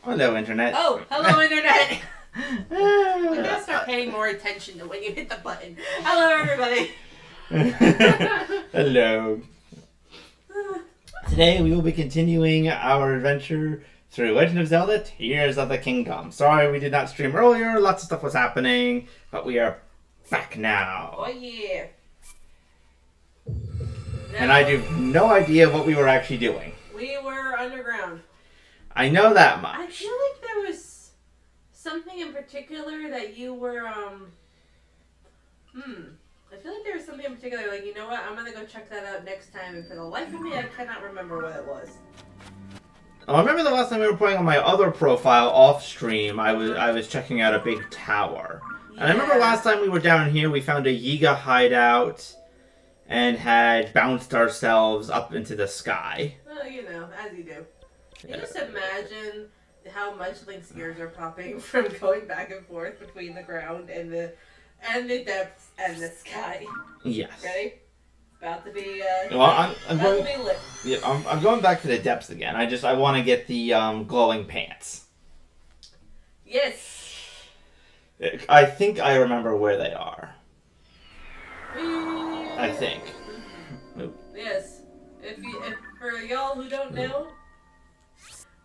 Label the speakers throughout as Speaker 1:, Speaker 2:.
Speaker 1: Hello, Internet.
Speaker 2: Oh, hello, Internet! We gotta start paying more attention to when you hit the button. Hello, everybody!
Speaker 1: Hello. Today we will be continuing our adventure through Legend of Zelda Tears of the Kingdom. Sorry we did not stream earlier, lots of stuff was happening, but we are back now.
Speaker 2: Oh, yeah.
Speaker 1: And I do no idea what we were actually doing.
Speaker 2: We were underground.
Speaker 1: I know that much.
Speaker 2: I feel like there was something in particular that you were, I feel like there was something in particular, like, you know what, I'm gonna go check that out next time, and for the life of me, I cannot remember what it was.
Speaker 1: Oh, I remember the last time we were playing on my other profile off stream, I was checking out a big tower. Yeah. And I remember last time we were down here, we found a Yiga hideout and had bounced ourselves up into the sky.
Speaker 2: Well, you know, as you do. You just imagine how much Link's ears are popping from going back and forth between the ground and the depths and the sky.
Speaker 1: Yes.
Speaker 2: Ready? About to be
Speaker 1: well, I'm going.
Speaker 2: To be lit.
Speaker 1: Yeah, I'm going back to the depths again. I want to get the glowing pants.
Speaker 2: Yes.
Speaker 1: I think I remember where they are. I think.
Speaker 2: Yes. If for y'all who don't know,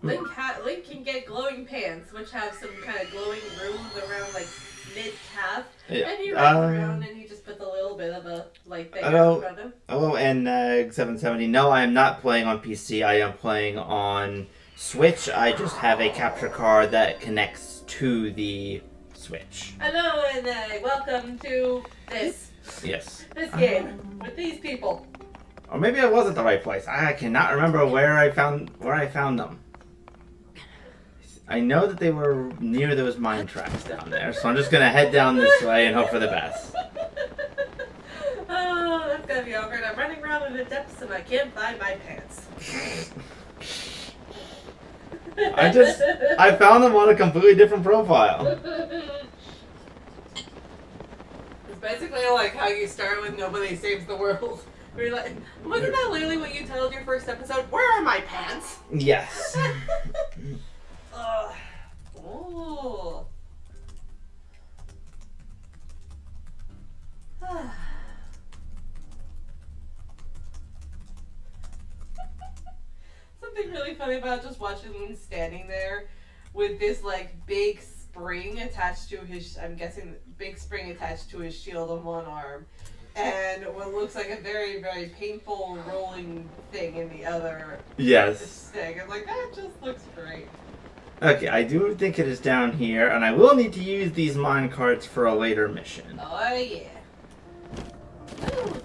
Speaker 2: Link can get glowing pants, which have some kind of glowing runes around like mid-calf, and he runs around and he just puts a little bit of a like thing around him.
Speaker 1: Hello, and 770. No, I am not playing on PC. I am playing on Switch. I just have a capture card that connects to the Switch.
Speaker 2: Hello, and welcome to this.
Speaker 1: Yes.
Speaker 2: This game with these people.
Speaker 1: Or maybe I was at the right place. I cannot remember where I found them. I know that they were near those mine tracks down there, so I'm just gonna head down this way and hope for the best.
Speaker 2: Oh, that's gonna be awkward. I'm running around in the depths and I can't find my pants.
Speaker 1: I found them on a completely different profile.
Speaker 2: It's basically like how you start with Nobody Saves the World. Where you're like, wasn't that literally what you told your first episode? Where are my pants?
Speaker 1: Yes.
Speaker 2: Oh. Something really funny about just watching him standing there with this like big spring attached to his, I'm guessing big spring attached to his shield on one arm, and what looks like a very, very painful rolling thing in the other.
Speaker 1: Yes.
Speaker 2: Stick. I'm like, that just looks great.
Speaker 1: Okay, I do think it is down here, and I will need to use these mine carts for a later mission.
Speaker 2: Oh yeah. Ooh.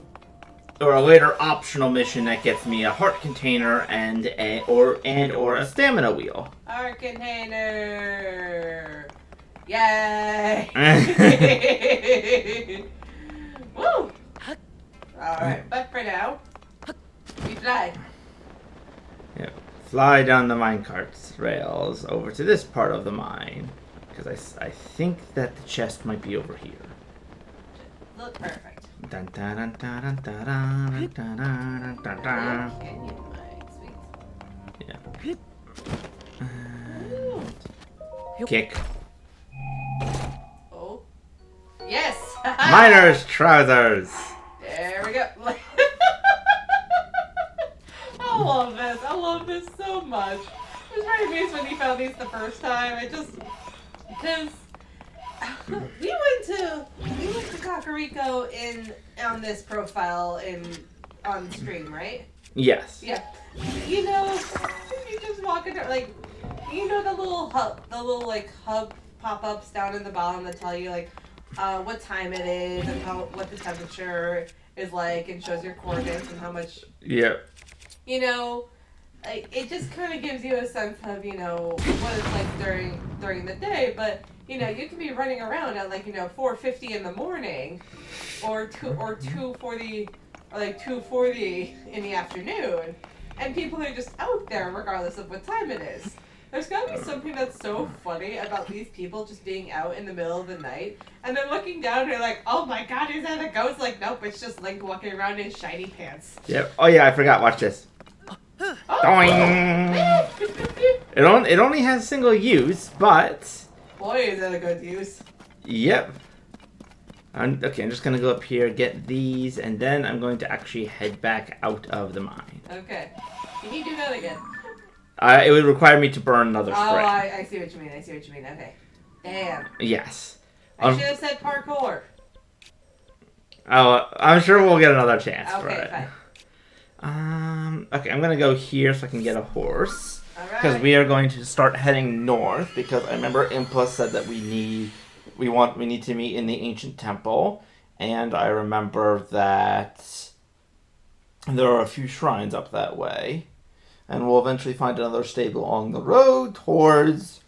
Speaker 1: Or a later optional mission that gets me a heart container and or a stamina wheel.
Speaker 2: Heart container. Yay! Woo! Alright, but for now, we fly.
Speaker 1: Yep. Fly down the minecart's rails over to this part of the mine. Because I think that the chest might be over here.
Speaker 2: Look perfect.
Speaker 1: Dun, dun, dun, dun, dun, dun, dun, dun, dun, dun, dun. Yeah. Kick.
Speaker 2: Oh. Yes!
Speaker 1: Miner's trousers!
Speaker 2: There we go. I love this. I love this so much. I was very amazed when he found these the first time. Because we went to Kakariko on this profile on stream, right?
Speaker 1: Yes.
Speaker 2: Yeah. You know, you just walk in there, like, you know the little hub pop-ups down in the bottom that tell you like what time it is and what the temperature is like, and shows your coordinates and how much.
Speaker 1: Yeah.
Speaker 2: You know, like, it just kind of gives you a sense of, you know, what it's like during the day. But you know, you can be running around at like, you know, 4:50 in the morning, or 2:40, or like 2:40 in the afternoon, and people are just out there regardless of what time it is. There's gotta be something that's so funny about these people just being out in the middle of the night, and then looking down and they're like, oh my god, is that a ghost? Like, nope, it's just Link walking around in shiny pants.
Speaker 1: Yep. Oh yeah, I forgot. Watch this.
Speaker 2: Oh,
Speaker 1: Doing. It only has single use, but
Speaker 2: Boy, is that a good use.
Speaker 1: yep. Okay, I'm just gonna go up here, get these, and then I'm going to actually head back out of the mine.
Speaker 2: Okay. Can you do that again?
Speaker 1: It would require me to burn another
Speaker 2: Oh,
Speaker 1: spray.
Speaker 2: I see what you mean. I see what you mean. Okay. Damn.
Speaker 1: Yes.
Speaker 2: I should have said parkour.
Speaker 1: Oh, I'm sure we'll get another chance for
Speaker 2: Okay,
Speaker 1: it.
Speaker 2: fine.
Speaker 1: Okay, I'm gonna go here so I can get a horse. Because
Speaker 2: Alright.
Speaker 1: we are going to start heading north. Because I remember Impa said that we need to meet in the ancient temple, and I remember that there are a few shrines up that way, and we'll eventually find another stable along the road towards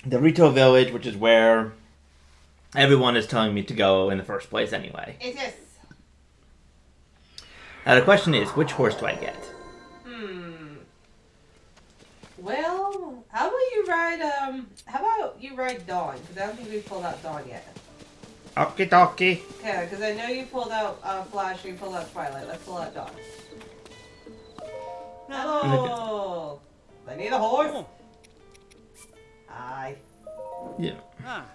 Speaker 1: the Rito village, which is where everyone is telling me to go in the first place anyway.
Speaker 2: Yes.
Speaker 1: Now the question is, which horse do I get?
Speaker 2: Well, how about you ride Dawn? Because I don't think we pulled out Dawn yet.
Speaker 1: Okie dokie.
Speaker 2: Okay, because I know you pulled out Flash and you pulled out Twilight. Let's pull out Dawn. Hello! I need a horse. Hi.
Speaker 1: Yeah.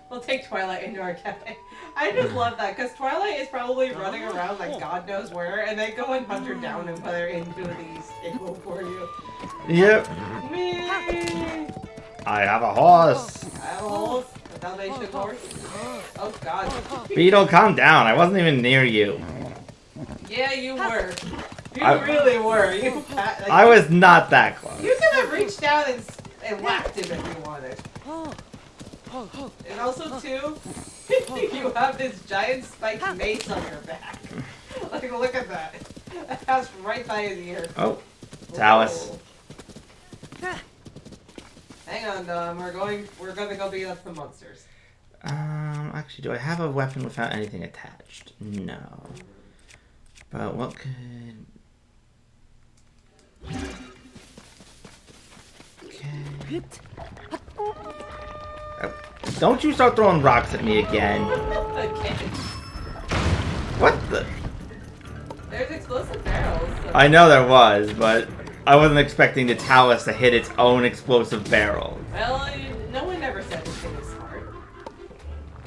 Speaker 2: We'll take Twilight into our cafe. I just love that, because Twilight is probably running around like God knows where, and they go and hunt her down and put her into the stable for you.
Speaker 1: Yep.
Speaker 2: Me!
Speaker 1: I have a horse.
Speaker 2: I have a horse. A Dalmatian horse. Oh God.
Speaker 1: Beetle, calm down. I wasn't even near you.
Speaker 2: Yeah, you were. You
Speaker 1: I-
Speaker 2: really were.
Speaker 1: I was not that close.
Speaker 2: You could have reached down and whacked him if you wanted. And also, too, you have this giant spiked mace on your back. Like, look at that. That passed right by his ear.
Speaker 1: Oh, Talus.
Speaker 2: Whoa. Hang on, Dom. We're gonna go beat up the monsters.
Speaker 1: Actually, do I have a weapon without anything attached? No. But what could... Okay. Don't you start throwing rocks at me again.
Speaker 2: Okay.
Speaker 1: What the...
Speaker 2: There's explosive barrels. So.
Speaker 1: I know there was, but I wasn't expecting the Talus to hit its own explosive barrel.
Speaker 2: Well, no one ever said this thing was smart.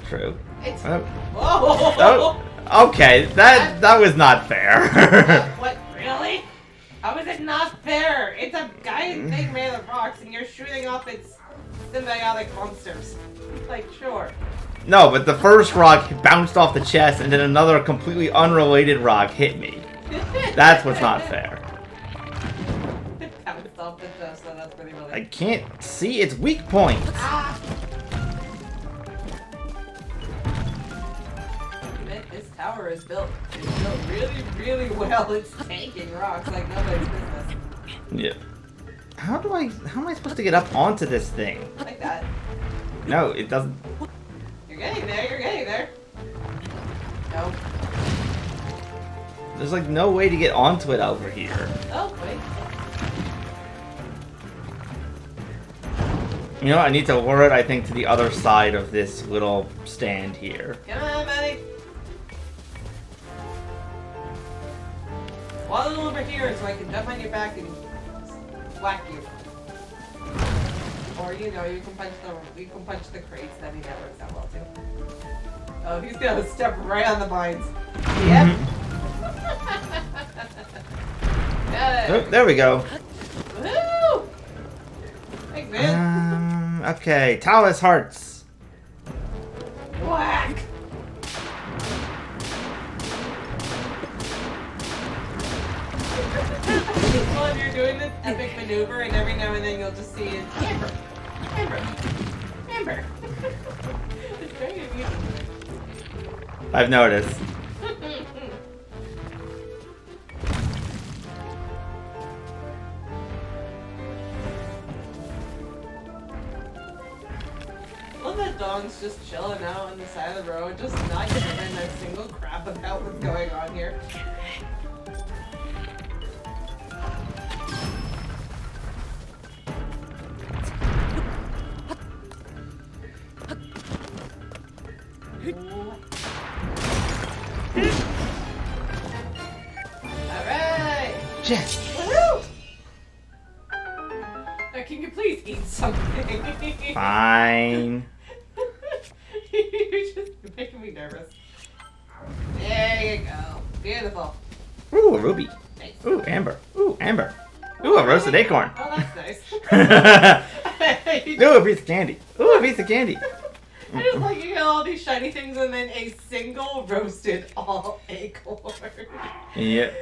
Speaker 1: True.
Speaker 2: It's...
Speaker 1: Oh.
Speaker 2: Whoa!
Speaker 1: Oh, okay, that was not fair.
Speaker 2: What? Really? How is it not fair? It's a giant thing made of rocks, and you're shooting off its symbiotic monsters. Like, sure.
Speaker 1: No, but the first rock bounced off the chest, and then another completely unrelated rock hit me. That's what's not fair.
Speaker 2: It bounced off the chest, so that's pretty really.
Speaker 1: I can't see its weak point.
Speaker 2: Ah! This tower is built really, really well. It's tanking rocks like nobody's business.
Speaker 1: Yeah. How am I supposed to get up onto this thing?
Speaker 2: Like that.
Speaker 1: No, it doesn't.
Speaker 2: You're getting there, you're getting there. No.
Speaker 1: There's like no way to get onto it over here.
Speaker 2: Oh, wait.
Speaker 1: You know, I need to lure it, I think, to the other side of this little stand here.
Speaker 2: Come on, buddy. Waddle over here so I can jump on your back and whack you. Or you know, you can punch the crates. That works out well too. Oh, he's gonna step right on the vines. Yep. Got it.
Speaker 1: Oh, there we go.
Speaker 2: Woohoo! Thanks, man.
Speaker 1: Okay, Talus hearts.
Speaker 2: Whack! Well, if you're doing this epic maneuver, and every now and then you'll just see it. Amber! It's very amusing.
Speaker 1: I've noticed.
Speaker 2: Love that Dawn's just chilling out on the side of the road, just not giving a single crap about what's going on here. Alright!
Speaker 1: Yes.
Speaker 2: Woohoo! Now, can you please eat something.
Speaker 1: Fine.
Speaker 2: You're making me nervous. There you go. Beautiful.
Speaker 1: Ooh, a ruby.
Speaker 2: Nice.
Speaker 1: Ooh, amber. Ooh, amber. Ooh, a roasted acorn.
Speaker 2: Oh, that's nice.
Speaker 1: Ooh, a piece of candy. Ooh, a piece of candy.
Speaker 2: I just like you got all these shiny things and then a single roasted all acorn.
Speaker 1: Yep.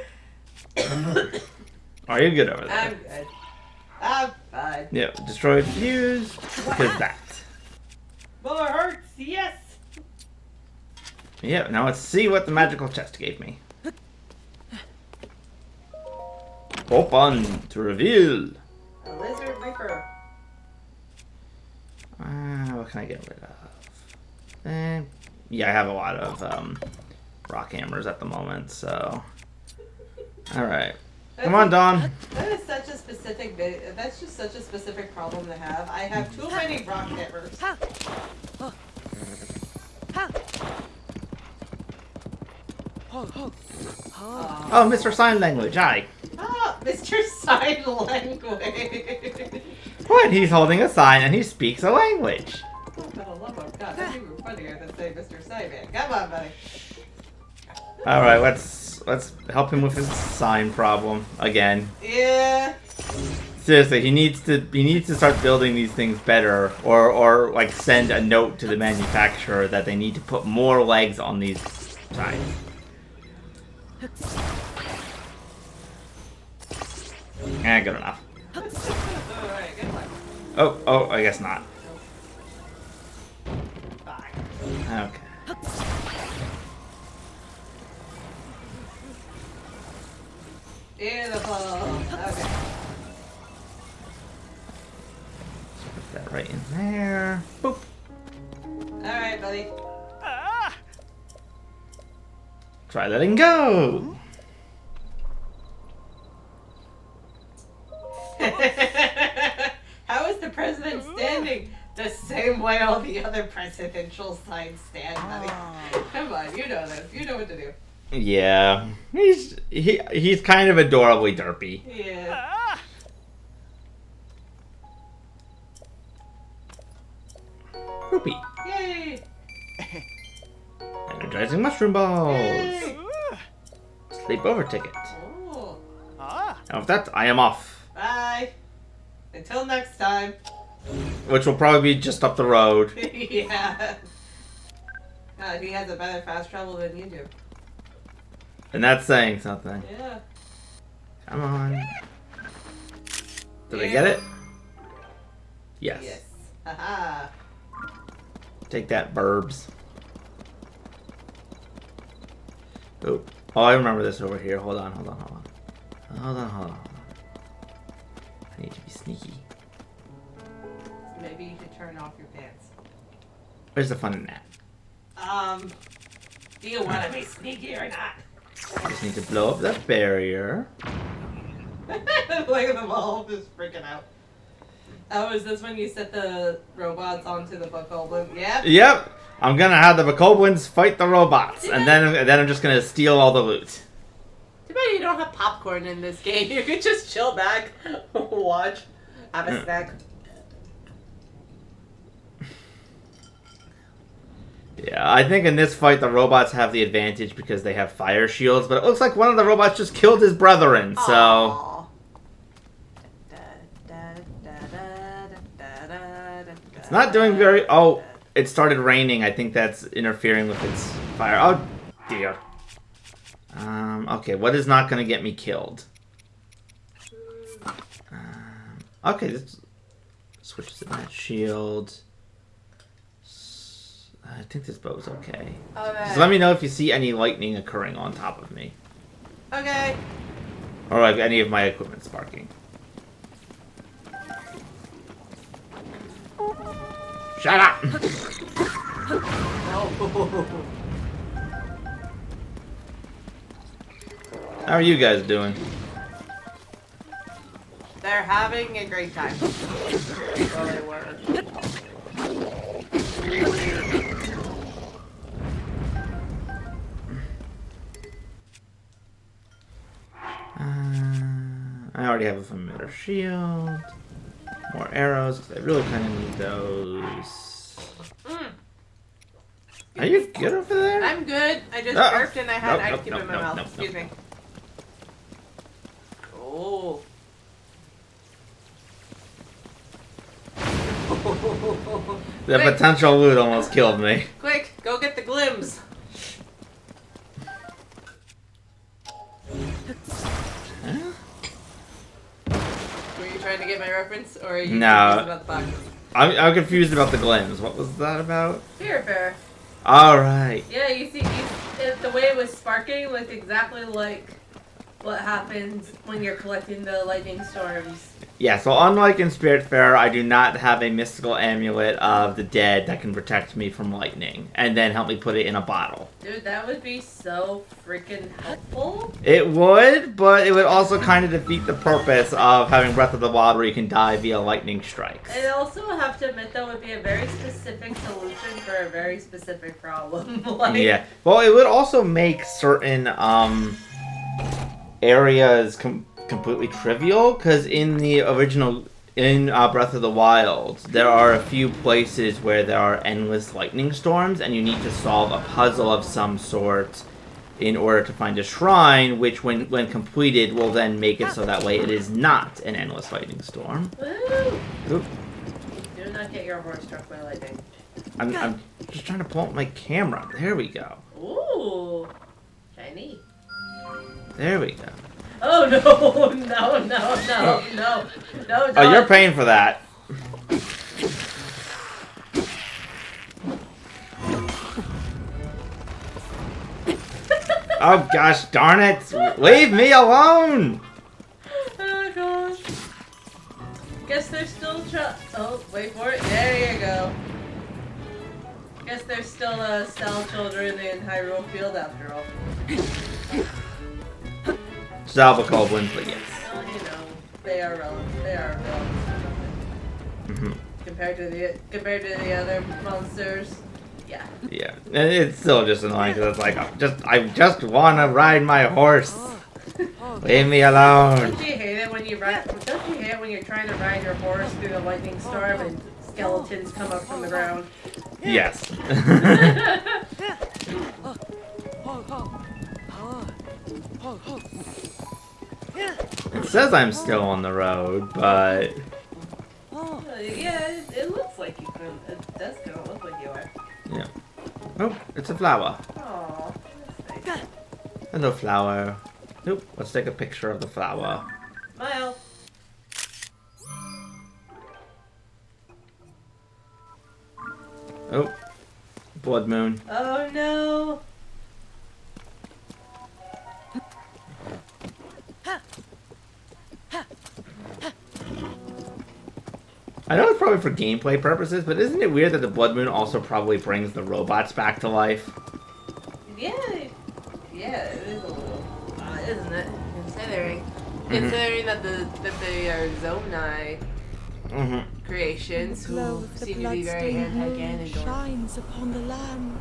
Speaker 1: Are you good over there?
Speaker 2: I'm good. I'm fine.
Speaker 1: Yep, destroyed fuse. Because that.
Speaker 2: More hurts, yes.
Speaker 1: Yep, now let's see what the magical chest gave me. Open to reveal.
Speaker 2: A lizard reaper.
Speaker 1: What can I get rid of? Yeah, I have a lot of rock hammers at the moment, so. Alright. Come on, Dawn.
Speaker 2: That is such a specific that's just such a specific problem to have. I have too many rock hammers.
Speaker 1: Oh, Mr. Sign Language, hi.
Speaker 2: Oh, Mr. Sign Language.
Speaker 1: What? He's holding a sign and he speaks a language.
Speaker 2: Oh, for the love of God, that'd be funnier than say Mr. Sign. Come on, buddy.
Speaker 1: Alright, let's help him with his sign problem again.
Speaker 2: Yeah.
Speaker 1: Seriously, he needs to start building these things better, or like send a note to the manufacturer that they need to put more legs on these signs. Good enough.
Speaker 2: Alright, good one.
Speaker 1: Oh, I guess not.
Speaker 2: Fine.
Speaker 1: Okay.
Speaker 2: Beautiful. Okay.
Speaker 1: Put that right in there. Boop.
Speaker 2: Alright, buddy.
Speaker 1: Try letting go.
Speaker 2: How is the president standing? The same way all the other presidential signs stand, buddy. Come on, you know this. You know what to do.
Speaker 1: Yeah, he's kind of adorably derpy.
Speaker 2: Yeah.
Speaker 1: Rupee.
Speaker 2: Yay!
Speaker 1: Energizing mushroom balls.
Speaker 2: Yay!
Speaker 1: Sleepover ticket.
Speaker 2: Oh.
Speaker 1: Now with that, I am off.
Speaker 2: Bye. Until next time.
Speaker 1: Which will probably be just up the road.
Speaker 2: Yeah. God, he has a better fast travel than you do.
Speaker 1: And that's saying something.
Speaker 2: Yeah.
Speaker 1: Come on. Did I get it? Yes.
Speaker 2: Yes. Haha.
Speaker 1: Take that, burbs. Oh, I remember this over here. Hold on. I need to be sneaky.
Speaker 2: Maybe you should turn off your pants.
Speaker 1: Where's the fun in that?
Speaker 2: Do you want to be sneaky or not?
Speaker 1: I just need to blow up that barrier.
Speaker 2: Look at them all just freaking out. Oh, is this when you set the robots onto the bokoblin? Yeah?
Speaker 1: Yep. I'm gonna have the bokoblins fight the robots, and then I'm just gonna steal all the loot.
Speaker 2: Too bad you don't have popcorn in this game. You could just chill back, watch, have a snack.
Speaker 1: Yeah, I think in this fight the robots have the advantage because they have fire shields, but it looks like one of the robots just killed his brethren, so...
Speaker 2: Aww.
Speaker 1: It's not doing very... Oh, it started raining. I think that's interfering with its fire. Oh, dear. Okay, what is not going to get me killed? Okay, let's switch to that shield. I think this bow's okay.
Speaker 2: Okay.
Speaker 1: Just let me know if you see any lightning occurring on top of me.
Speaker 2: Okay.
Speaker 1: Or like any of my equipment sparking. Shut up! How are you guys doing?
Speaker 2: They're having a great time. Well, they were.
Speaker 1: I already have a familiar shield. More arrows, because I really kind of need those.
Speaker 2: Mm.
Speaker 1: Are you good over there?
Speaker 2: I'm good. I just burped and I had ice cube in my mouth.
Speaker 1: Nope,
Speaker 2: Excuse me. Oh.
Speaker 1: The potential loot almost killed me.
Speaker 2: Quick, go get the glims.
Speaker 1: Huh?
Speaker 2: Were you trying to get my reference, or are you
Speaker 1: No.
Speaker 2: confused about the boxes?
Speaker 1: I'm confused about the glims. What was that about?
Speaker 2: Fear Fair.
Speaker 1: Alright.
Speaker 2: Yeah, you see, the way it was sparking looked exactly like what happens when you're collecting the lightning storms.
Speaker 1: Yeah, so unlike in Spiritfarer, I do not have a mystical amulet of the dead that can protect me from lightning, and then help me put it in a bottle.
Speaker 2: Dude, that would be so freaking helpful.
Speaker 1: It would, but it would also kind of defeat the purpose of having Breath of the Wild where you can die via lightning strikes.
Speaker 2: I also have to admit, though, would be a very specific solution for a very specific problem. Like,
Speaker 1: Yeah. Well, it would also make certain areas completely trivial, because in the original, in Breath of the Wild, there are a few places where there are endless lightning storms, and you need to solve a puzzle of some sort in order to find a shrine, which when completed will then make it so that way it is not an endless lightning storm.
Speaker 2: Woo!
Speaker 1: Oop.
Speaker 2: Do not get your horse struck by lightning.
Speaker 1: I'm just trying to pull up my camera. There we go.
Speaker 2: Ooh, shiny.
Speaker 1: There we go.
Speaker 2: Oh no! No! No! No! No! No!
Speaker 1: Oh, you're paying for that. Oh gosh darn it! Leave me alone!
Speaker 2: Oh gosh. Guess they're still oh, wait for it. There you go. Guess there's still cell children in Hyrule Field after all.
Speaker 1: Salva called wins, but yes.
Speaker 2: Well, you know, they are relevant. They are relevant. Compared to the other monsters. Yeah.
Speaker 1: Yeah, and it's still just annoying because it's like I just want to ride my horse. Leave me alone.
Speaker 2: Don't you hate it when you ride? Don't you hate it when you're trying to ride your horse through the lightning storm and skeletons come up from the ground?
Speaker 1: Yes. It says I'm still on the road, but
Speaker 2: Yeah, it looks like you can. It does kind of look like you are.
Speaker 1: yeah. Oh, it's a flower.
Speaker 2: Aw, that's nice.
Speaker 1: Hello, flower. Nope. Let's take a picture of the flower.
Speaker 2: Smile.
Speaker 1: Oh, blood moon.
Speaker 2: Oh no.
Speaker 1: I know it's probably for gameplay purposes, but isn't it weird that the blood moon also probably brings the robots back to life?
Speaker 2: Yeah, it is a little, isn't it? Considering that they are Zonai creations who seem to be very anti-Ganondorf.
Speaker 3: Shines upon the land.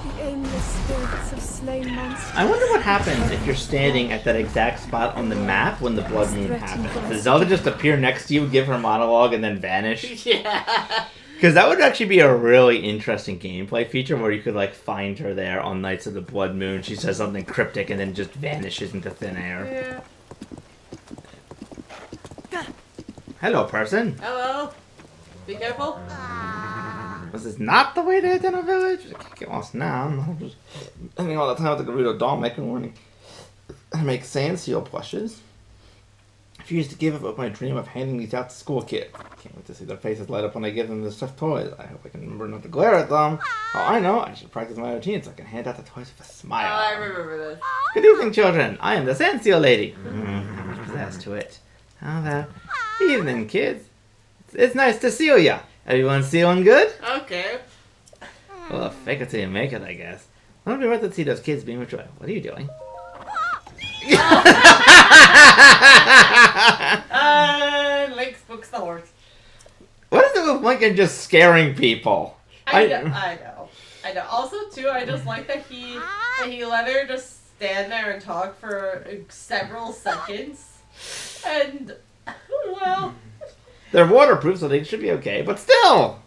Speaker 3: The endless spirits of slain monsters.
Speaker 1: I wonder what happens if you're standing at that exact spot on the map when the blood moon happens. Does Zelda just appear next to you, give her monologue, and then vanish?
Speaker 2: Yeah.
Speaker 1: Because that would actually be a really interesting gameplay feature where you could like find her there on nights of the blood moon. She says something cryptic and then just vanishes into thin air.
Speaker 2: Yeah.
Speaker 1: Hello, person.
Speaker 2: Hello. Be careful.
Speaker 1: This is not the way to Dino Village. I can't get lost now. I'm just spending all the time with the Gerudo doll making learning how to make sand seal plushes. I refuse to give up my dream of handing these out to school kids. I can't wait to see their faces light up when I give them the stuffed toys. I hope I can remember not to glare at them. Oh, I know. I should practice my routine so I can hand out the toys with a
Speaker 2: Oh,
Speaker 1: smile.
Speaker 2: I remember this.
Speaker 1: Good evening, children. I am the sand seal lady. How much pizzazz to it. How about evening, kids? It's nice to seal ya. Everyone sealing good?
Speaker 2: Okay.
Speaker 1: Well, fake it till you make it, I guess. I don't be worth to see those kids being mature. What are you doing?
Speaker 2: Link spooks the horse.
Speaker 1: What is it with Lincoln just scaring people?
Speaker 2: I know. Also, too, I just like that he let her just stand there and talk for several seconds, and Well.
Speaker 1: They're waterproof, so they should be okay, but still!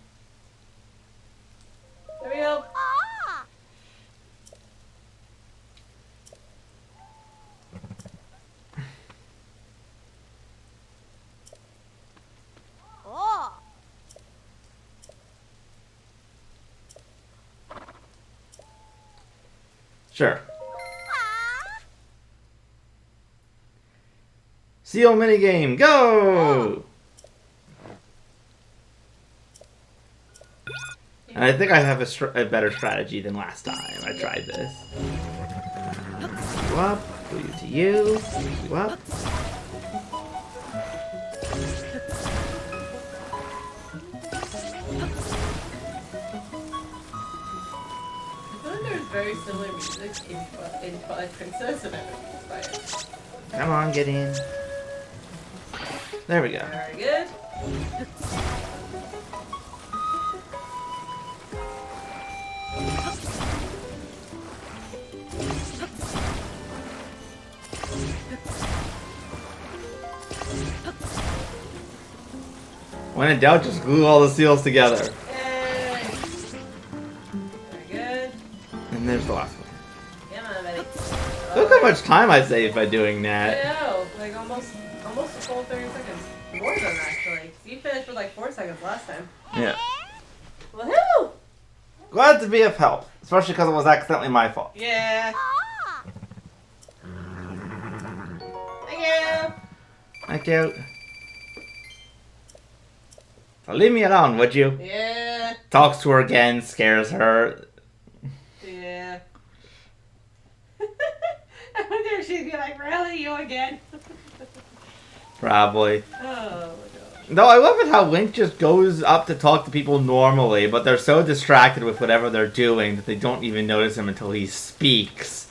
Speaker 2: There we go.
Speaker 1: Sure. Seal minigame, go! And I think I have a better strategy than last time I tried this. Go up, go you to you, go up.
Speaker 2: There's very similar music in Twilight Princess and Fire.
Speaker 1: Come on, get in. There we go.
Speaker 2: Very good.
Speaker 1: When in doubt, just glue all the seals together.
Speaker 2: Yay. Very good.
Speaker 1: And there's the last one.
Speaker 2: Come on, buddy.
Speaker 1: Look how much time I saved by doing that.
Speaker 2: I know, like almost a full 30 seconds. More than actually. You finished with like 4 seconds last time.
Speaker 1: Yeah.
Speaker 2: Woohoo!
Speaker 1: Glad to be of help. Especially because it was accidentally my fault.
Speaker 2: Yeah. Thank you.
Speaker 1: Thank you. So leave me alone, would you?
Speaker 2: Yeah.
Speaker 1: Talks to her again, scares her.
Speaker 2: Yeah. I wonder if she'd be like, really, you again?
Speaker 1: Probably.
Speaker 2: Oh my gosh.
Speaker 1: Though I love it how Link just goes up to talk to people normally, but they're so distracted with whatever they're doing that they don't even notice him until he speaks.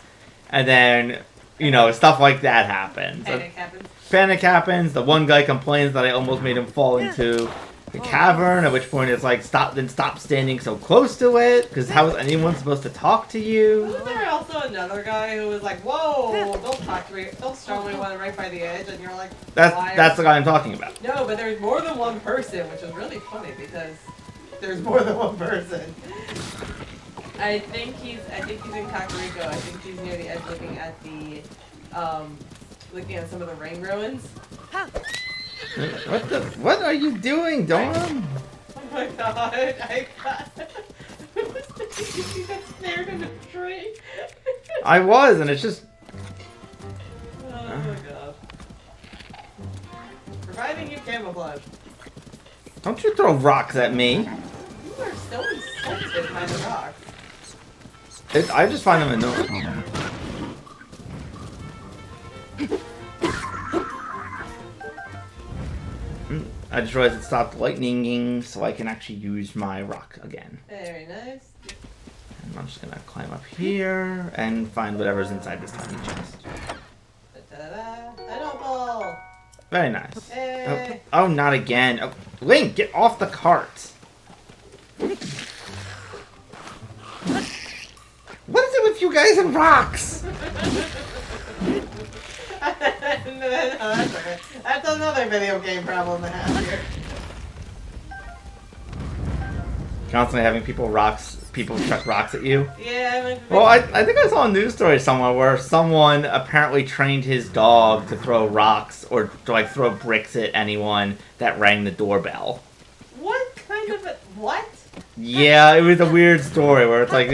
Speaker 1: And then, you know, stuff like that happens.
Speaker 2: Panic happens.
Speaker 1: Panic happens. The one guy complains that I almost made him fall into the cavern, at which point it's like, stop standing so close to it, because how is anyone supposed to talk to you?
Speaker 2: Wasn't there also another guy who was like, whoa, don't talk to me, don't show me one right by the edge, and you're like,
Speaker 1: That's the guy I'm talking about.
Speaker 2: No, but there's more than one person, which is really funny because there's more than one person. I think he's in Kakariko. I think he's near the edge looking at some of the ring ruins.
Speaker 1: What are you doing, Dawn?
Speaker 2: Oh my god, I got you got snared in a tree.
Speaker 1: I was, and it's just...
Speaker 2: Oh my god. Providing you camouflage.
Speaker 1: Don't you throw rocks at me.
Speaker 2: You are so insulted by the rocks.
Speaker 1: I just find them annoying. I just realized it stopped lightninging, so I can actually use my rock again.
Speaker 2: Very nice.
Speaker 1: And I'm just gonna climb up here and find whatever's inside this tiny chest.
Speaker 2: Da-da-da. An opal!
Speaker 1: Very nice.
Speaker 2: Hey.
Speaker 1: Oh, not again. Oh, Link, get off the cart. What is it with you guys and rocks?
Speaker 2: No, that's okay. That's another video game problem to have here.
Speaker 1: Constantly having people chuck rocks at you.
Speaker 2: Yeah,
Speaker 1: Well, I think I saw a news story somewhere where someone apparently trained his dog to throw rocks or to like throw bricks at anyone that rang the doorbell.
Speaker 2: What kind of what?
Speaker 1: Yeah, it was a weird story where it's like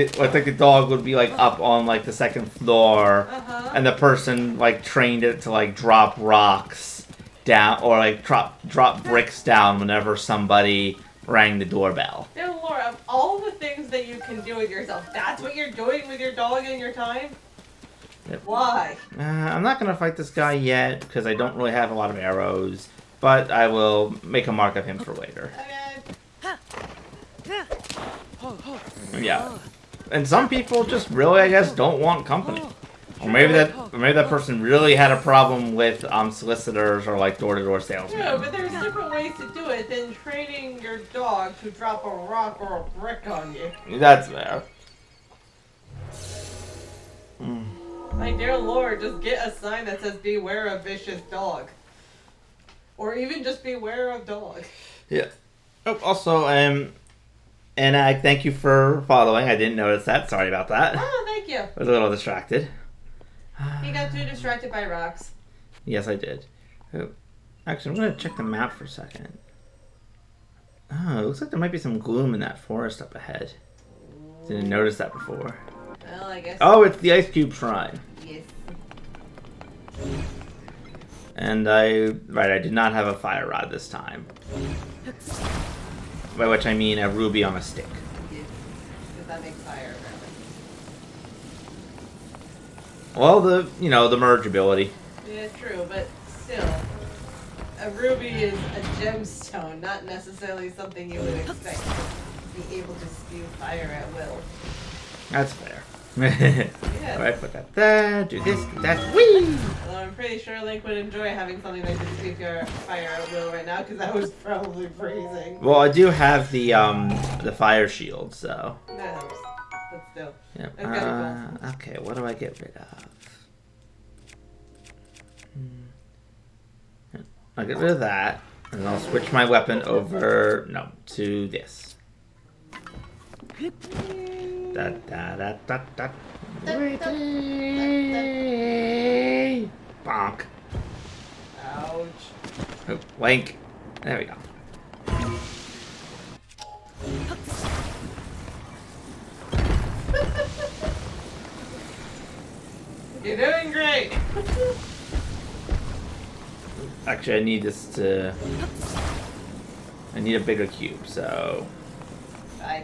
Speaker 1: the dog would be like up on like the second floor, and the person like trained it to like drop rocks down or like drop bricks down whenever somebody rang the doorbell.
Speaker 2: Dear Lord, of all the things that you can do with yourself, that's what you're doing with your dog in your time?
Speaker 1: Yep.
Speaker 2: Why?
Speaker 1: I'm not gonna fight this guy yet because I don't really have a lot of arrows, but I will make a mark of him for later.
Speaker 2: Okay.
Speaker 1: Yeah, and some people just really, I guess, don't want company, or maybe that person really had a problem with solicitors or like door-to-door salesmen.
Speaker 2: No, but there's different ways to do it than training your dog to drop a rock or a brick on you.
Speaker 1: That's fair.
Speaker 2: My dear Lord, just get a sign that says "Beware a vicious dog." Or even just beware of dog.
Speaker 1: Yeah. Oh, also, and thank you for following. I didn't notice that. Sorry about that.
Speaker 2: Oh, thank you.
Speaker 1: I was a little distracted.
Speaker 2: He got too distracted by rocks.
Speaker 1: Yes, I did. Oh, actually, I'm going to check the map for a second. Oh, it looks like there might be some gloom in that forest up ahead. Didn't notice that before.
Speaker 2: Well, I guess.
Speaker 1: Oh, it's the Ice Cube Shrine.
Speaker 2: Yes.
Speaker 1: And I did not have a fire rod this time. By which I mean a ruby on a stick.
Speaker 2: Yes. Because that makes fire, apparently.
Speaker 1: Well, the merge ability.
Speaker 2: Yeah, true, but still. A ruby is a gemstone, not necessarily something you would expect to be able to spew fire at will.
Speaker 1: That's fair.
Speaker 2: Yeah.
Speaker 1: Alright, put that there, do this, do that, whee!
Speaker 2: Although I'm pretty sure Link would enjoy having something that could spew fire at will right now, because that was probably freezing.
Speaker 1: Well, I do have the fire shield, so.
Speaker 2: That helps. But still.
Speaker 1: Yep.
Speaker 2: It's gotta be cool.
Speaker 1: Okay, what do I get rid of? I'll get rid of that, and I'll switch my weapon over, to this. Da da da da da. Bonk.
Speaker 2: Ouch.
Speaker 1: Oh, Link. There we go.
Speaker 2: You're doing great.
Speaker 1: Actually, I need this to... I need a bigger cube, so...
Speaker 2: Bye.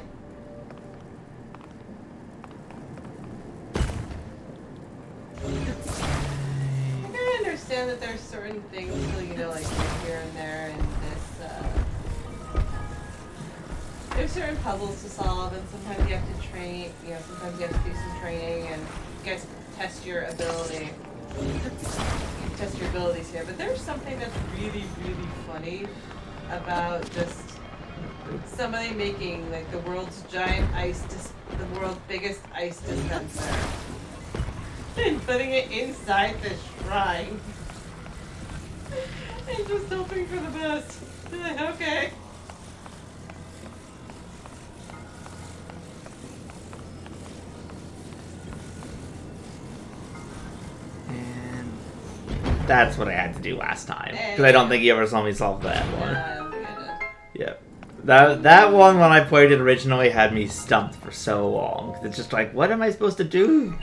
Speaker 2: I understand that there's certain things, so, like here and there in this, there's certain puzzles to solve, and sometimes you have to train, sometimes you have to do some training and get to test your ability. Test your abilities here, but there's something that's really, really funny about just somebody making like the world's world's biggest ice dispenser and putting it inside the shrine and just hoping for the best. Okay.
Speaker 1: That's what I had to do last time. Because I don't think you ever saw me solve that one.
Speaker 2: I don't think I did.
Speaker 1: Yeah. That one, when I played it originally, had me stumped for so long. It's just like, what am I supposed to do?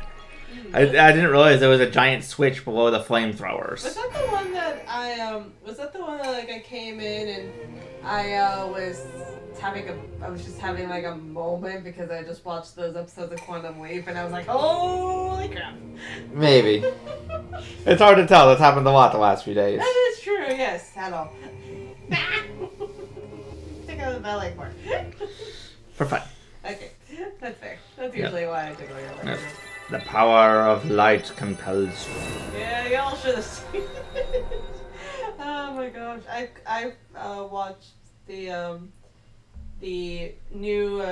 Speaker 1: I didn't realize there was a giant switch below the flamethrowers.
Speaker 2: Was that the one that I came in and I was just having like a moment because I just watched those episodes of Quantum Leap and I was like, holy crap.
Speaker 1: Maybe. It's hard to tell. That's happened a lot the last few days.
Speaker 2: That is true, yes, at all. Take out the ballet part.
Speaker 1: For fun.
Speaker 2: Okay, that's fair. That's usually why I tickle your leg.
Speaker 1: The power of light compels you.
Speaker 2: Yeah, y'all should have seen it. Oh my gosh, I watched the new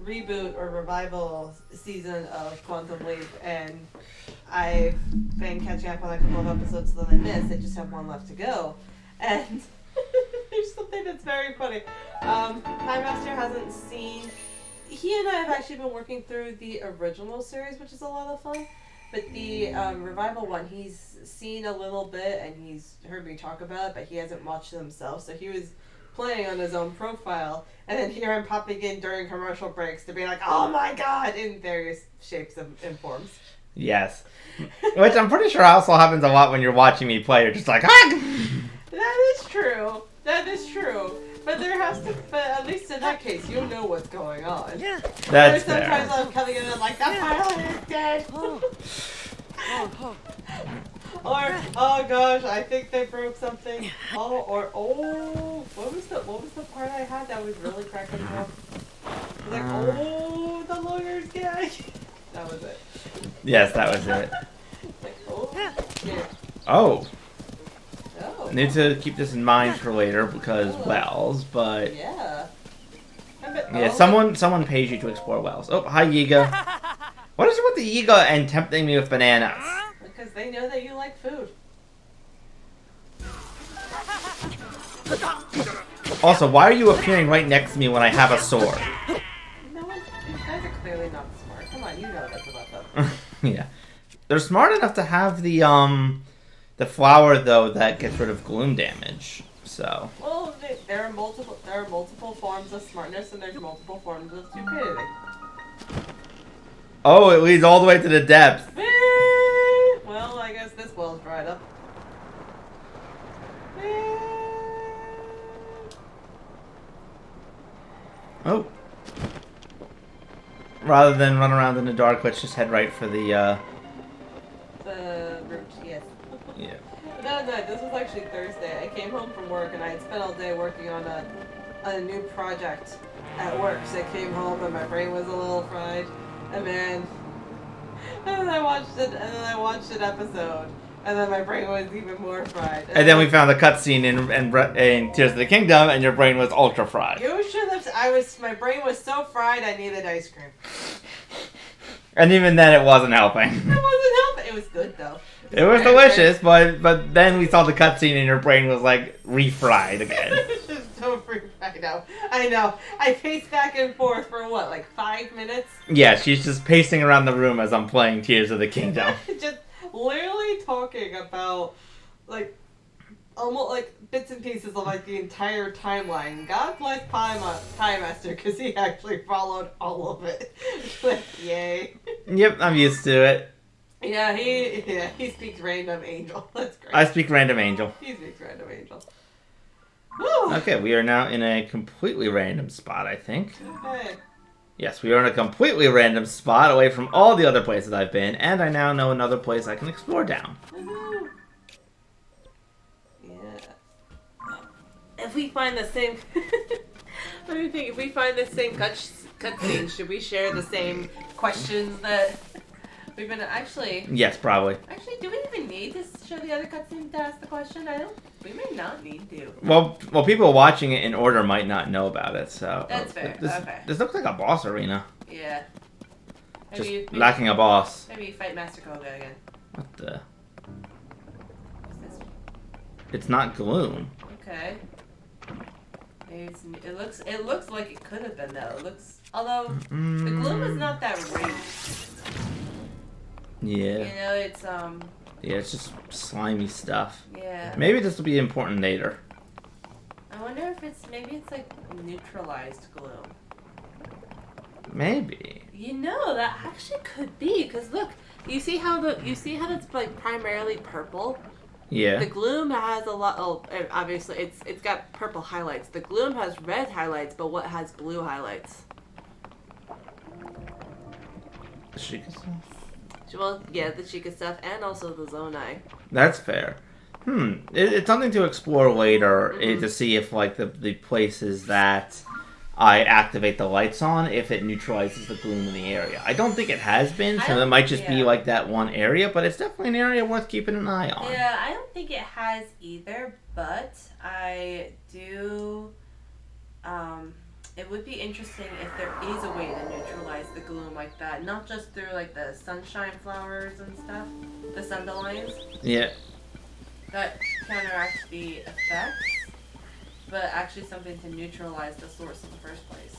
Speaker 2: reboot or revival season of Quantum Leap, and I've been catching up on a couple of episodes that I missed. I just have one left to go, and there's something that's very funny. Piemaster hasn't seen. He and I have actually been working through the original series, which is a lot of fun. But the revival one, he's seen a little bit and he's heard me talk about it, but he hasn't watched it himself. So he was playing on his own profile, and then here I'm popping in during commercial breaks to be like, oh my god, in various shapes and forms.
Speaker 1: Yes. Which I'm pretty sure also happens a lot when you're watching me play. You're just like, ah!
Speaker 2: That is true. That is true. But but at least in that case, you know what's going on.
Speaker 3: Yeah.
Speaker 1: That's
Speaker 2: or sometimes
Speaker 1: fair.
Speaker 2: I'm coming in and like, that pilot is dead. Or, oh gosh, I think they broke something. What was the part I had that was really cracking me up? I was like, the lawyer's guy. That was it.
Speaker 1: Yes, that was it.
Speaker 2: Like, yeah.
Speaker 1: Oh.
Speaker 2: Oh.
Speaker 1: Need to keep this in mind for later because wells, but
Speaker 2: Yeah.
Speaker 1: yeah, someone pays you to explore wells. Oh, hi Yiga. What is it with the Yiga and tempting me with bananas?
Speaker 2: Because they know that you like food.
Speaker 1: Also, why are you appearing right next to me when I have a sword?
Speaker 2: No one, you guys are clearly not smart. Come on, you know that's about them.
Speaker 1: Yeah. They're smart enough to have the flower, though, that gets rid of gloom damage. So.
Speaker 2: Well, there are multiple forms of smartness, and there's multiple forms of stupidity.
Speaker 1: Oh, it leads all the way to the depths.
Speaker 2: Well, I guess this well's dried up.
Speaker 1: Oh. Rather than run around in the dark, let's just head right for the
Speaker 2: route, yes.
Speaker 1: Yeah.
Speaker 2: No, this was actually Thursday. I came home from work and I had spent all day working on a new project at work. So I came home and my brain was a little fried. And then I watched an episode. And then my brain was even more fried.
Speaker 1: And then we found the cutscene in Tears of the Kingdom, and your brain was ultra fried.
Speaker 2: You should have. My brain was so fried. I needed ice cream.
Speaker 1: And even then, it wasn't helping.
Speaker 2: It wasn't helping. It was good though.
Speaker 1: It was delicious, but then we saw the cutscene, and your brain was like refried again.
Speaker 2: It's just so refried now. I know. I paced back and forth for what, like 5 minutes?
Speaker 1: Yeah, she's just pacing around the room as I'm playing Tears of the Kingdom.
Speaker 2: Just literally talking about like almost like bits and pieces of like the entire timeline. God bless Piemaster because he actually followed all of it. Like, yay.
Speaker 1: Yep, I'm used to it.
Speaker 2: Yeah, he speaks random angel. That's great.
Speaker 1: I speak random angel.
Speaker 2: He speaks random angel. Woo!
Speaker 1: Okay, we are now in a completely random spot, I think.
Speaker 2: Okay.
Speaker 1: Yes, we are in a completely random spot away from all the other places I've been, and I now know another place I can explore down.
Speaker 2: Woohoo! Yeah. If we find the same... What do you think? If we find the same cutscene, should we share the same questions that we've been... Actually...
Speaker 1: Yes, probably.
Speaker 2: Actually, do we even need to show the other cutscene to ask the question? We may not need to.
Speaker 1: Well, people watching it in order might not know about it, so...
Speaker 2: That's fair, okay.
Speaker 1: This looks like a boss arena.
Speaker 2: Yeah.
Speaker 1: Maybe lacking a boss.
Speaker 2: Maybe fight Master Koga again.
Speaker 1: What the...
Speaker 2: What's this?
Speaker 1: It's not gloom.
Speaker 2: Okay. Maybe it looks like it could have been though. It looks, although the gloom is not that rich.
Speaker 1: Yeah.
Speaker 2: You know, it's
Speaker 1: Yeah, it's just slimy stuff.
Speaker 2: Yeah.
Speaker 1: Maybe this will be important later.
Speaker 2: I wonder if maybe it's like neutralized gloom.
Speaker 1: Maybe.
Speaker 2: You know, that actually could be, because look, you see how it's like primarily purple?
Speaker 1: Yeah.
Speaker 2: The gloom has a lot, obviously it's got purple highlights. The gloom has red highlights, but what has blue highlights?
Speaker 1: The Sheikah stuff?
Speaker 2: Well, yeah, the Sheikah stuff and also the Zonai.
Speaker 1: That's fair. It's something to explore later to see if like the places that I activate the lights on, if it neutralizes the gloom in the area. I don't think it has been, so it might just be like that one area, but it's definitely an area worth keeping an eye on.
Speaker 2: Yeah, I don't think it has either, but I do... it would be interesting if there is a way to neutralize the gloom like that. Not just through like the sunshine flowers and stuff, the sundelions.
Speaker 1: Yeah.
Speaker 2: That counteract the effects, but actually something to neutralize the source in the first place.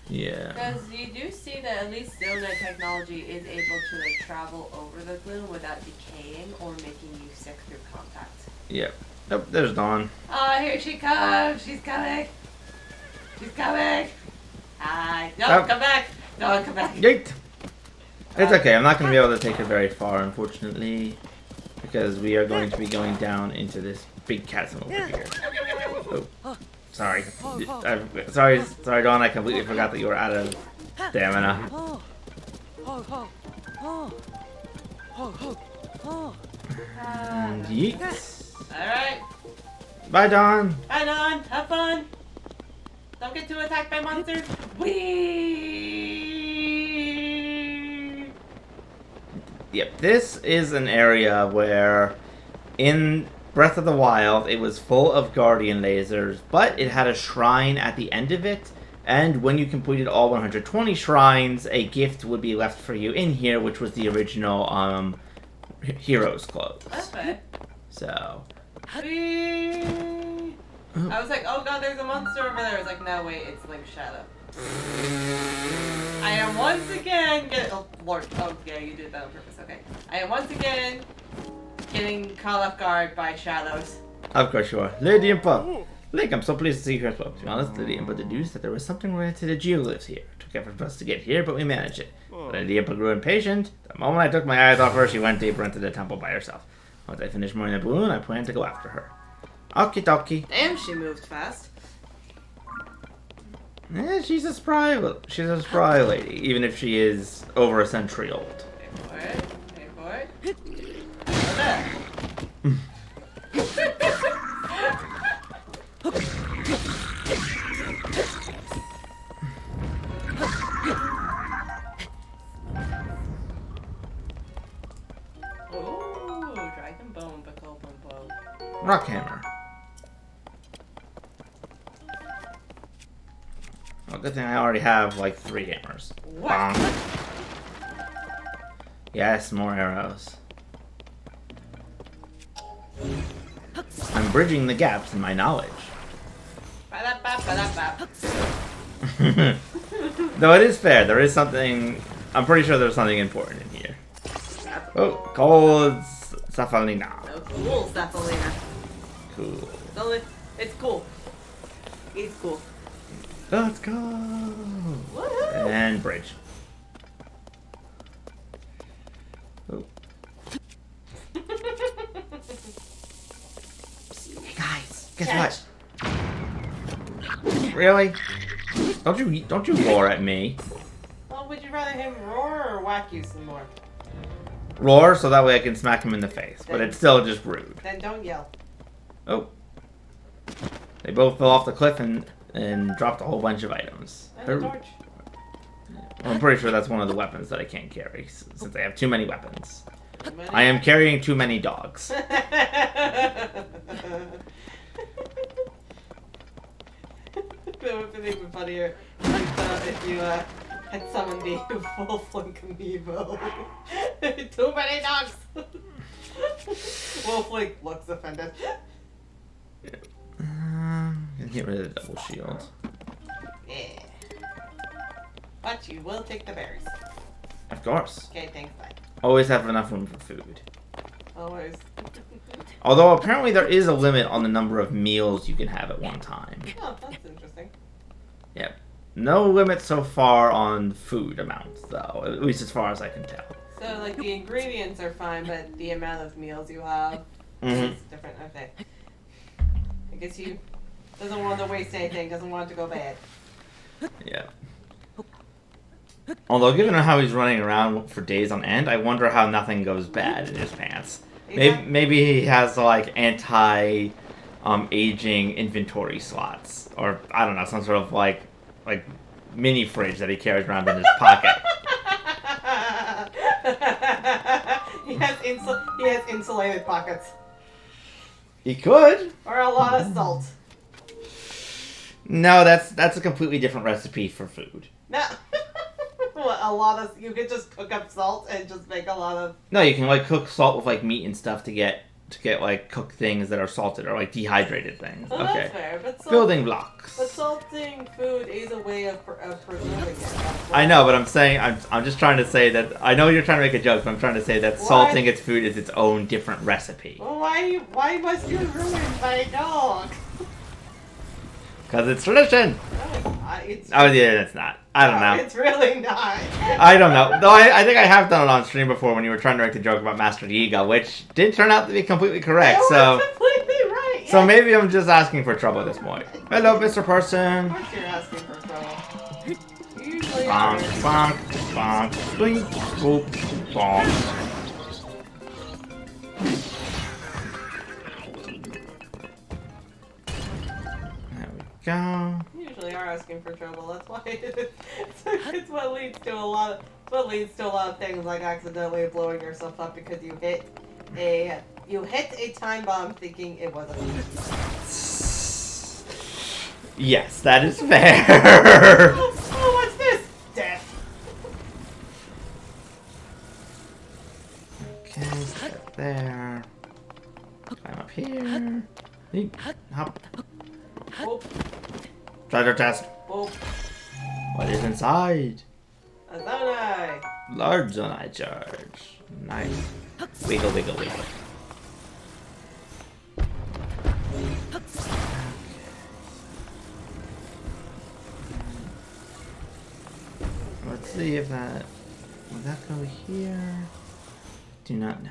Speaker 1: Yeah.
Speaker 2: Because you do see that at least Zelda technology is able to like travel over the gloom without decaying or making you sick through contact.
Speaker 1: Yep. Oh, there's Dawn.
Speaker 2: Oh, here she comes! She's coming! She's coming! Hi! No,
Speaker 1: Oh.
Speaker 2: come back! No, come back!
Speaker 1: Yeet! It's okay, I'm not going to be able to take it very far, unfortunately. Because we are going to be going down into this big chasm over here. Oh, sorry. Sorry, Dawn, I completely forgot that you were out of stamina. Yeet.
Speaker 2: Alright.
Speaker 1: Bye, Dawn.
Speaker 2: Bye, Dawn. Have fun. Don't get too attacked by monsters. Whee!
Speaker 1: Yep, this is an area where in Breath of the Wild it was full of guardian lasers, but it had a shrine at the end of it, and when you completed all 120 shrines, a gift would be left for you in here, which was the original hero's clothes.
Speaker 2: Okay.
Speaker 1: So,
Speaker 2: Whee! I was like, oh god, there's a monster over there. I was like, no, wait, it's Link's shadow. I am once again getting. Oh, Lord. Oh, yeah, you did that on purpose. Okay. I am once again getting caught off guard by shadows.
Speaker 1: Of course you are. Lady Impa. Link, I'm so pleased to see you here as well. To be honest, Lady Impa deduced that there was something related to the geoglyphs here. It took effort for us to get here, but we managed it. But Lady Impa grew impatient. The moment I took my eyes off her, she went deeper into the temple by herself. Once I finished mooring the balloon, I planned to go after her. Okie dokie.
Speaker 2: Damn, she moved fast.
Speaker 1: She's a spry lady, even if she is over a century old.
Speaker 2: Pay for it. What's that? Ooh, dragon bone, bow.
Speaker 1: Rock hammer. Well, good thing I already have like 3 hammers.
Speaker 2: What?
Speaker 1: Bonk. Yes, more arrows. I'm bridging the gaps in my knowledge. Though it is fair, there is something. I'm pretty sure there's something important in here. Oh, cold Cephalina.
Speaker 2: Oh, cool, Cephalina.
Speaker 1: Cool.
Speaker 2: It's cool. It's cool.
Speaker 1: Let's go.
Speaker 2: Woohoo!
Speaker 1: And bridge. Oh. Hey guys, guess what? Really? Don't you roar at me.
Speaker 2: Well, would you rather him roar or whack you some more?
Speaker 1: Roar so that way I can smack him in the face, but it's still just rude.
Speaker 2: Then don't yell.
Speaker 1: Oh. They both fell off the cliff and dropped a whole bunch of items.
Speaker 2: And a torch.
Speaker 1: I'm pretty sure that's one of the weapons that I can't carry, since I have too many weapons. I am carrying too many dogs.
Speaker 2: It would have been even funnier if you had summoned the Wolf-Link amiibo. Too many dogs! Wolf-Link looks offended.
Speaker 1: Get rid of the double shield.
Speaker 2: Yeah. But you will take the berries.
Speaker 1: Of course.
Speaker 2: Okay, thanks, bye.
Speaker 1: Always have enough room for food.
Speaker 2: Always.
Speaker 1: Although apparently there is a limit on the number of meals you can have at one time.
Speaker 2: Oh, that's interesting.
Speaker 1: Yep. No limit so far on food amounts, though. At least as far as I can tell.
Speaker 2: So, like, the ingredients are fine, but the amount of meals you have is different. Okay. I guess he doesn't want to waste anything, doesn't want it to go bad.
Speaker 1: Yeah. Although, given how he's running around for days on end, I wonder how nothing goes bad in his pants. Maybe he has, like, aging inventory slots. Or, I don't know, some sort of, like mini fridge that he carries around in his pocket.
Speaker 2: He has insulated pockets.
Speaker 1: He could.
Speaker 2: Or a lot of salt.
Speaker 1: No, that's a completely different recipe for food.
Speaker 2: No. You could just cook up salt and just make a lot of...
Speaker 1: No, you can, like, cook salt with, like, meat and stuff to get like, cooked things that are salted or, like, dehydrated things.
Speaker 2: Well,
Speaker 1: okay.
Speaker 2: That's fair, but
Speaker 1: building blocks.
Speaker 2: But salting food is a way of preserving it.
Speaker 1: I know, but I'm saying, I'm just trying to say that, I know you're trying to make a joke, but I'm trying to say that salting its food is its own different recipe.
Speaker 2: Well, why must you ruin my dog?
Speaker 1: Because it's tradition!
Speaker 2: It's
Speaker 1: Oh, yeah, it's not. I don't know.
Speaker 2: It's really not.
Speaker 1: I don't know. Though I think I have done it on stream before when you were trying to make the joke about Master Yiga, which did turn out to be completely correct, so...
Speaker 2: completely right.
Speaker 1: So maybe I'm just asking for trouble at this point. Hello, Mr. Person.
Speaker 2: Of course you're asking for trouble. You usually
Speaker 1: Bonk,
Speaker 2: are.
Speaker 1: bonk, bonk, blink, boop, bonk. There we go.
Speaker 2: You usually are asking for trouble. That's why it's what leads to a lot of things like accidentally blowing yourself up because you hit a time bomb thinking it wasn't.
Speaker 1: Yes, that is fair.
Speaker 2: Oh, what's this? Death.
Speaker 1: Okay, step there. Climb up here. Hop. Treasure chest.
Speaker 2: Oh,
Speaker 1: What is inside?
Speaker 2: a zonai.
Speaker 1: Large zonai charge. Nice. Wiggle, wiggle, wiggle. Let's see if that... Will that go here? Do not know.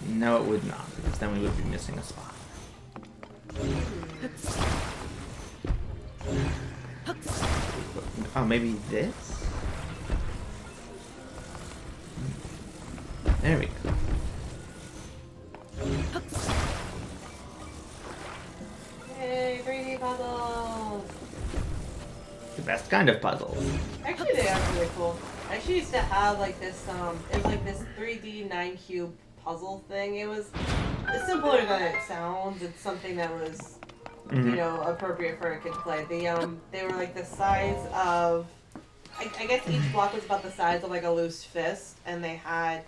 Speaker 1: No, it would not, because then we would be missing a spot. Oh, maybe this? There we go.
Speaker 2: Yay, 3D puzzles.
Speaker 1: The best kind of puzzles.
Speaker 2: Actually, they are really cool. I actually used to have like this, it was like this 3D 9-cube puzzle thing. It's simpler than it sounds. It's something that was, you know, appropriate for a kid to play. They were like the size of, I guess each block was about the size of like a loose fist, and they had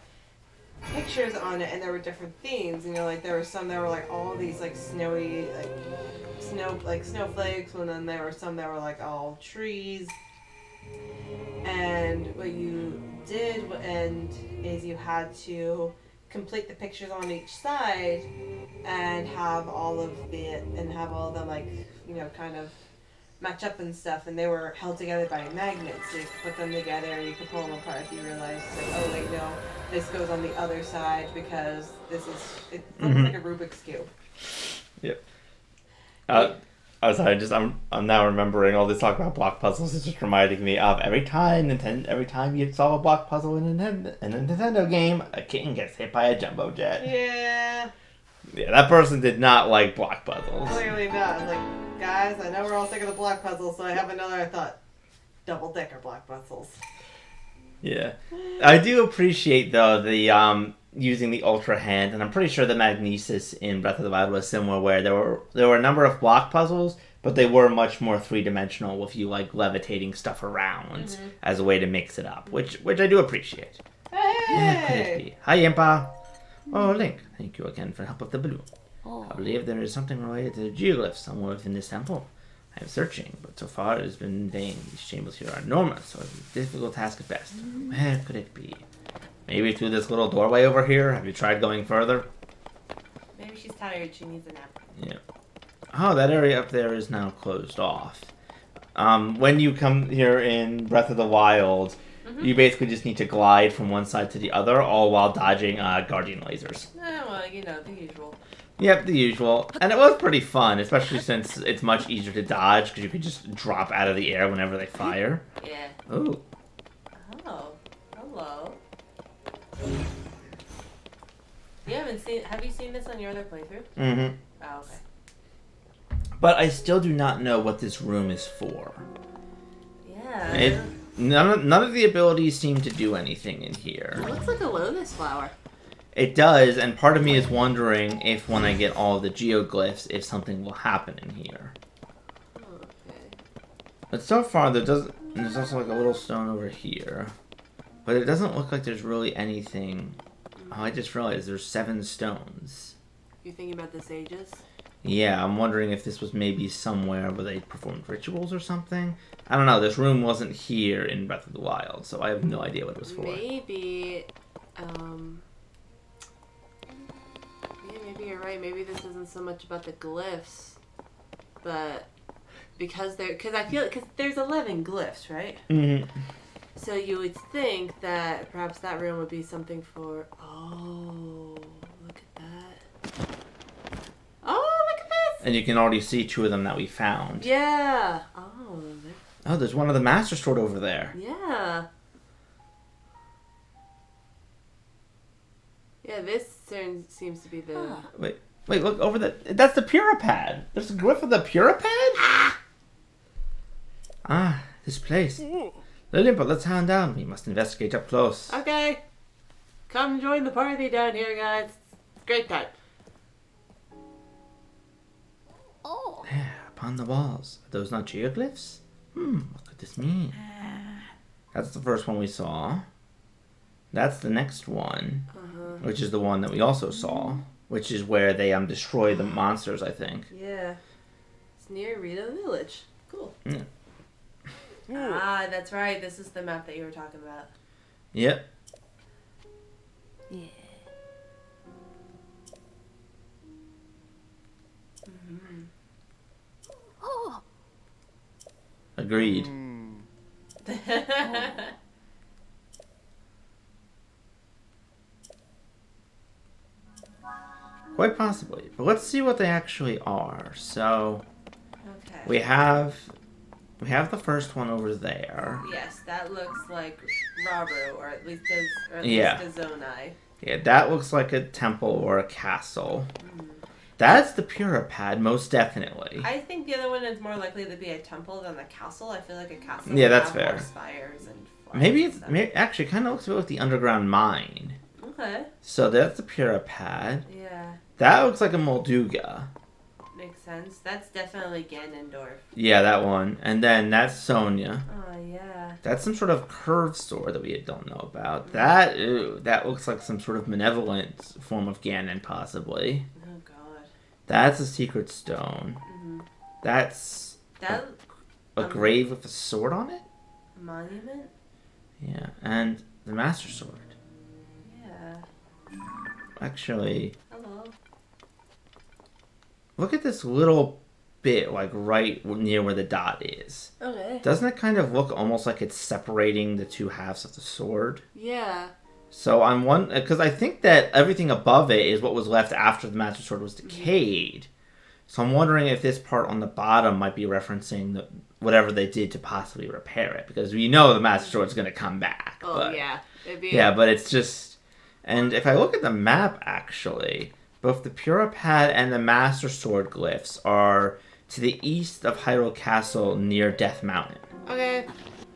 Speaker 2: pictures on it, and there were different themes. You know, like there were some that were like all these like snowy, like snowflakes, and then there were some that were like all trees. And what you did is you had to complete the pictures on each side and have all of them like, you know, kind of match up and stuff, and they were held together by magnets, so you could put them together and you could pull them apart if you realized, like, oh wait, no, this goes on the other side because it looks like a Rubik's Cube.
Speaker 1: Yep. I'm sorry, I'm now remembering all this talk about block puzzles. It's just reminding me of every time you solve a block puzzle in a Nintendo game, a kitten gets hit by a jumbo jet.
Speaker 2: Yeah.
Speaker 1: Yeah, that person did not like block puzzles.
Speaker 2: Clearly not. I was like, guys, I know we're all sick of the block puzzles, so I have another thought. Double-decker block puzzles.
Speaker 1: Yeah. I do appreciate, though, the using the Ultra Hand, and I'm pretty sure the Magnesis in Breath of the Wild was similar, where there were a number of block puzzles, but they were much more three-dimensional with you, like, levitating stuff around as a way to mix it up, which I do appreciate.
Speaker 2: Hey!
Speaker 1: Could it be? Hi, Impa. Oh, Link, thank you again for help with the balloon. I believe there is something related to the geoglyphs somewhere within this temple. I am searching, but so far it has been in vain. These chambers here are enormous, so it's a difficult task at best. Where could it be? Maybe through this little doorway over here? Have you tried going further?
Speaker 2: Maybe she's tired. She needs a nap.
Speaker 1: Yeah. Oh, that area up there is now closed off. When you come here in Breath of the Wild, you basically just need to glide from one side to the other, all while dodging guardian lasers.
Speaker 2: Well, you know, the usual.
Speaker 1: Yep, the usual. And it was pretty fun, especially since it's much easier to dodge, because you can just drop out of the air whenever they fire.
Speaker 2: Yeah.
Speaker 1: Ooh.
Speaker 2: Oh, hello. Have you seen this on your other playthrough?
Speaker 1: Mm-hmm.
Speaker 2: Oh, okay.
Speaker 1: But I still do not know what this room is for.
Speaker 2: Yeah.
Speaker 1: None of the abilities seem to do anything in here.
Speaker 2: It looks like a lotus flower.
Speaker 1: It does, and part of me is wondering if when I get all the geoglyphs, if something will happen in here.
Speaker 2: Okay.
Speaker 1: But so far, there's also like a little stone over here. But it doesn't look like there's really anything. Oh, I just realized there's 7 stones.
Speaker 2: You thinking about the sages?
Speaker 1: Yeah, I'm wondering if this was maybe somewhere where they performed rituals or something. I don't know, this room wasn't here in Breath of the Wild, so I have no idea what it was for.
Speaker 2: Maybe, maybe you're right. Maybe this isn't so much about the glyphs, but because there's 11 glyphs, right?
Speaker 1: Mm-hmm.
Speaker 2: So you would think that perhaps that room would be something for. Oh, look at that! Oh, look at this!
Speaker 1: And you can already see 2 of them that we found.
Speaker 2: Yeah.
Speaker 1: Oh, there's one of the Master Sword over there.
Speaker 2: Yeah. Yeah, this seems to be the.
Speaker 1: Wait, look over there. That's the Puripad. There's a glyph of the Puripad? Ah, this place. Lillian, but let's hand down. We must investigate up close.
Speaker 2: Okay. Come join the party down here, guys. Great time.
Speaker 3: Oh.
Speaker 1: There, upon the walls. Are those not geoglyphs? What could this mean? That's the first one we saw. That's the next one, which is the one that we also saw, which is where they destroy the monsters, I think.
Speaker 2: Yeah. It's near Rito Village. Cool.
Speaker 1: Yeah.
Speaker 2: Ah, that's right. This is the map that you were talking about.
Speaker 1: Yep.
Speaker 3: Yeah. Oh.
Speaker 1: Agreed. Quite possibly. But let's see what they actually are. So
Speaker 2: Okay.
Speaker 1: we have the first one over there.
Speaker 2: Yes, that looks like Raru, or at least
Speaker 1: Yeah.
Speaker 2: the Zonai.
Speaker 1: Yeah, that looks like a temple or a castle. That's the Puripad, most definitely.
Speaker 2: I think the other one is more likely to be a temple than a castle. I feel like a castle
Speaker 1: Yeah,
Speaker 2: would
Speaker 1: that's
Speaker 2: have
Speaker 1: fair.
Speaker 2: more spires and flags
Speaker 1: Maybe
Speaker 2: and
Speaker 1: it's
Speaker 2: stuff.
Speaker 1: actually kind of looks a bit like the underground mine.
Speaker 2: Okay.
Speaker 1: So that's the Puripad.
Speaker 2: Yeah,
Speaker 1: That looks like a Molduga.
Speaker 2: makes sense. That's definitely Ganondorf.
Speaker 1: Yeah, that one. And then that's Sonia.
Speaker 2: Oh, yeah.
Speaker 1: That's some sort of curved sword that we don't know about. That looks like some sort of malevolent form of Ganon, possibly.
Speaker 2: Oh, God.
Speaker 1: That's a secret stone. That's
Speaker 2: That
Speaker 1: a grave with a sword on it?
Speaker 2: monument?
Speaker 1: Yeah, and the Master Sword.
Speaker 2: Yeah.
Speaker 1: Actually,
Speaker 2: Hello.
Speaker 1: look at this little bit, like right near where the dot is.
Speaker 2: Okay.
Speaker 1: Doesn't it kind of look almost like it's separating the two halves of the sword?
Speaker 2: Yeah.
Speaker 1: So I'm one because I think that everything above it is what was left after the Master Sword was decayed. So I'm wondering if this part on the bottom might be referencing whatever they did to possibly repair it, because we know the Master Sword's going to come back.
Speaker 2: Oh,
Speaker 1: but,
Speaker 2: yeah. It'd be
Speaker 1: yeah, but it's just, and if I look at the map, actually, both the Puripad and the Master Sword glyphs are to the east of Hyrule Castle near Death Mountain,
Speaker 2: Okay.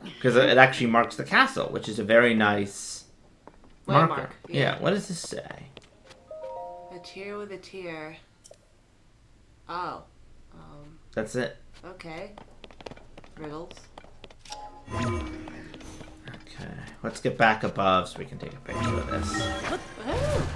Speaker 1: because it actually marks the castle, which is a very nice marker.
Speaker 2: Landmark,
Speaker 1: Yeah.
Speaker 2: yeah.
Speaker 1: What does this say?
Speaker 2: A tear with a tear. Oh.
Speaker 1: That's it.
Speaker 2: Okay. Riddles.
Speaker 1: Okay. Let's get back above so we can take a picture of this.
Speaker 2: Oh.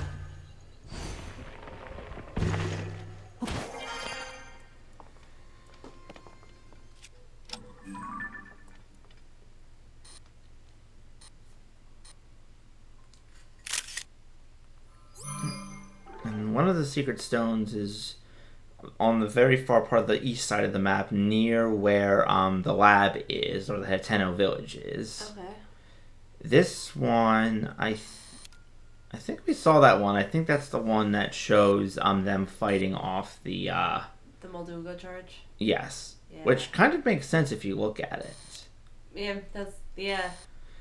Speaker 1: And one of the secret stones is on the very far part of the east side of the map, near where the lab is, or the Hateno village is.
Speaker 2: Okay.
Speaker 1: This one, I think we saw that one. I think that's the one that shows them fighting off the
Speaker 2: The Molduga charge.
Speaker 1: yes,
Speaker 2: Yeah.
Speaker 1: which kind of makes sense if you look at it.
Speaker 2: Yeah, that's yeah.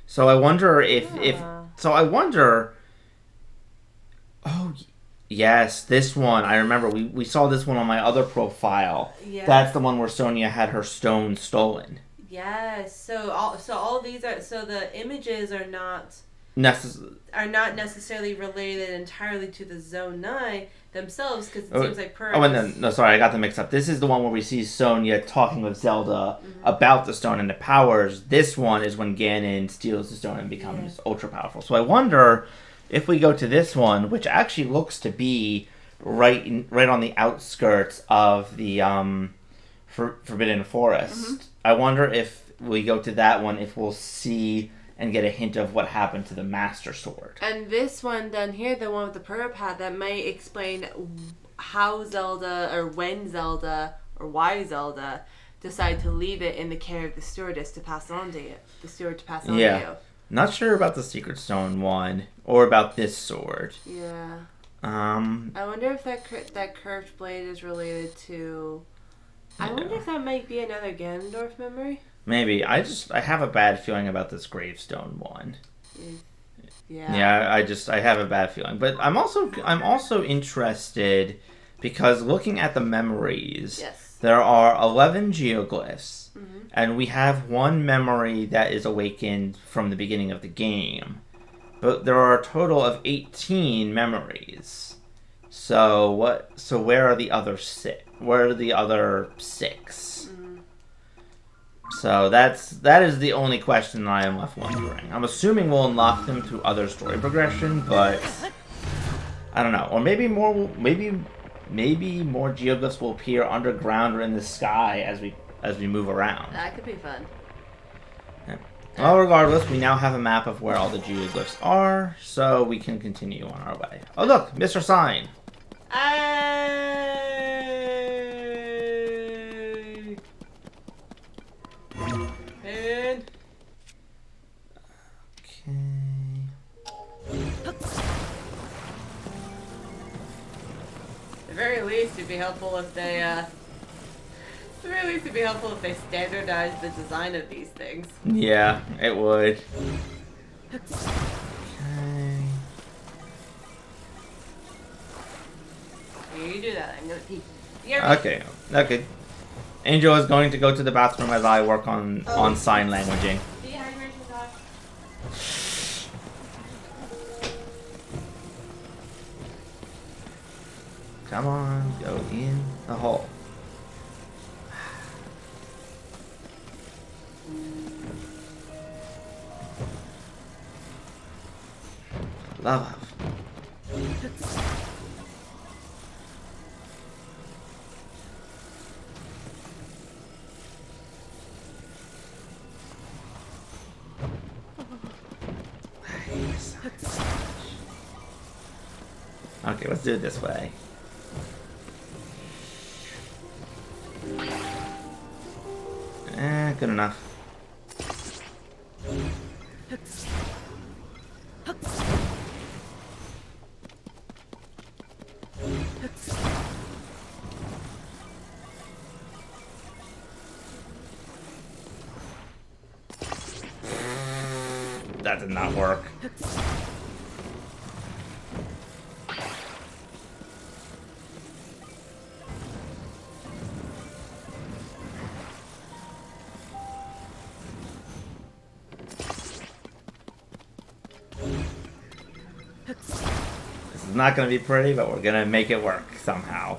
Speaker 1: So I wonder if
Speaker 2: Ah.
Speaker 1: so I wonder. Oh, yes, this one. I remember we saw this one on my other profile.
Speaker 2: Yeah.
Speaker 1: That's the one where Sonia had her stone stolen.
Speaker 2: Yes. So all these are the images are not necessarily related entirely to the Zone 9 themselves, because it seems like Purah.
Speaker 1: Oh, and then no, sorry, I got them mixed up. This is the one where we see Sonia talking with Zelda about the stone and the powers. This one is when Ganon steals the stone and becomes ultra powerful. So I wonder if we go to this one, which actually looks to be right on the outskirts of the Forbidden Forest. I wonder if we go to that one, if we'll see and get a hint of what happened to the Master Sword.
Speaker 2: And this one down here, the one with the Purah, that may explain how Zelda, or when Zelda, or why Zelda decided to leave it in the care of the stewardess to pass on to you. The steward to pass on to you.
Speaker 1: Not sure about the Secret Stone one, or about this sword.
Speaker 2: Yeah.
Speaker 1: I
Speaker 2: wonder if that curved blade is related to... I wonder if that might be another Ganondorf memory.
Speaker 1: Maybe. I have a bad feeling about this gravestone one.
Speaker 2: Yeah.
Speaker 1: Yeah, I have a bad feeling. But I'm also interested because looking at the memories,
Speaker 2: Yes.
Speaker 1: there are 11 geoglyphs. And we have one memory that is awakened from the beginning of the game. But there are a total of 18 memories. So where are the other six? Where are the other 6? So that is the only question that I am left wondering. I'm assuming we'll unlock them through other story progression, but I don't know. Or maybe more geoglyphs will appear underground or in the sky as we move around.
Speaker 4: That could be fun.
Speaker 1: Well, regardless, we now have a map of where all the geoglyphs are, so we can continue on our way. Oh look, Mr. Sign.
Speaker 2: And at the very least, it'd be helpful if they, standardize the design of these things.
Speaker 1: Yeah, it would.
Speaker 2: You do that. I'm gonna pee.
Speaker 1: Okay. Angel is going to go to the bathroom as I work on sign languaging.
Speaker 2: Dehydration talk.
Speaker 1: Come on, go in the hole. Love. Okay, let's do it this way. Good enough. That did not work. This is not going to be pretty, but we're going to make it work somehow.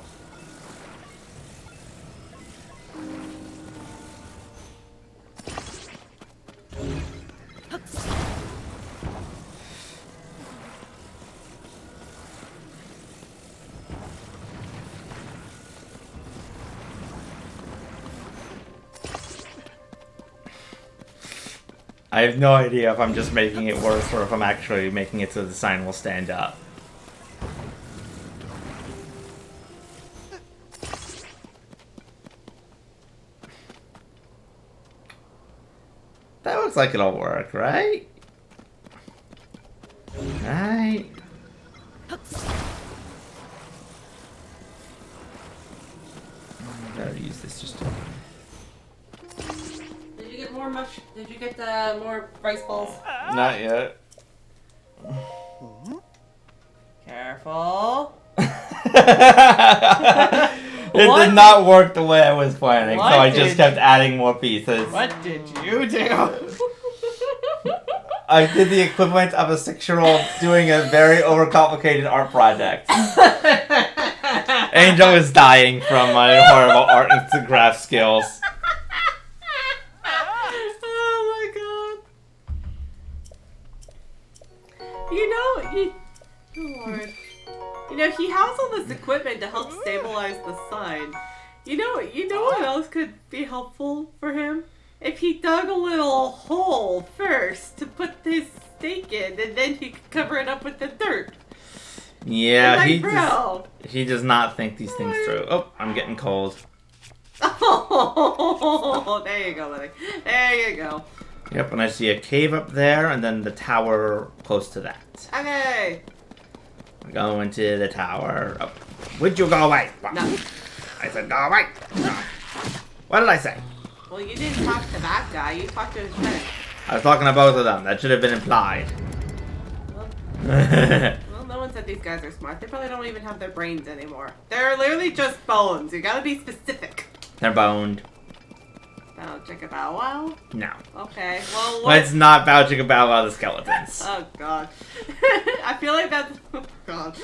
Speaker 1: I have no idea if I'm just making it worse or if I'm actually making it so the sign will stand up. That looks like it'll work, right? Right? Better use this just to...
Speaker 2: Did you get more rice balls?
Speaker 1: Not yet.
Speaker 2: Careful.
Speaker 1: It did not work the way I was planning, so I just kept adding more pieces.
Speaker 2: What did you do?
Speaker 1: I did the equivalent of a 6-year-old doing a very overcomplicated art project. Angel is dying from my horrible art and graph skills.
Speaker 2: He has all this equipment to help stabilize the sign. You know what else could be helpful for him? If he dug a little hole first to put his stake in, and then he could cover it up with the dirt.
Speaker 1: Yeah, he does not think these things through. Oh, I'm getting cold.
Speaker 2: Oh, there you go, buddy. There you go.
Speaker 1: Yep, and I see a cave up there, and then the tower close to that.
Speaker 2: Okay.
Speaker 1: Go into the tower. Oh. Would you go away?
Speaker 2: No.
Speaker 1: I said go away. No. What did I say?
Speaker 2: Well, you didn't talk to that guy. You talked to his friend.
Speaker 1: I was talking to both of them. That should have been implied.
Speaker 2: Well, no one said these guys are smart. They probably don't even have their brains anymore. They're literally just bones. You gotta be specific.
Speaker 1: They're boned.
Speaker 2: Oh, chicka bow wow?
Speaker 1: No.
Speaker 2: Okay, well, what?
Speaker 1: Let's not bow chicka bow wow the skeletons.
Speaker 2: Oh, God. I feel like that's... Oh, God.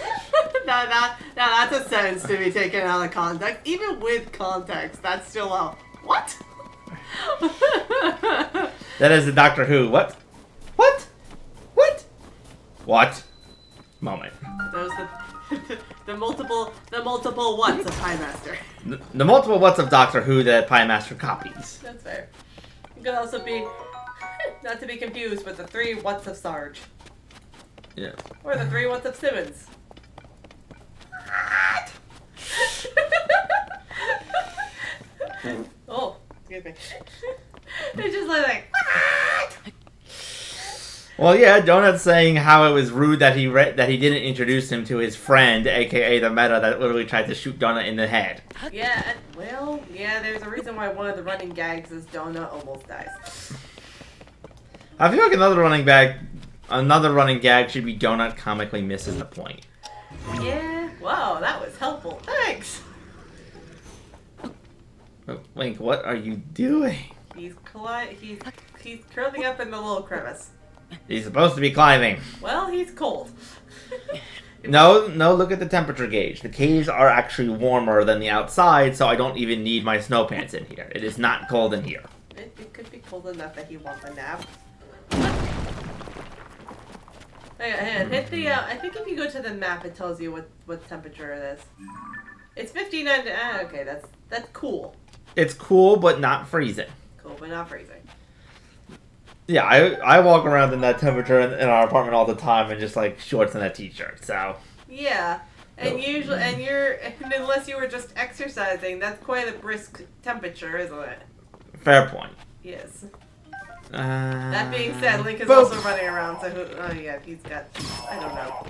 Speaker 2: Now that's a sentence to be taken out of context. Even with context, that's still a... What?
Speaker 1: That is the Doctor Who. What? What? What? What? Moment.
Speaker 2: Those the multiple what's of Piemaster.
Speaker 1: The multiple what's of Doctor Who that Piemaster copies.
Speaker 2: That's fair. It could also be, not to be confused with the 3 what's of Sarge.
Speaker 1: Yeah.
Speaker 2: Or the 3 what's of Simmons. Oh, excuse me. It's just like what?
Speaker 1: Well, yeah, Donut's saying how it was rude that he didn't introduce him to his friend, aka the Meta, that literally tried to shoot Donut in the head.
Speaker 2: Yeah, well, yeah, there's a reason why one of the running gags is Donut almost dies.
Speaker 1: I feel like another running gag should be Donut comically misses the point.
Speaker 2: Yeah, wow, that was helpful. Thanks.
Speaker 1: Oh, Link, what are you doing?
Speaker 2: He's curling up in the little crevice.
Speaker 1: He's supposed to be climbing.
Speaker 2: Well, he's cold.
Speaker 1: No, look at the temperature gauge. The caves are actually warmer than the outside, so I don't even need my snow pants in here. It is not cold in here.
Speaker 2: It could be cold enough that he wants a nap. Hang on, hit the, I think if you go to the map, it tells you what temperature it is. It's 59, okay, that's cool.
Speaker 1: It's cool, but not freezing.
Speaker 2: Cool, but not freezing.
Speaker 1: Yeah, I walk around in that temperature in our apartment all the time in just like shorts and a t-shirt, so.
Speaker 2: Yeah, and usually, and unless you were just exercising, that's quite a brisk temperature, isn't it?
Speaker 1: Fair point.
Speaker 2: Yes. That being said, Link is
Speaker 1: boop.
Speaker 2: also running around, so oh yeah, he's got, I don't know.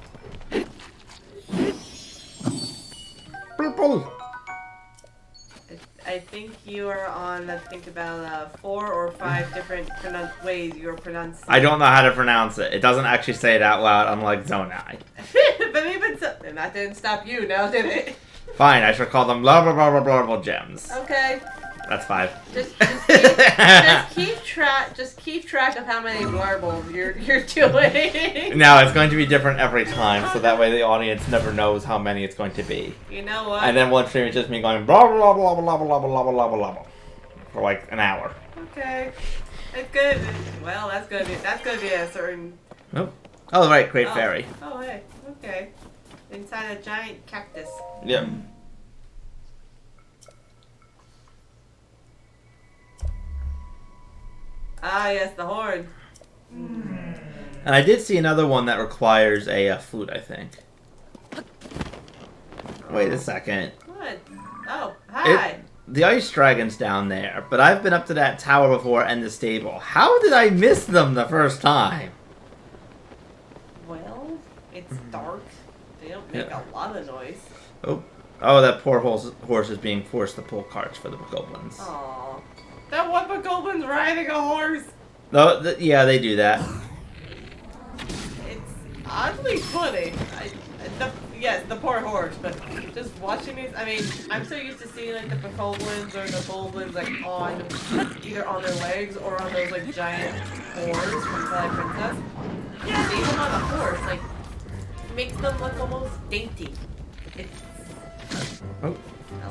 Speaker 1: Boop.
Speaker 2: I think you are on, I think about 4 or 5 different ways you're pronouncing.
Speaker 1: I don't know how to pronounce it. It doesn't actually say it out loud, unlike Zonai.
Speaker 2: But even so, and that didn't stop you, now did it?
Speaker 1: Fine, I shall call them blah blah blah blah blah blah gems.
Speaker 2: Okay.
Speaker 1: That's 5.
Speaker 2: Just keep track of how many blarbles you're doing.
Speaker 1: No, it's going to be different every time, so that way the audience never knows how many it's going to be.
Speaker 2: You know what?
Speaker 1: And then one stream is just me going blah blah blah blah blah blah blah blah blah blah blah for like an hour.
Speaker 2: Okay. It's good. Well, that's gonna be a certain.
Speaker 1: Oh right, Great Fairy.
Speaker 2: Oh hey. Okay. Inside a giant cactus.
Speaker 1: Yep.
Speaker 2: Ah yes, the horn.
Speaker 1: And I did see another one that requires a flute, I think. Wait a second.
Speaker 2: What? Oh, hi.
Speaker 1: The ice dragon's down there, but I've been up to that tower before and the stable. How did I miss them the first time?
Speaker 2: Well, it's dark. They don't make a lot of noise.
Speaker 1: Oh, that poor horse is being forced to pull carts for the goblins.
Speaker 2: Aww. That one goblin's riding a horse.
Speaker 1: No, yeah, they do that.
Speaker 2: It's oddly funny. Yes, the poor horse, but just watching these, I mean, I'm so used to seeing like the bokoblins or the goblins like either on their legs or on those like giant horns from Twilight Princess. Seeing them on a horse, like, makes them look almost dainty.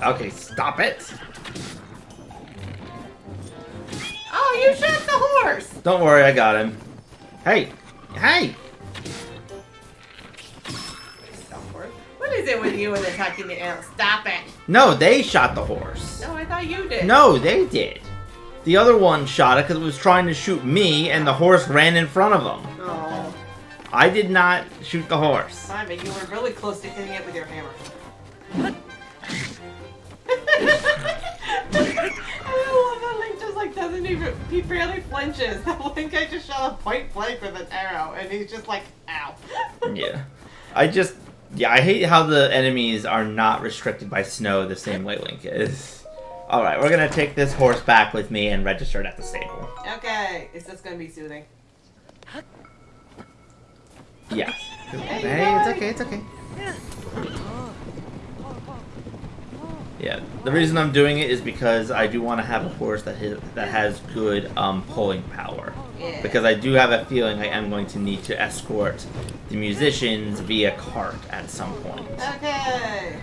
Speaker 1: Okay, stop it.
Speaker 2: Oh, you shot the horse!
Speaker 1: Don't worry, I got him. Hey!
Speaker 2: What is it with you and attacking the animals? Stop it!
Speaker 1: No, they shot the horse.
Speaker 2: No, I thought you did.
Speaker 1: No, they did. The other one shot it because it was trying to shoot me, and the horse ran in front of them.
Speaker 2: Oh.
Speaker 1: I did not shoot the horse.
Speaker 2: Fine, but you were really close to hitting it with your hammer. I love that Link just like doesn't even, he barely flinches. That Link guy just shot a point blank with an arrow, and he's just like, ow.
Speaker 1: Yeah. I hate how the enemies are not restricted by snow the same way Link is. Alright, we're gonna take this horse back with me and register it at the stable.
Speaker 2: Okay, is this gonna be soothing?
Speaker 1: Yes.
Speaker 2: Hey,
Speaker 1: it's okay. Yeah, the reason I'm doing it is because I do want to have a horse that has good pulling power.
Speaker 2: Yeah.
Speaker 1: Because I do have a feeling I am going to need to escort the musicians via cart at some point.
Speaker 2: Okay.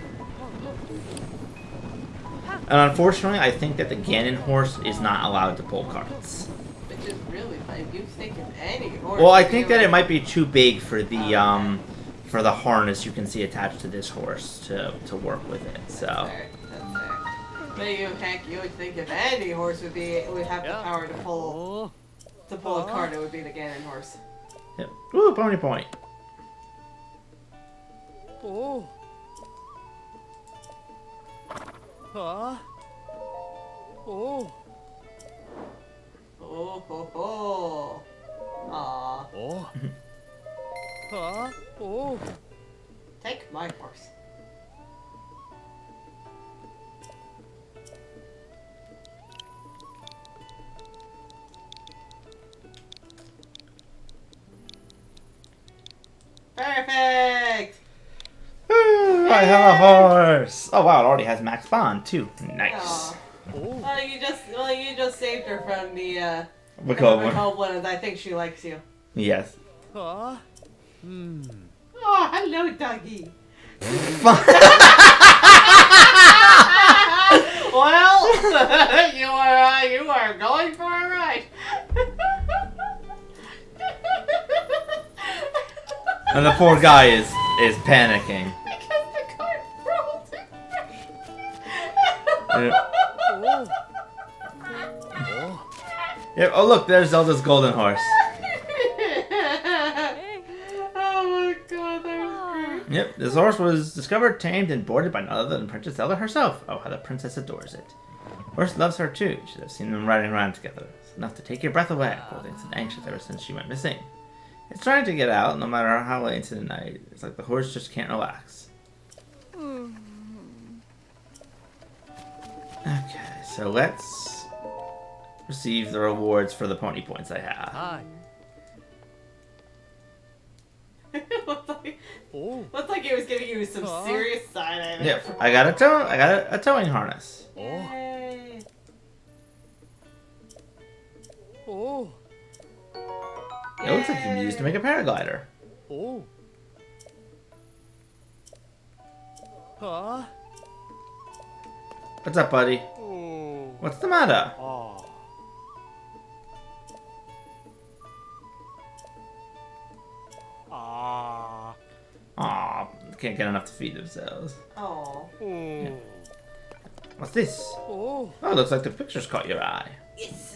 Speaker 1: And unfortunately, I think that the Ganon horse is not allowed to pull carts.
Speaker 2: Which is really funny. You think of any horse.
Speaker 1: Well, I think that it might be too big for the harness you can see attached to this horse to work with it. So.
Speaker 2: That's fair. But you would think if any horse would have the power to pull a cart, it would be the Ganon horse.
Speaker 1: Yep. Ooh, pony point.
Speaker 4: Oh. Huh? Oh.
Speaker 2: Oh ho ho. Aw.
Speaker 4: Oh. Huh? Oh.
Speaker 2: Take my horse. Perfect!
Speaker 1: Ooh, I have a horse. Oh wow, it already has max bond too. Nice.
Speaker 2: Aw.
Speaker 4: Oh.
Speaker 2: Well, you just saved her from the
Speaker 1: Macabre.
Speaker 2: Goblins. I think she likes you.
Speaker 1: Yes.
Speaker 4: Huh? Hmm.
Speaker 2: Oh, hello, doggy. Well, you are going for a ride.
Speaker 1: And the poor guy is panicking.
Speaker 2: Because the cart rolled.
Speaker 1: Yeah.
Speaker 4: Oh. Oh.
Speaker 1: Yeah, oh look, there's Zelda's golden horse.
Speaker 2: Oh my god, that was great.
Speaker 1: Yep, this horse was discovered, tamed, and boarded by none other than Princess Zelda herself. Oh, how the princess adores it. Horse loves her too. She should have seen them riding around together. It's enough to take your breath away. Poor thing's been anxious ever since she went missing. It's trying to get out, no matter how late into the night. It's like the horse just can't relax. Okay, so let's receive the rewards for the pony points I have.
Speaker 4: Hi.
Speaker 2: Looks like it was giving you some serious side eye.
Speaker 1: Yep, I got a towing harness.
Speaker 2: Yay.
Speaker 4: Oh.
Speaker 1: It looks like it can be used to make a paraglider.
Speaker 4: Oh. Huh?
Speaker 1: What's up, buddy?
Speaker 4: Oh.
Speaker 1: What's the matter?
Speaker 4: Oh. Ah.
Speaker 1: Aw, can't get enough to feed themselves.
Speaker 2: Oh.
Speaker 4: Oh.
Speaker 1: What's this?
Speaker 4: Oh.
Speaker 1: Oh, looks like the pictures caught your eye.
Speaker 2: Yes.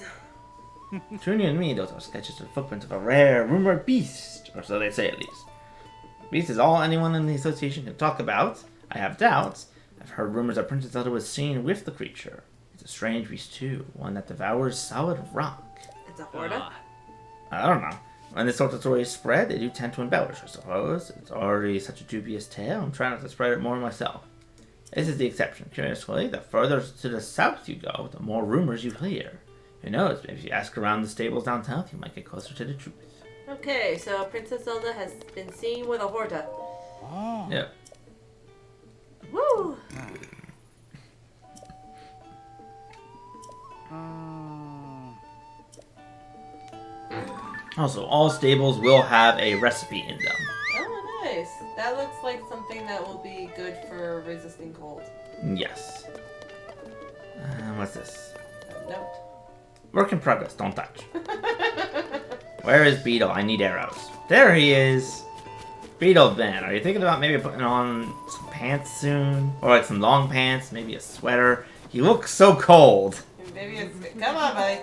Speaker 1: Between you and me, those are sketches of footprints of a rare, rumored beast, or so they say at least. Beast is all anyone in the association can talk about. I have doubts. I've heard rumors that Princess Zelda was seen with the creature. It's a strange beast too, one that devours solid rock.
Speaker 2: It's a Horda?
Speaker 1: I don't know. When this sort of stories spread, they do tend to embellish, I suppose. It's already such a dubious tale, I'm trying not to spread it more myself. This is the exception. Curiously, the further to the south you go, the more rumors you hear. Who knows, maybe if you ask around the stables down south, you might get closer to the truth.
Speaker 2: Okay, so Princess Zelda has been seen with a Horda.
Speaker 4: Oh.
Speaker 1: Yep.
Speaker 2: Woo!
Speaker 1: Also, all stables will have a recipe in them.
Speaker 2: Oh, nice. That looks like something that will be good for resisting cold.
Speaker 1: Yes. What's this?
Speaker 2: A note.
Speaker 1: Work in progress, don't touch. Where is Beetle? I need arrows. There he is! Beetle Ben, are you thinking about maybe putting on some pants soon? Or like some long pants, maybe a sweater? He looks so cold.
Speaker 2: Maybe it's... Come on, buddy.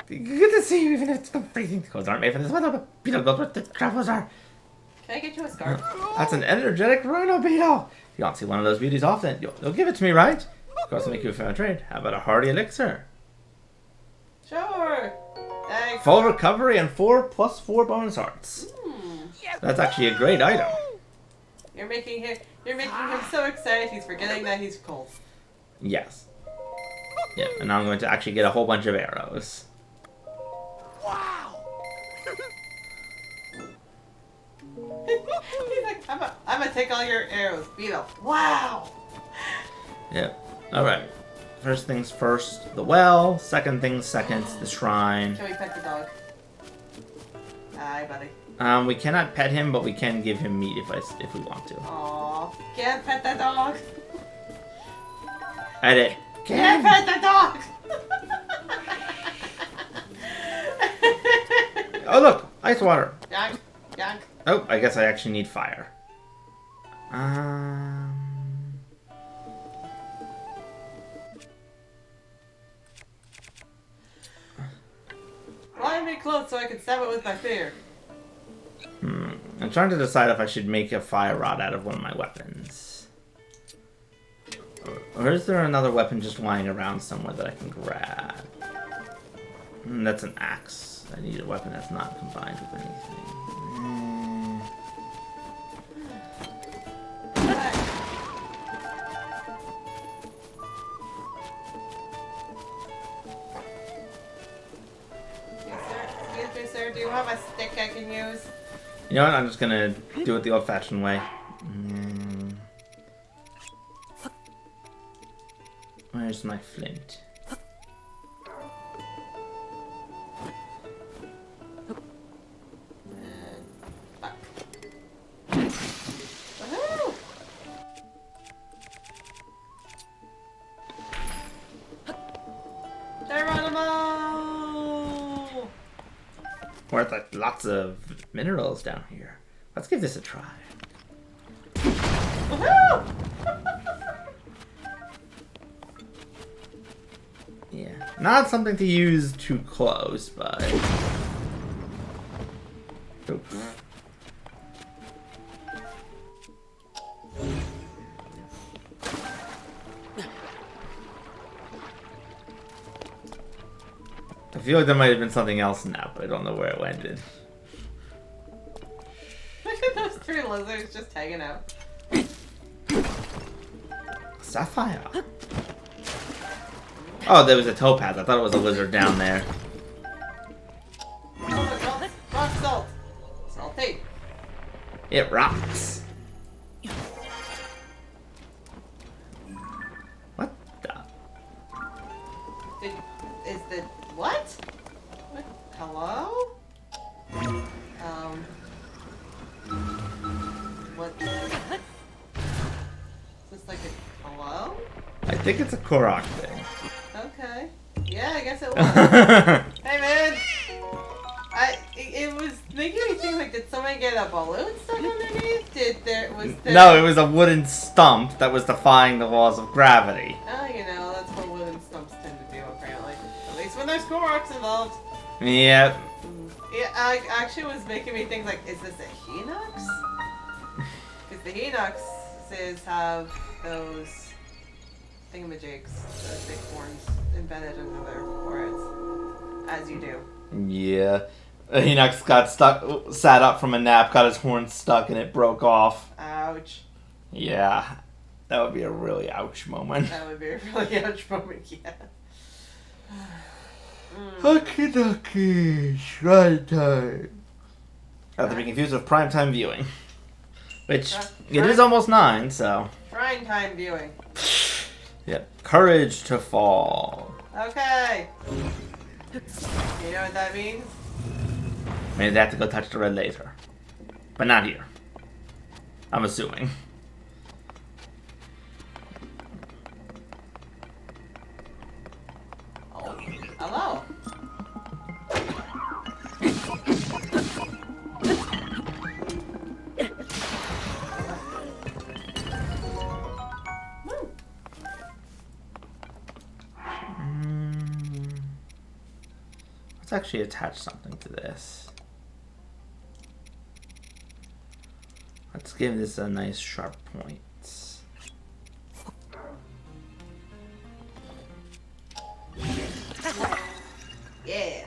Speaker 1: Good to see you, even if it's the freezing clothes aren't made for this weather, but Beetle goes where the travelers are.
Speaker 2: Can I get you a scarf?
Speaker 1: That's an energetic rhino beetle. You don't see one of those beauties often. You'll give it to me, right? Of course, I'll make you a fair trade. How about a hearty elixir?
Speaker 2: Sure. Thanks.
Speaker 1: Full recovery and 4+4 bonus hearts. That's actually a great item.
Speaker 2: You're making him so excited he's forgetting that he's cold.
Speaker 1: Yes. Yeah, and now I'm going to actually get a whole bunch of arrows.
Speaker 4: Wow.
Speaker 2: He's like, I'm gonna take all your arrows, Beetle. Wow.
Speaker 1: Yep. Alright. First things first, the well. Second things second, the shrine.
Speaker 2: Can we pet the dog? Hi, buddy.
Speaker 1: We cannot pet him, but we can give him meat if we want to.
Speaker 2: Aww. Can't pet that dog.
Speaker 1: Edit.
Speaker 2: Can't pet the dog!
Speaker 1: Oh look, ice water.
Speaker 2: Yank, yank.
Speaker 1: Oh, I guess I actually need fire.
Speaker 2: Line me close so I can stab it with my spear.
Speaker 1: I'm trying to decide if I should make a fire rod out of one of my weapons. Or is there another weapon just lying around somewhere that I can grab? That's an axe. I need a weapon that's not combined with anything.
Speaker 2: Excuse me, sir. Do you have a stick I can use?
Speaker 1: You know what? I'm just gonna do it the old-fashioned way. Where's my flint?
Speaker 2: Woohoo! Geronimo!
Speaker 1: Worth like lots of minerals down here. Let's give this a try.
Speaker 2: Woohoo!
Speaker 1: Yeah, not something to use too close, but. Oops. I feel like there might have been something else in that, but I don't know where it landed.
Speaker 2: Look at those three lizards just hanging out.
Speaker 1: Sapphire. Oh, there was a topaz. I thought it was a lizard down there.
Speaker 2: Oh, look, rock salt. Salty.
Speaker 1: It rocks. What the?
Speaker 2: Is the what? What? Hello? What? Is this like a hello?
Speaker 1: I think it's a Korok thing.
Speaker 2: Okay. Yeah, I guess it was. Hey man! It was making me think like, did somebody get a balloon stuck underneath?
Speaker 1: No, it was a wooden stump that was defying the laws of gravity.
Speaker 2: Oh, you know, that's what wooden stumps tend to do apparently. At least when there's Koroks involved.
Speaker 1: Yep.
Speaker 2: Yeah, I actually was making me think like, is this a Hinox? Because the Hinoxes have those thingamajigs, those big horns embedded into their foreheads, as you do.
Speaker 1: Yeah. Hinox got stuck, sat up from a nap, got his horn stuck, and it broke off.
Speaker 2: Ouch.
Speaker 1: Yeah. That would be a really ouch moment.
Speaker 2: That would be a really ouch moment, yeah.
Speaker 1: Okie dokie, shrine time. Not to be confused with primetime viewing. Which, it is almost 9, so.
Speaker 2: Shrine time viewing.
Speaker 1: Yep. Courage to fall.
Speaker 2: Okay. You know what that means?
Speaker 1: Maybe they have to go touch the red laser. But not here. I'm assuming.
Speaker 2: Oh, hello.
Speaker 1: Let's actually attach something to this. Let's give this a nice sharp point.
Speaker 2: Yeah.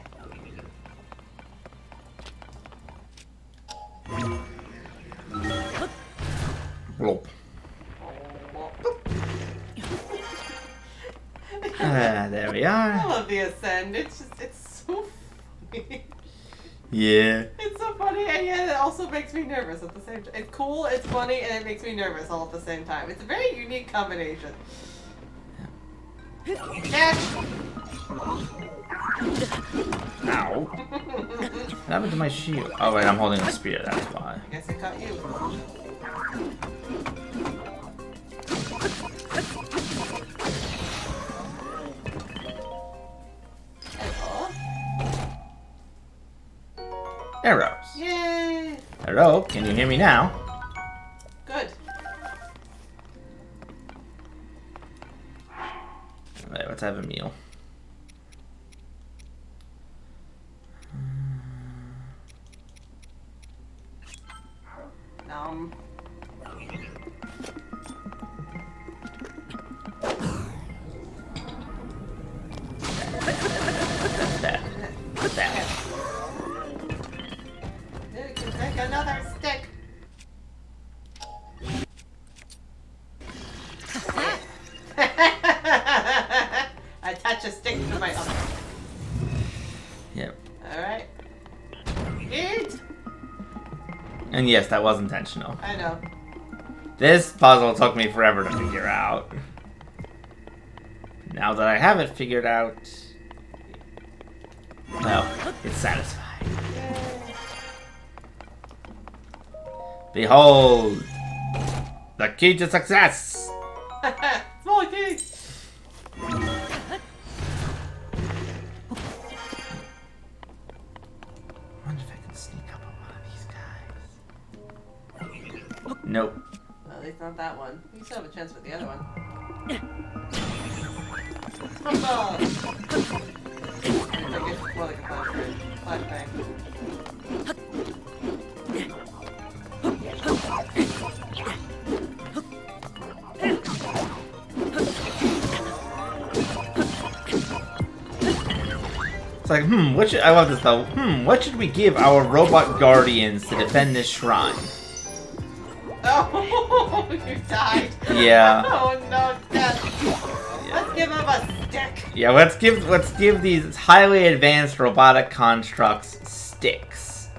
Speaker 1: Bloop. There we
Speaker 2: I
Speaker 1: are.
Speaker 2: love the Ascend. It's so funny.
Speaker 1: Yeah.
Speaker 2: It's so funny, and yet it also makes me nervous at the same time. It's cool, it's funny, and it makes me nervous all at the same time. It's a very unique combination. Catch!
Speaker 1: Ow. What happened to my shield? Oh wait, I'm holding a spear, that's why.
Speaker 2: I guess it caught you.
Speaker 1: Arrows.
Speaker 2: Yay!
Speaker 1: Hello, can you hear me now?
Speaker 2: Good.
Speaker 1: Alright, let's have a meal.
Speaker 2: Nom.
Speaker 1: That. That.
Speaker 2: You can take another stick. Attach a stick to my arm.
Speaker 1: Yep.
Speaker 2: Alright. Eat!
Speaker 1: And yes, that was intentional.
Speaker 2: I know.
Speaker 1: This puzzle took me forever to figure out. Now that I have it figured out, well, it's satisfying.
Speaker 2: Yay.
Speaker 1: Behold, the key to success.
Speaker 2: Small key!
Speaker 1: I wonder if I can sneak up on one of these guys. Nope.
Speaker 2: Well, at least not that one. You still have a chance with the other one. Humble! I guess it's more like a flashbang.
Speaker 1: It's like, I love this though. What should we give our robot guardians to defend this shrine?
Speaker 2: Oh, you died.
Speaker 1: Yeah.
Speaker 2: Oh no, death. Let's give him a stick.
Speaker 1: Yeah, let's give these highly advanced robotic constructs sticks.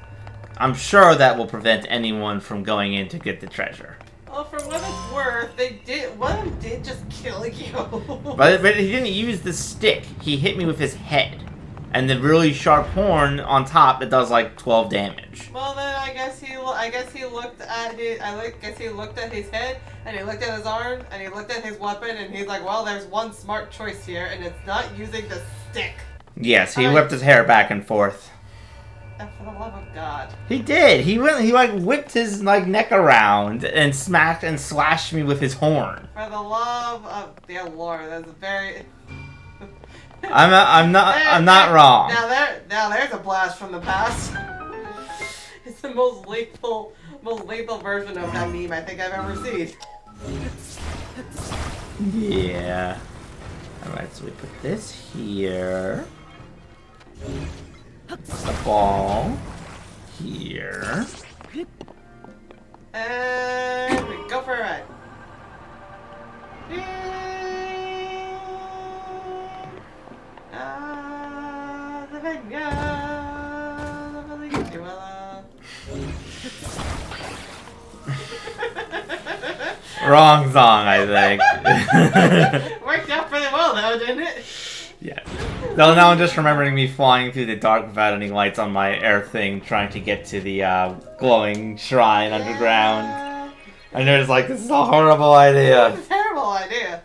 Speaker 1: I'm sure that will prevent anyone from going in to get the treasure.
Speaker 2: Well, for what it's worth, one of them did just kill you.
Speaker 1: But he didn't use the stick. He hit me with his head. And the really sharp horn on top that does like 12 damage.
Speaker 2: Well, then I guess he looked at his head, and he looked at his arm, and he looked at his weapon, and he's like, well, there's one smart choice here, and it's not using the stick.
Speaker 1: Yes, he whipped his hair back and forth.
Speaker 2: And for the love of God.
Speaker 1: He did. He like whipped his like neck around and smacked and slashed me with his horn.
Speaker 2: For the love of dear Lord, that's a very.
Speaker 1: I'm not wrong.
Speaker 2: Now there's a blast from the past. It's the most lethal version of that meme I think I've ever seen.
Speaker 1: Yeah. Alright, so we put this here. The ball here.
Speaker 2: And we go for a ride. The
Speaker 1: Wrong song, I think.
Speaker 2: Worked out pretty well though, didn't it?
Speaker 1: Yeah. No, now I'm just remembering me flying through the dark without any lights on my air thing, trying to get to the glowing shrine underground. And there's like, this is a horrible idea.
Speaker 2: It's a terrible idea.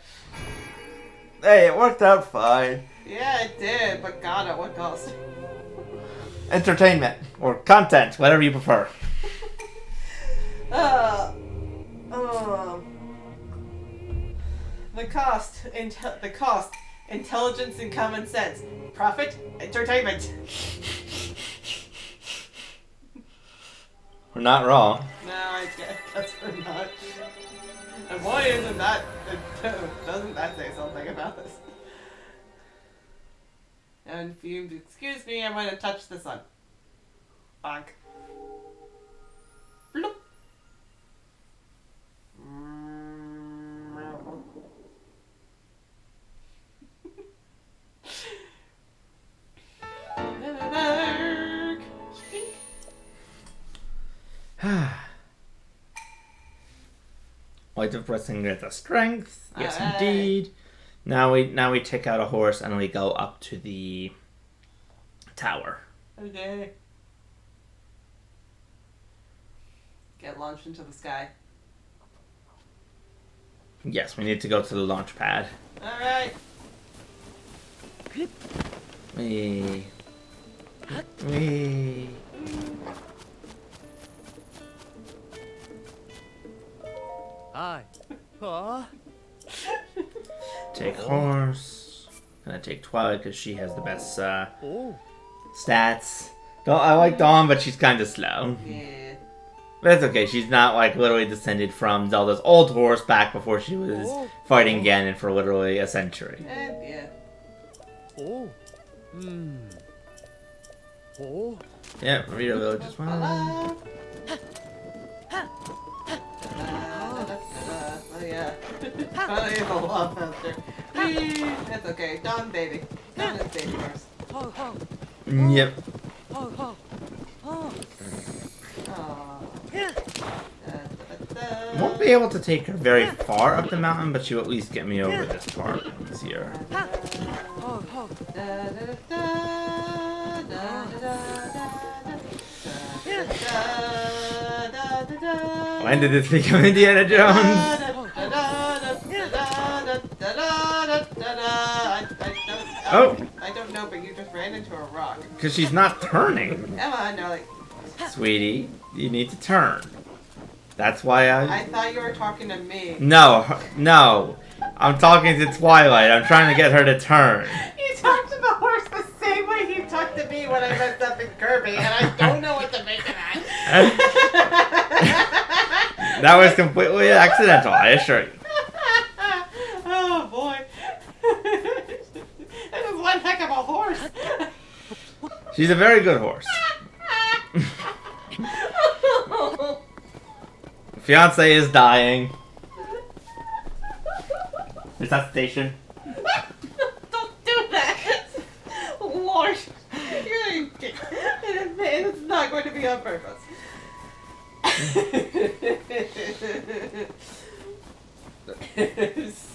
Speaker 1: Hey, it worked out fine.
Speaker 2: Yeah, it did, but God, at what cost?
Speaker 1: Entertainment or content, whatever you prefer.
Speaker 2: The cost, intelligence and common sense. Profit, entertainment.
Speaker 1: We're not wrong.
Speaker 2: No, I guess we're not. And why isn't that? Doesn't that say something about this? And if you excuse me, I'm going to touch the sun. Bonk. Bloop.
Speaker 1: White of pressing grants us strength. Yes,
Speaker 2: Alright.
Speaker 1: indeed. Now we take out a horse and we go up to the tower.
Speaker 2: Okay. Get launched into the sky.
Speaker 1: Yes, we need to go to the launch pad.
Speaker 2: Alright.
Speaker 1: Wee. Wee.
Speaker 4: Hi. Huh?
Speaker 1: Take horse. Gonna take Twilight because she has the best
Speaker 4: Oh.
Speaker 1: stats. I like Dawn, but she's kind of slow.
Speaker 2: Yeah.
Speaker 1: But that's okay. She's not like literally descended from Zelda's old horse back before she was fighting Ganon for literally a century.
Speaker 2: Yeah.
Speaker 4: Oh. Hmm. Oh.
Speaker 1: Yeah, Rita Village as well.
Speaker 2: Oh yeah. Finally a lot faster. That's okay. Dawn baby. Dawn is baby first.
Speaker 4: Ho ho.
Speaker 1: Yep.
Speaker 4: Ho ho. Oh.
Speaker 1: Won't be able to take her very far up the mountain, but she'll at least get me over this part easier.
Speaker 4: Ho ho.
Speaker 1: When did this become Indiana Jones? Oh!
Speaker 2: I don't know, but you just ran into a rock.
Speaker 1: Because she's not turning.
Speaker 2: Come on, now, like.
Speaker 1: Sweetie, you need to turn. That's why
Speaker 2: I thought you were talking to me.
Speaker 1: No, no. I'm talking to Twilight. I'm trying to get her to turn.
Speaker 2: You talked to the horse the same way you talked to me when I messed up in Kirby, and I don't know what to make of that.
Speaker 1: That was completely accidental, I assure you.
Speaker 2: Oh boy. That is one heck of a horse.
Speaker 1: She's a very good horse. Fiance is dying. Resuscitation.
Speaker 2: Don't do that. Lord. It's not going to be on purpose.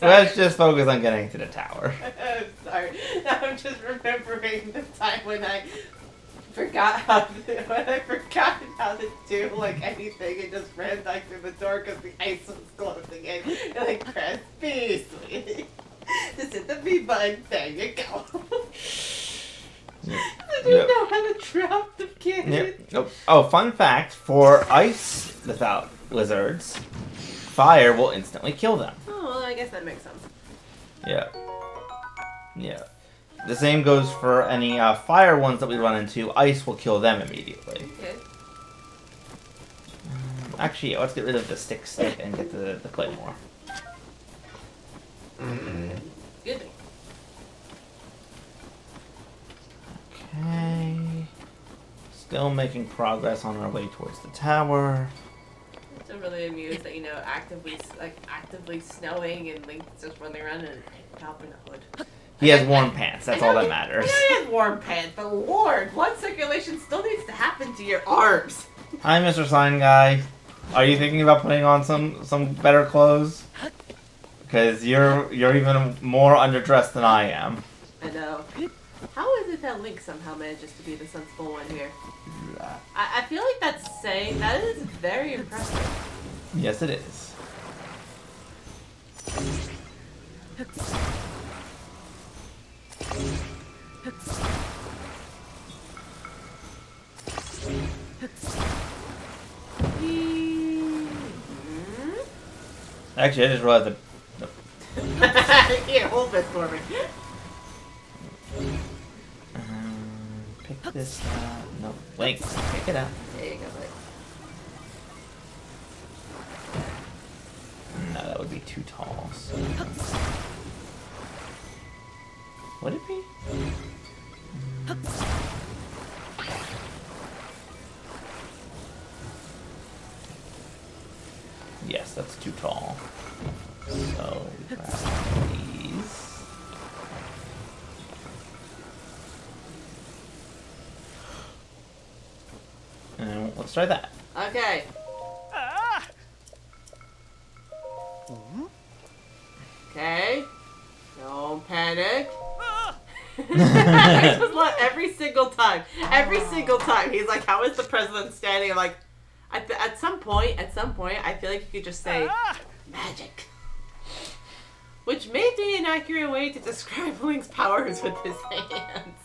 Speaker 1: Let's just focus on getting to the tower.
Speaker 2: I'm sorry. I'm just remembering the time when I forgot how to do like anything and just ran back through the door because the ice was closing in. And I pressed B, sweetie. Just hit the B button. There you go. I didn't know how to drop the cannon.
Speaker 1: Yep. Oh, fun fact, for ice without lizards, fire will instantly kill them.
Speaker 2: Oh, well, I guess that makes sense.
Speaker 1: Yeah. Yeah. The same goes for any fire ones that we run into. Ice will kill them immediately.
Speaker 2: Okay.
Speaker 1: Actually, yeah, let's get rid of the stick and get the claymore.
Speaker 2: Excuse me.
Speaker 1: Okay. Still making progress on our way towards the tower.
Speaker 2: I'm still really amused that, actively snowing and Link's just running around in a top and a hood.
Speaker 1: He has warm pants. That's all that matters.
Speaker 2: I know he has warm pants, but Lord, blood circulation still needs to happen to your arms.
Speaker 1: Hi, Mr. Sign Guy. Are you thinking about putting on some better clothes? Because you're even more underdressed than I am.
Speaker 2: I know. How is it that Link somehow manages to be the sensible one here? I feel like that is very impressive.
Speaker 1: Yes, it is. Actually, I just realized that.
Speaker 2: Here, hold this for me.
Speaker 1: Pick this up. No, Link, pick it up.
Speaker 2: There you go, Link.
Speaker 1: No, that would be too tall. So. Would it be? Yes, that's too tall. So, grab these. And let's try that.
Speaker 2: Okay.
Speaker 4: Ah.
Speaker 2: Okay. Don't panic.
Speaker 4: Ah.
Speaker 2: Every single time, he's like, "How is the president standing?" I'm like, at some point, I feel like you could just say magic, which may be an accurate way to describe Link's powers with his hands.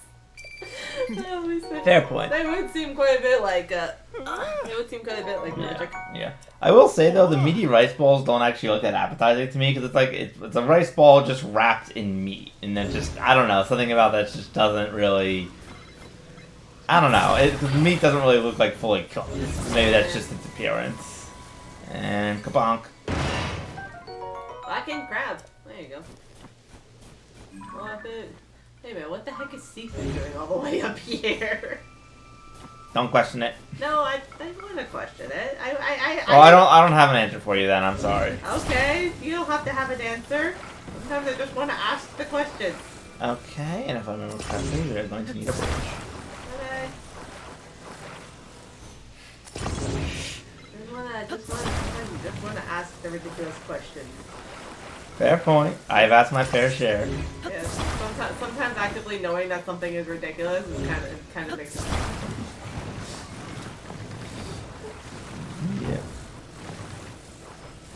Speaker 1: Fair point.
Speaker 2: That would seem quite a bit like it would seem quite a bit like magic.
Speaker 1: Yeah. I will say though, the meaty rice balls don't actually look that appetizing to me because it's like it's a rice ball just wrapped in meat, and then just I don't know, something about that just doesn't really. I don't know. The meat doesn't really look like fully cooked. Maybe that's just its appearance. And kabonk.
Speaker 2: Blackened crab. There you go. Hey man, what the heck is seafood doing all the way up here?
Speaker 1: Don't question it.
Speaker 2: No, I want to question it.
Speaker 1: Well, I don't have an answer for you then. I'm sorry.
Speaker 2: Okay, you don't have to have an answer. Sometimes I just want to ask the questions.
Speaker 1: Okay, and if I remember correctly, we are going to need a bridge.
Speaker 2: Okay. Just want to ask the ridiculous questions.
Speaker 1: Fair point. I've asked my fair share.
Speaker 2: Yes. Sometimes actively knowing that something is ridiculous is kind of makes sense.
Speaker 1: Yeah.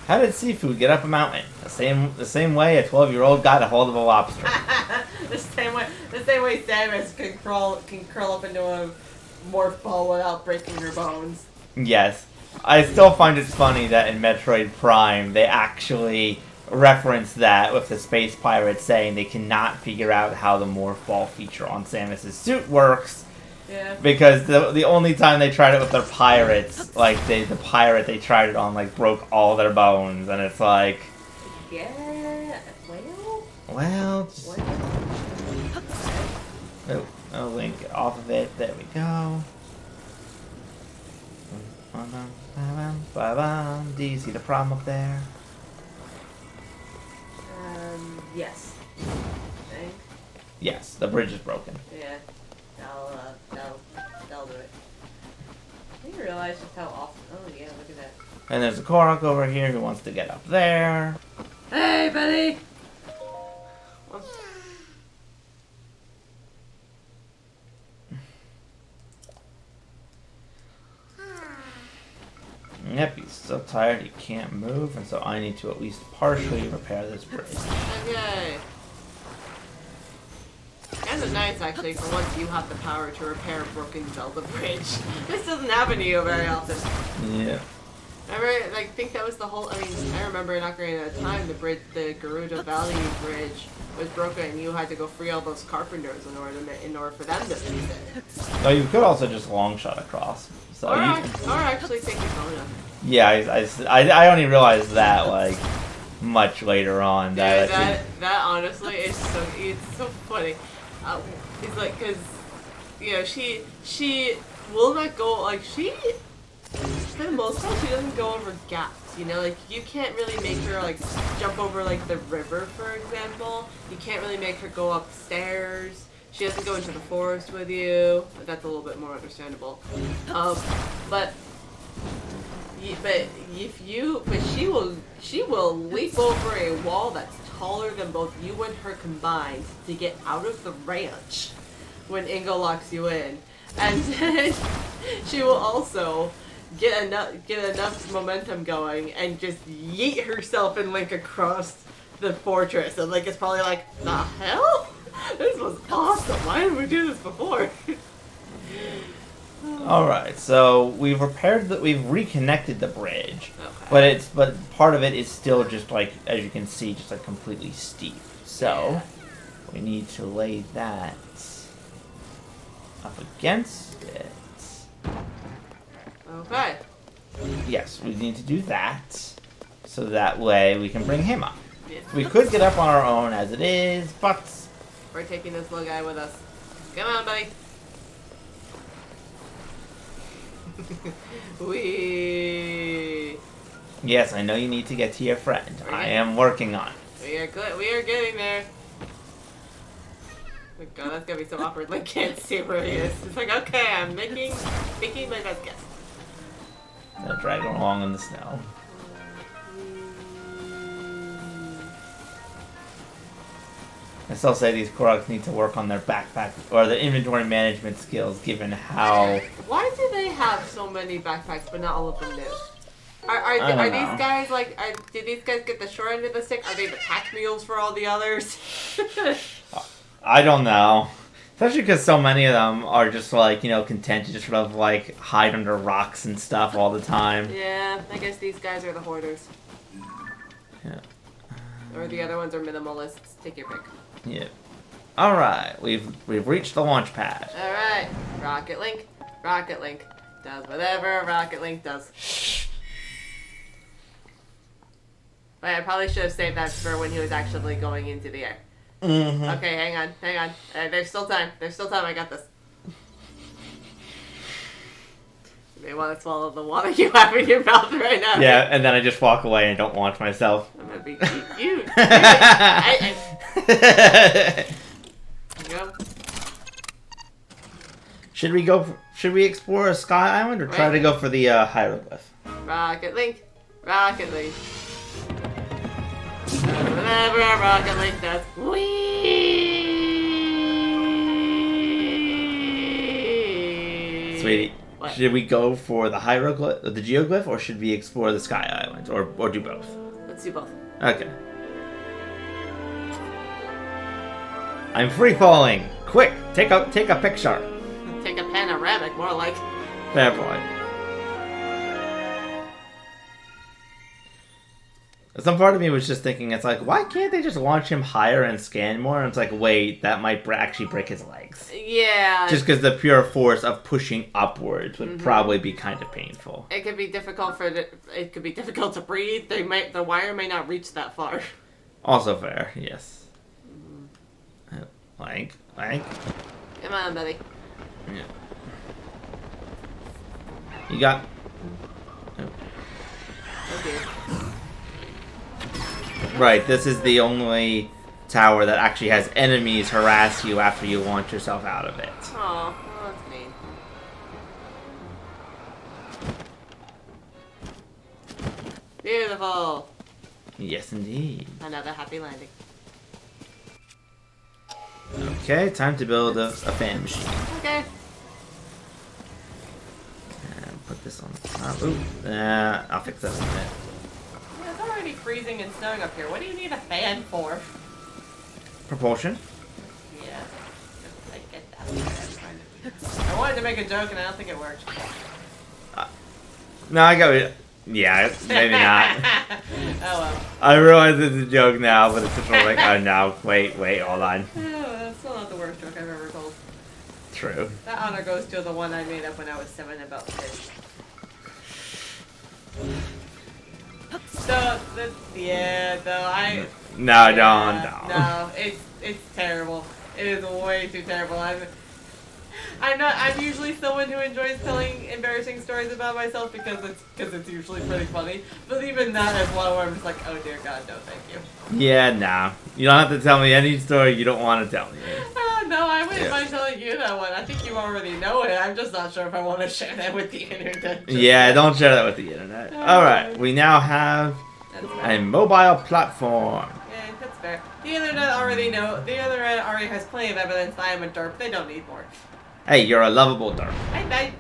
Speaker 1: How did seafood get up a mountain? The same way a 12-year-old got a hold of a lobster.
Speaker 2: the same way Samus can curl up into a morph ball without breaking her bones.
Speaker 1: Yes. I still find it funny that in Metroid Prime they actually reference that with the space pirates saying they cannot figure out how the morph ball feature on Samus' suit works.
Speaker 2: Yeah.
Speaker 1: Because the only time they tried it with their pirates, like the pirate they tried it on like broke all their bones, and it's like,
Speaker 2: yeah,
Speaker 1: well, just, oh, Link off of it. There we go. Do you see the problem up there?
Speaker 2: Yes. Thanks.
Speaker 1: Yes, the bridge is broken.
Speaker 2: Yeah. That'll do it. I didn't realize just how often. Oh yeah, look at that.
Speaker 1: And there's a Korok over here who wants to get up there.
Speaker 2: Hey, buddy.
Speaker 1: Yep, he's so tired he can't move, and so I need to at least partially repair this bridge.
Speaker 2: Okay. Kind of nice, actually, for once you have the power to repair a broken Zelda bridge. This doesn't happen to you very often.
Speaker 1: Yeah.
Speaker 2: I think that was the whole. I mean, I remember in Ocarina of Time, the Garuda Valley Bridge was broken, and you had to go free all those carpenters in order for them to fix it.
Speaker 1: No, you could also just long shot across. So
Speaker 2: Or actually take your phone up.
Speaker 1: Yeah, I only realized that like much later on.
Speaker 2: That honestly is it's so funny. It's like because you know she will not go like she. For the most part, she doesn't go over gaps, you know? Like, you can't really make her, like, jump over, like, the river, for example. You can't really make her go upstairs. She doesn't go into the forest with you. That's a little bit more understandable. But she will leap over a wall that's taller than both you and her combined to get out of the ranch when Ingo locks you in. And then she will also get enough momentum going and just yeet herself and Link across the fortress. And Link is probably like, the hell? This was awesome. Why didn't we do this before?
Speaker 1: Alright, so we've reconnected the bridge.
Speaker 2: Okay.
Speaker 1: But part of it is still just like, as you can see, just like completely steep. So we need to lay that up against it.
Speaker 2: Okay.
Speaker 1: Yes, we need to do that, so that way we can bring him up.
Speaker 2: Yes.
Speaker 1: We could get up on our own as it is, but
Speaker 2: We're taking this little guy with us. Come on, buddy. Wee.
Speaker 1: yes, I know you need to get to your friend. I am working on it.
Speaker 2: We are good. We are getting there. Oh god, that's gonna be so awkward. Link can't see where he is. It's like, okay, I'm making my best guess.
Speaker 1: I'll drag him along in the snow. I still say these Koroks need to work on their backpack or the inventory management skills, given how.
Speaker 2: Why do they have so many backpacks, but not all of them do? Are these guys like? Did these guys get the short end of the stick? Are they the pack mules for all the others?
Speaker 1: I don't know. Especially because so many of them are just like, content to just sort of like hide under rocks and stuff all the time.
Speaker 2: Yeah, I guess these guys are the hoarders.
Speaker 1: Yeah.
Speaker 2: Or the other ones are minimalists. Take your pick.
Speaker 1: Yeah. All right, we've reached the launch pad.
Speaker 2: All right, Rocket Link. Rocket Link does whatever Rocket Link does. Wait, I probably should have saved that for when he was actually going into the air.
Speaker 1: Mm-hmm.
Speaker 2: Okay, hang on. There's still time. I got this. You may want to swallow the water you have in your mouth right now.
Speaker 1: Yeah, and then I just walk away and don't launch myself.
Speaker 2: I'm gonna be you. Go.
Speaker 1: Should we explore a sky island or try to go for the hieroglyph?
Speaker 2: Rocket Link. Rocket Link. Whatever Rocket Link does. Whee!
Speaker 1: Sweetie,
Speaker 2: What?
Speaker 1: should we go for the hieroglyph, the geoglyph, or should we explore the sky islands, or do both?
Speaker 2: Let's do both.
Speaker 1: Okay. I'm free falling. Quick, take a picture.
Speaker 2: Take a panoramic, more like.
Speaker 1: Fair point. Some part of me was just thinking, it's like, why can't they just launch him higher and scan more? And it's like, wait, that might actually break his legs.
Speaker 2: Yeah.
Speaker 1: Just because the pure force of pushing upwards would probably be kind of painful.
Speaker 2: It could be difficult to breathe. The wire may not reach that far.
Speaker 1: Also fair, yes. Lank.
Speaker 2: Come on, buddy.
Speaker 1: Yeah. You got...
Speaker 2: Okay.
Speaker 1: Right, this is the only tower that actually has enemies harass you after you launch yourself out of it.
Speaker 2: Aw, well, that's mean. Beautiful.
Speaker 1: Yes, indeed.
Speaker 2: Another happy landing.
Speaker 1: Okay, time to build a fan machine.
Speaker 2: Okay.
Speaker 1: And put this on the top. Ooh, I'll fix that in a minute.
Speaker 2: Yeah, it's already freezing and snowing up here. What do you need a fan for?
Speaker 1: Propulsion.
Speaker 2: Yeah. I get that. I wanted to make a joke and I don't think it worked.
Speaker 1: No, I got it. Yeah, maybe not.
Speaker 2: Oh well.
Speaker 1: I realize it's a joke now, but it's just like, oh no, wait, hold on.
Speaker 2: Oh, that's still not the worst joke I've ever told.
Speaker 1: True.
Speaker 2: That honor goes to the one I made up when I was 7 about fish.
Speaker 1: No, don't.
Speaker 2: No, it's terrible. It is way too terrible. I'm usually someone who enjoys telling embarrassing stories about myself because it's usually pretty funny. But even that is one where I'm just like, oh dear God, no, thank you.
Speaker 1: Yeah, no. You don't have to tell me any story you don't want to tell me.
Speaker 2: No, I wouldn't mind telling you that one. I think you already know it. I'm just not sure if I want to share that with the internet.
Speaker 1: Yeah, don't share that with the internet. Alright, we now have a mobile platform.
Speaker 2: Yeah, that's fair. The internet already has plenty of evidence that I am a derp. They don't need more.
Speaker 1: Hey, you're a lovable derp.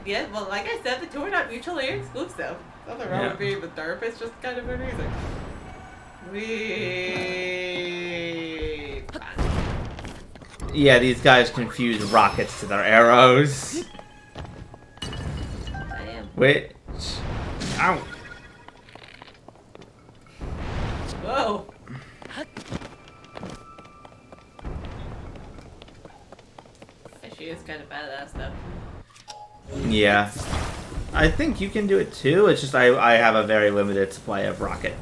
Speaker 2: Yeah, well, like I said, the two are not mutually exclusive. Nothing wrong with being the derp. It's just kind of amusing.
Speaker 1: Yeah, these guys confuse rockets to their arrows.
Speaker 2: I am.
Speaker 1: Which... Ow.
Speaker 2: Whoa. She is kind of badass, though.
Speaker 1: Yeah. I think you can do it too. It's just I have a very limited supply of rocket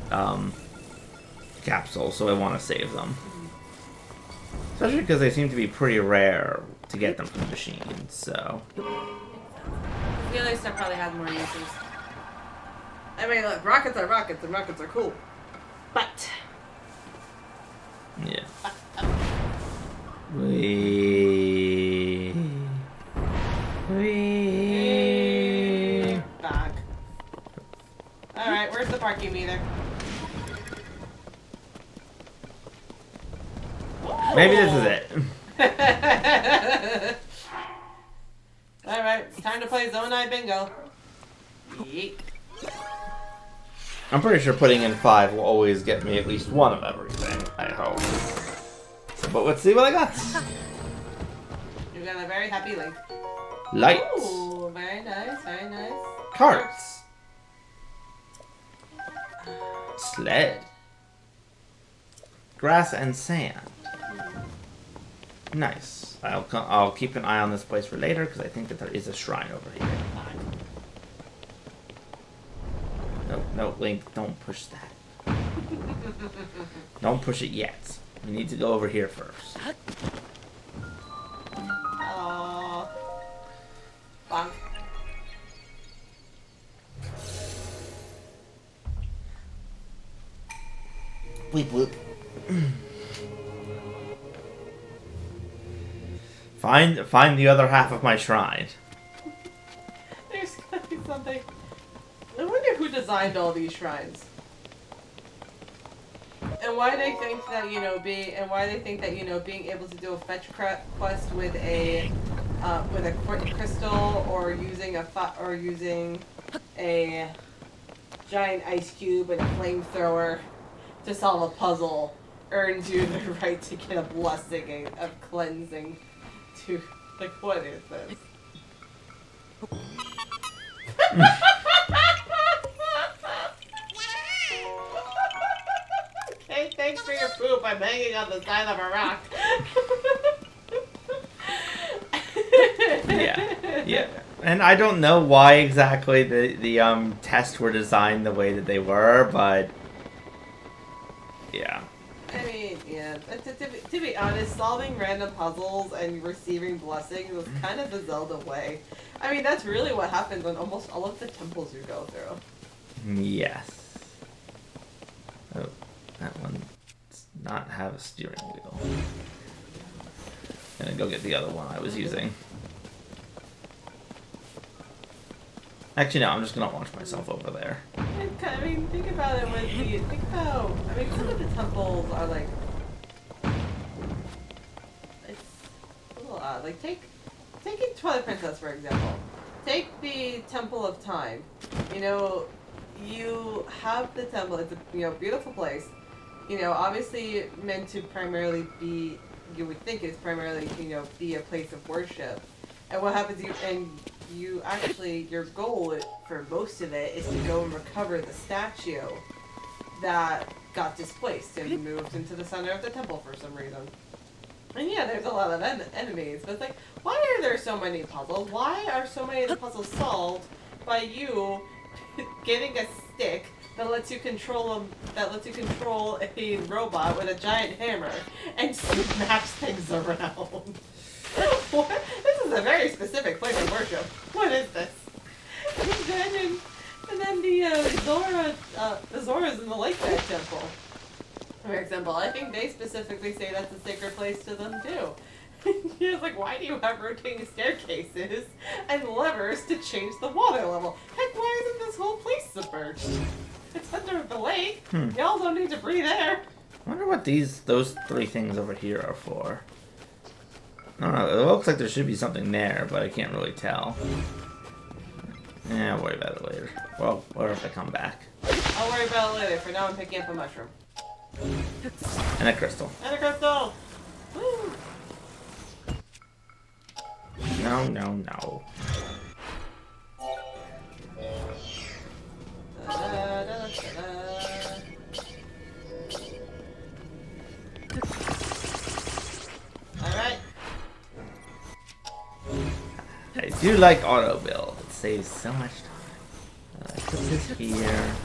Speaker 1: capsules, so I want to save them. Especially because they seem to be pretty rare to get them from the machine, so...
Speaker 2: The other stuff probably has more uses. I mean, look, rockets are rockets, and rockets are cool. But...
Speaker 1: Yeah. Wee.
Speaker 2: Back. Alright, where's the parking meter?
Speaker 1: Maybe this is it.
Speaker 2: Alright, time to play Zone I Bingo. Yeet.
Speaker 1: I'm pretty sure putting in 5 will always get me at least one of everything, I hope. So, but let's see what I got.
Speaker 2: You got a very happy Link.
Speaker 1: Light.
Speaker 2: Ooh, very nice, very nice.
Speaker 1: Carts. Sled. Grass and sand. Nice. I'll keep an eye on this place for later because I think that there is a shrine over here. No, no, Link, don't push that. Don't push it yet. We need to go over here first.
Speaker 2: Aww. Bonk.
Speaker 1: Bleep bloop. Find the other half of my shrine.
Speaker 2: There's gotta be something. I wonder who designed all these shrines. And why they think that, you know, being able to do a fetch quest with a crystal or using a giant ice cube and a flamethrower to solve a puzzle earns you the right to get a blessing of cleansing. To like, what is this? Hey, thanks for your poop. I'm hanging on the side of a rock.
Speaker 1: Yeah. And I don't know why exactly the tests were designed the way that they were, but yeah.
Speaker 2: I mean, yeah. To be honest, solving random puzzles and receiving blessings is kind of the Zelda way. I mean, that's really what happens on almost all of the temples you go through.
Speaker 1: Yes. Oh, that one does not have a steering wheel. I'm gonna go get the other one I was using. Actually, no, I'm just gonna launch myself over there.
Speaker 2: I mean, think about it with the, some of the temples are like, it's a little odd. Like, taking Twilight Princess, for example. Take the Temple of Time. You know, you have the temple, it's a, beautiful place. Obviously meant to primarily be, you would think it's primarily, be a place of worship. And what happens, you actually, your goal for most of it is to go and recover the statue that got displaced and moved into the center of the temple for some reason. And yeah, there's a lot of enemies, but it's like, why are there so many puzzles? Why are so many of the puzzles solved by you getting a stick that lets you control a robot with a giant hammer and smash things around? What? This is a very specific place of worship. What is this? And then the Zoras in the Lake Bed Temple, for example. I think they specifically say that's a sacred place to them too. It's like, why do you have rotating staircases and levers to change the water level? Heck, why isn't this whole place submerged? It's under the lake. Y'all don't need to breathe air.
Speaker 1: I wonder what those three things over here are for. I don't know, it looks like there should be something there, but I can't really tell. I'll worry about it later. Well, or if I come back.
Speaker 2: I'll worry about it later. For now, I'm picking up a mushroom.
Speaker 1: And a crystal.
Speaker 2: And a crystal! Woo!
Speaker 1: No, no, no.
Speaker 2: Alright.
Speaker 1: I do like auto build. It saves so much time. Put this here.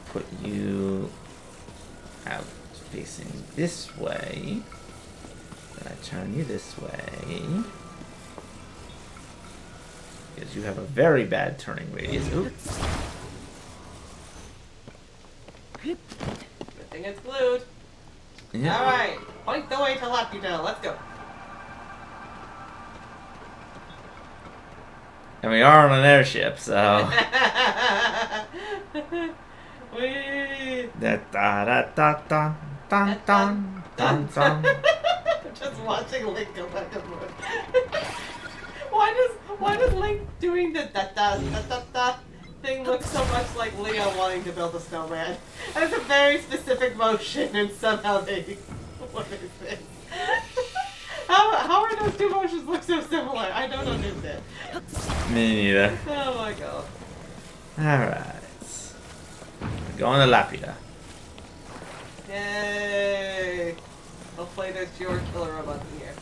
Speaker 1: Put you out facing this way. Then I turn you this way. Because you have a very bad turning radius. Oops.
Speaker 2: Good thing it's glued.
Speaker 1: Yeah.
Speaker 2: Alright. Point the way to Laputa. Let's go.
Speaker 1: And we are on an airship, so.
Speaker 2: Whee!
Speaker 1: Da da da da da dun dun dun dun.
Speaker 2: Just watching Link go back and forth. Why does Link doing the da da da da da thing look so much like Leo wanting to build a snowman? And it's a very specific motion, and somehow they. What is this? How are those two motions look so similar? I don't understand.
Speaker 1: Me neither.
Speaker 2: Oh my god.
Speaker 1: Alright. Going to Lapida.
Speaker 2: Yay! Hopefully there's fewer killer robots in here.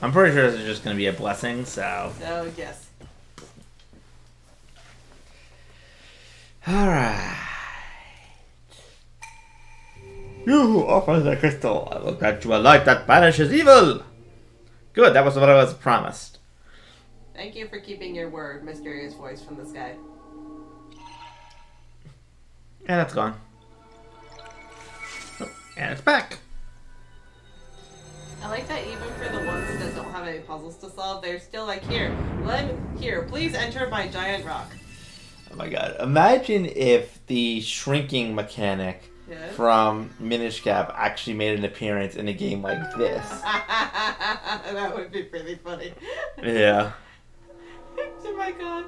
Speaker 1: I'm pretty sure this is just going to be a blessing, so...
Speaker 2: So, yes.
Speaker 1: Alright. You who offers the crystal, I will grant you a light that banishes evil! Good, that was what I was promised.
Speaker 2: Thank you for keeping your word, mysterious voice from the sky.
Speaker 1: And that's gone. Oh, and it's back.
Speaker 2: I like that even for the ones that don't have any puzzles to solve, they're still like, here, please enter my giant rock.
Speaker 1: Oh my god. Imagine if the shrinking mechanic from Minish Cap actually made an appearance in a game like this.
Speaker 2: That would be pretty funny.
Speaker 1: Yeah.
Speaker 2: Oh my god.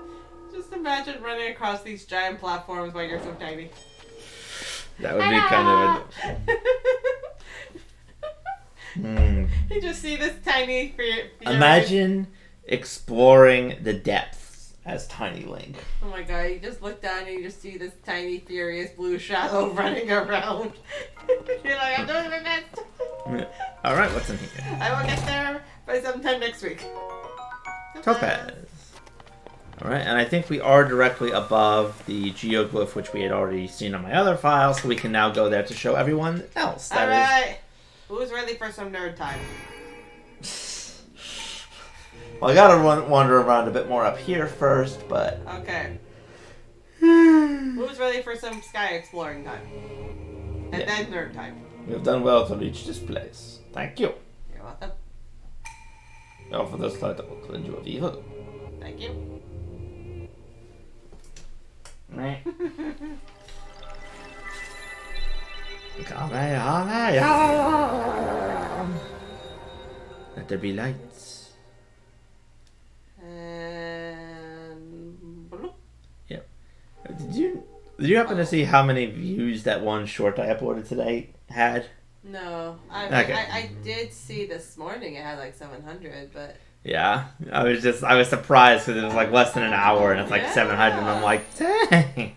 Speaker 2: Just imagine running across these giant platforms while you're so tiny.
Speaker 1: That would be kind of a...
Speaker 2: You just see this tiny...
Speaker 1: Imagine exploring the depths as Tiny Link.
Speaker 2: Oh my god, you just look down and you just see this tiny, furious blue shadow running around. You're like, I'm doing the next.
Speaker 1: Alright, what's in here?
Speaker 2: I will get there by sometime next week.
Speaker 1: Topaz. Alright, and I think we are directly above the geoglyph, which we had already seen on my other file, so we can now go there to show everyone else.
Speaker 2: Alright! Who's ready for some nerd time?
Speaker 1: Well, I gotta wander around a bit more up here first, but...
Speaker 2: Okay. Who's ready for some sky exploring time? And then nerd time.
Speaker 1: We have done well to reach this place. Thank you.
Speaker 2: You're welcome.
Speaker 1: Now for this light that will cleanse you of evil.
Speaker 2: Thank you.
Speaker 1: Meh. Let there be lights.
Speaker 2: And... bloop.
Speaker 1: Yep. Did you happen to see how many views that one short I uploaded today had?
Speaker 2: No.
Speaker 1: Okay.
Speaker 2: I did see this morning it had like 700, but...
Speaker 1: Yeah. I was surprised because it was like less than an hour and it's like 700 and I'm like, dang.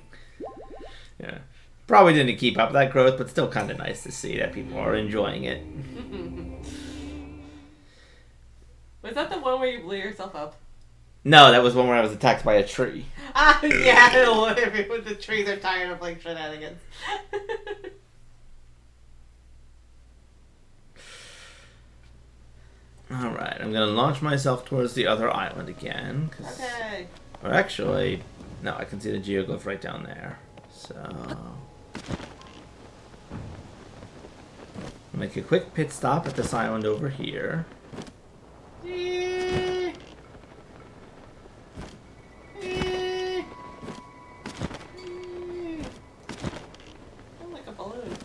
Speaker 1: Yeah. Probably didn't keep up that growth, but still kind of nice to see that people are enjoying it.
Speaker 2: Was that the one where you blew yourself up?
Speaker 1: No, that was one where I was attacked by a tree.
Speaker 2: Ah, yeah, the trees are tired of like shenanigans.
Speaker 1: Alright, I'm gonna launch myself towards the other island again.
Speaker 2: Okay.
Speaker 1: Or actually, no, I can see the geoglyph right down there. So... make a quick pit stop at this island over here.
Speaker 2: I'm like a balloon.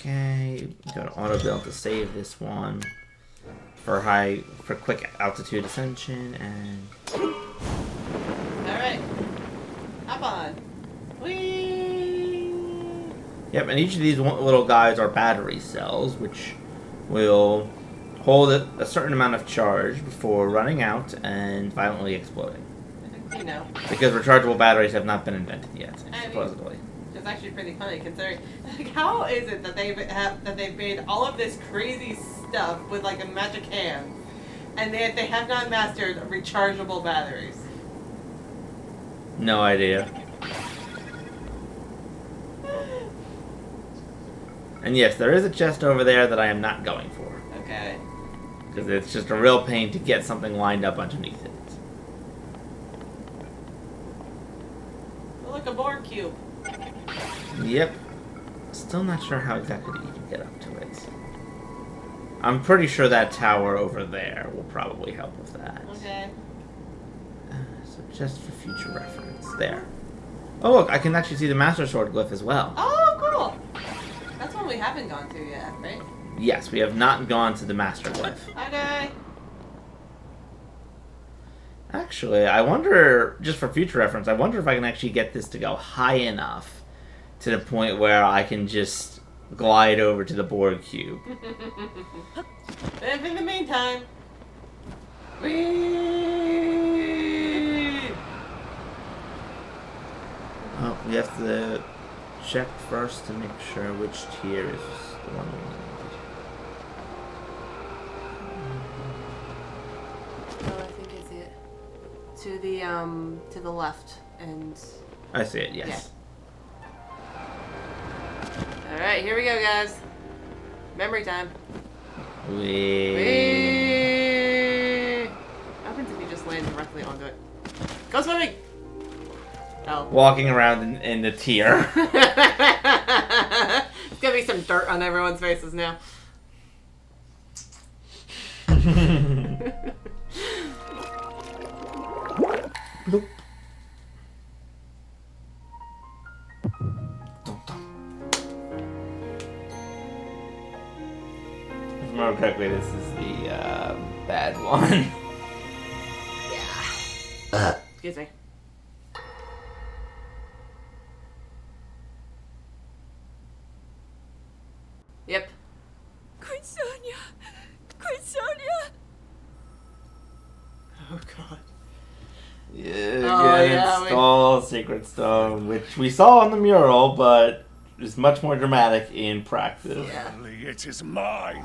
Speaker 1: Okay, got an auto build to save this one for quick altitude ascension and.
Speaker 2: All right, hop on. Whee!
Speaker 1: Yep, and each of these little guys are battery cells, which will hold a certain amount of charge before running out and violently exploding.
Speaker 2: You know.
Speaker 1: Because rechargeable batteries have not been invented yet, supposedly.
Speaker 2: It's actually pretty funny considering, like, how is it that they've made all of this crazy stuff with like a magic hand, and they have not mastered rechargeable batteries?
Speaker 1: No idea. And yes, there is a chest over there that I am not going for.
Speaker 2: Okay.
Speaker 1: Because it's just a real pain to get something lined up underneath it.
Speaker 2: Look, a Borg cube.
Speaker 1: Yep. Still not sure how exactly you can get up to it. I'm pretty sure that tower over there will probably help with that.
Speaker 2: Okay.
Speaker 1: So just for future reference. There. Oh look, I can actually see the Master Sword glyph as well.
Speaker 2: Oh, cool. That's one we haven't gone to yet, right?
Speaker 1: Yes, we have not gone to the Master glyph.
Speaker 2: Okay.
Speaker 1: Actually, I wonder, just for future reference, I wonder if I can actually get this to go high enough to the point where I can just glide over to the Borg cube.
Speaker 2: But in the meantime, whee!
Speaker 1: Oh, we have to check first to make sure which tier is the one we need.
Speaker 2: Oh, I think I see it. To the left, and
Speaker 1: I see it, yes.
Speaker 2: all right, here we go, guys. Memory time.
Speaker 1: Whee.
Speaker 2: Whee! What happens if you just land directly onto it? Go swimming! Oh.
Speaker 1: Walking around in the tier.
Speaker 2: It's gonna be some dirt on everyone's faces now.
Speaker 1: Bloop. If I remember correctly, this is the bad one.
Speaker 2: Yeah. Excuse me. Yep.
Speaker 3: Queen Sonia! Queen Sonia!
Speaker 2: Oh god.
Speaker 1: Yeah, install Sacred Stone, which we saw on the mural, but is much more dramatic in practice.
Speaker 2: Yeah.
Speaker 4: Finally, it is mine.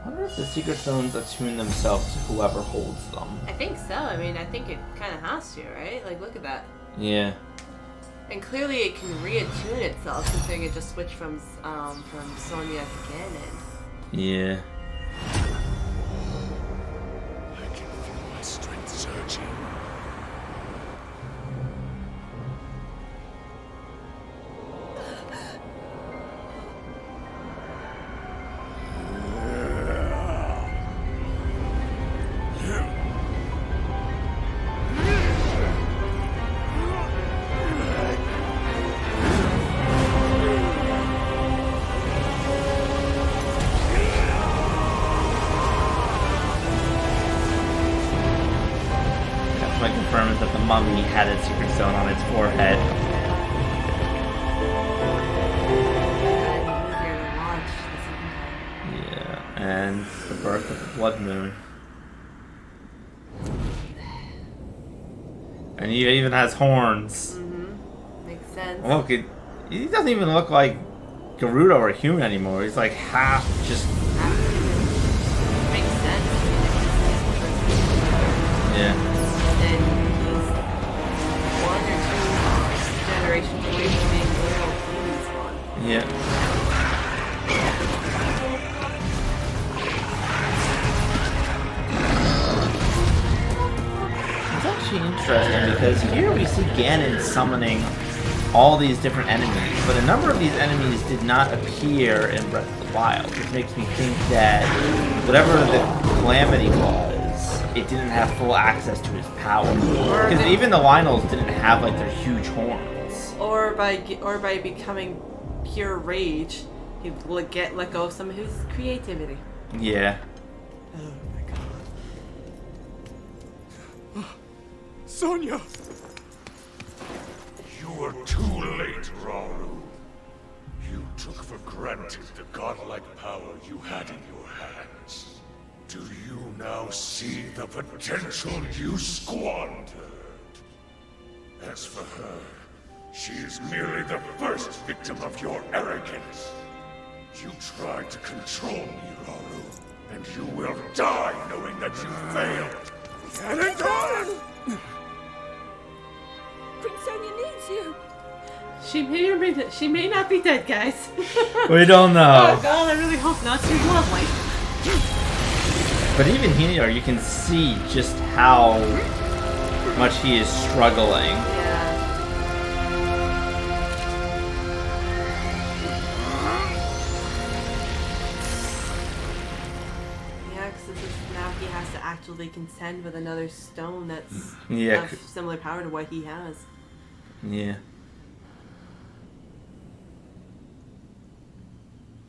Speaker 1: I wonder if the Secret Stones attune themselves to whoever holds them.
Speaker 2: I think so. I mean, I think it kind of has to, right? Like, look at that.
Speaker 1: Yeah.
Speaker 2: And clearly it can reattune itself, considering it just switched from Sonya to Ganon.
Speaker 1: Yeah.
Speaker 4: I can feel my strength surging.
Speaker 1: That's why it confirms that the mummy had its Secret Stone on its forehead.
Speaker 2: Easier to watch the second time.
Speaker 1: Yeah. And the birth of the Blood Moon. And he even has horns.
Speaker 2: Mm-hmm. Makes sense.
Speaker 1: Look, he doesn't even look like Gerudo or a human anymore. He's like half just...
Speaker 2: Makes sense.
Speaker 1: Yeah.
Speaker 2: And he's 1 or 2 generations away from being royal human spawn.
Speaker 1: Yeah. It's actually interesting because here we see Ganon summoning all these different enemies, but a number of these enemies did not appear in Breath of the Wild, which makes me think that whatever the Calamity was, it didn't have full access to his power. Because even the Lionels didn't have like their huge horns.
Speaker 2: Or by becoming pure rage, he would let go of some of his creativity.
Speaker 1: Yeah.
Speaker 2: Oh my god.
Speaker 4: Sonia!
Speaker 5: You were too late, Rauru. You took for granted the godlike power you had in your hands. Do you now see the potential you squandered? As for her, she is merely the first victim of your arrogance. You tried to control me, Rauru, and you will die knowing that you failed.
Speaker 4: Ganon!
Speaker 3: Queen Sonia needs you!
Speaker 2: She may not be dead, guys.
Speaker 1: We don't know.
Speaker 2: Oh god, I really hope not. She's lovely.
Speaker 1: But even here, you can see just how much he is struggling.
Speaker 2: Yeah. possibly contend with another stone that's
Speaker 1: Yeah.
Speaker 2: of similar power to what he has.
Speaker 1: Yeah.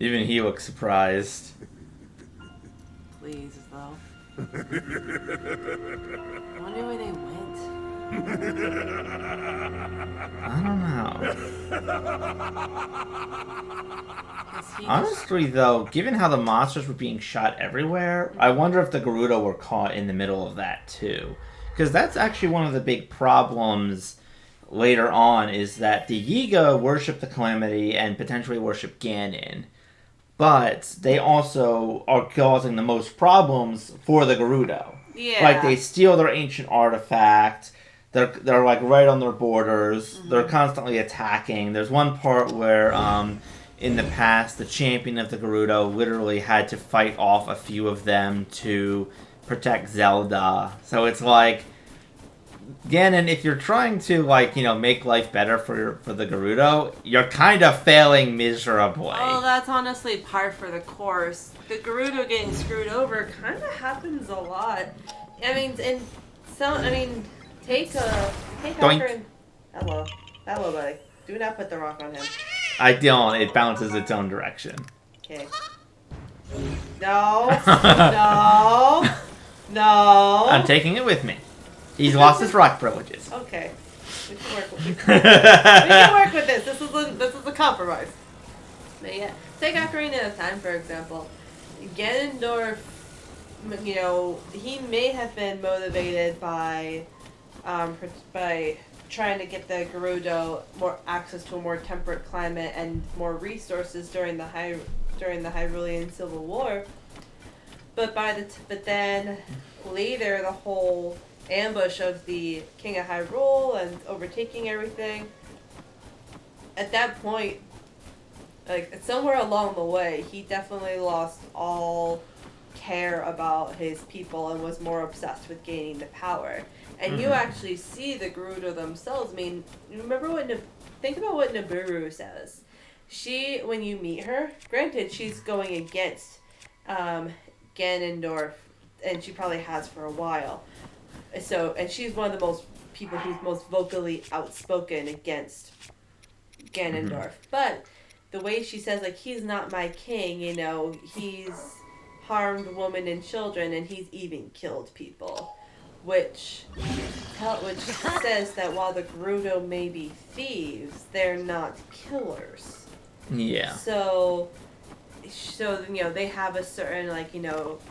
Speaker 1: Even he looks surprised.
Speaker 2: Please, though. I wonder where they went.
Speaker 1: I don't know.
Speaker 2: 'Cause he just-
Speaker 1: Honestly, though, given how the monsters were being shot everywhere, I wonder if the Gerudo were caught in the middle of that, too. Because that's actually one of the big problems later on, is that the Yiga worship the Calamity and potentially worship Ganon. But they also are causing the most problems for the Gerudo.
Speaker 2: Yeah.
Speaker 1: Like, they steal their ancient artifact. They're like right on their borders.
Speaker 2: Mm-hmm.
Speaker 1: They're constantly attacking. There's one part where in the past the champion of the Gerudo literally had to fight off a few of them to protect Zelda. So it's like, Ganon, if you're trying to make life better for the Gerudo, you're kind of failing miserably.
Speaker 2: Well, that's honestly par for the course. The Gerudo getting screwed over kind of happens a lot. I mean, take Ocarina. Hello, buddy. Do not put the rock on him.
Speaker 1: I don't. It bounces its own direction.
Speaker 2: Okay. No. No.
Speaker 1: I'm taking it with me. He's lost his rock privileges.
Speaker 2: Okay. We can work with this. We can work with this. This is a compromise. But yeah, take Ocarina of Time, for example. Ganondorf, he may have been motivated by trying to get the Gerudo more access to a more temperate climate and more resources during the Hyrulean Civil War. But then later the whole ambush of the King of Hyrule and overtaking everything. At that point, somewhere along the way, he definitely lost all care about his people and was more obsessed with gaining the power. And you actually see the Gerudo themselves. I mean, think about what Nibiru says. When you meet her, granted, she's going against Ganondorf, and she probably has for a while. So, and she's one of the people who's most vocally outspoken against Ganondorf. But the way she says, he's not my king, he's harmed women and children, and he's even killed people. Which says that while the Gerudo may be thieves, they're not killers.
Speaker 1: Yeah.
Speaker 2: So they have a certain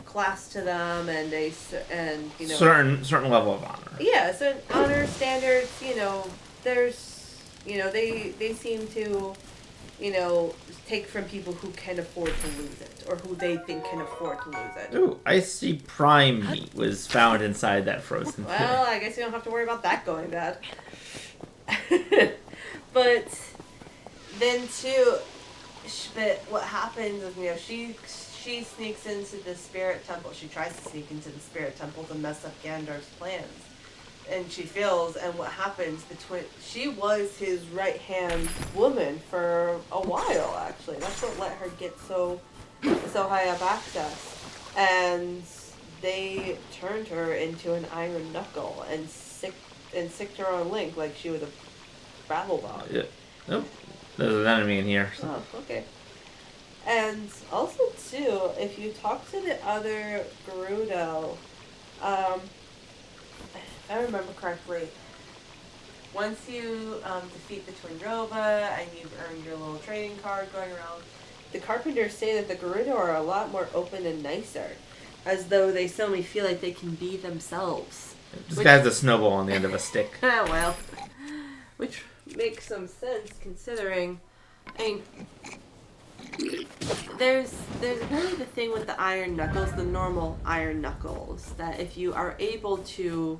Speaker 2: class to them, and
Speaker 1: certain level of honor.
Speaker 2: Yeah, certain honor standards. There's they seem to take from people who can afford to lose it, or who they think can afford to lose it.
Speaker 1: Ooh, icy prime meat was found inside that frozen pig.
Speaker 2: Well, I guess you don't have to worry about that going bad. But then too, but what happens is she sneaks into the spirit temple. She tries to sneak into the spirit temple to mess up Ganondorf's plans. And she fails, and what happens she was his right-hand woman for a while, actually. That's what let her get so high up access. And they turned her into an iron knuckle and sicked her on Link like she was a gravel dog.
Speaker 1: Yeah. Nope. There's an enemy in here. So.
Speaker 2: Oh, okay. And also, too, if you talk to the other Gerudo, if I remember correctly, once you defeat the Twin Roba and you've earned your little trading card going around, the Carpenters say that the Gerudo are a lot more open and nicer, as though they suddenly feel like they can be themselves.
Speaker 1: This guy has a snowball on the end of a stick.
Speaker 2: Well, which makes some sense considering, there's really the thing with the iron knuckles, the normal iron knuckles, that if you are able to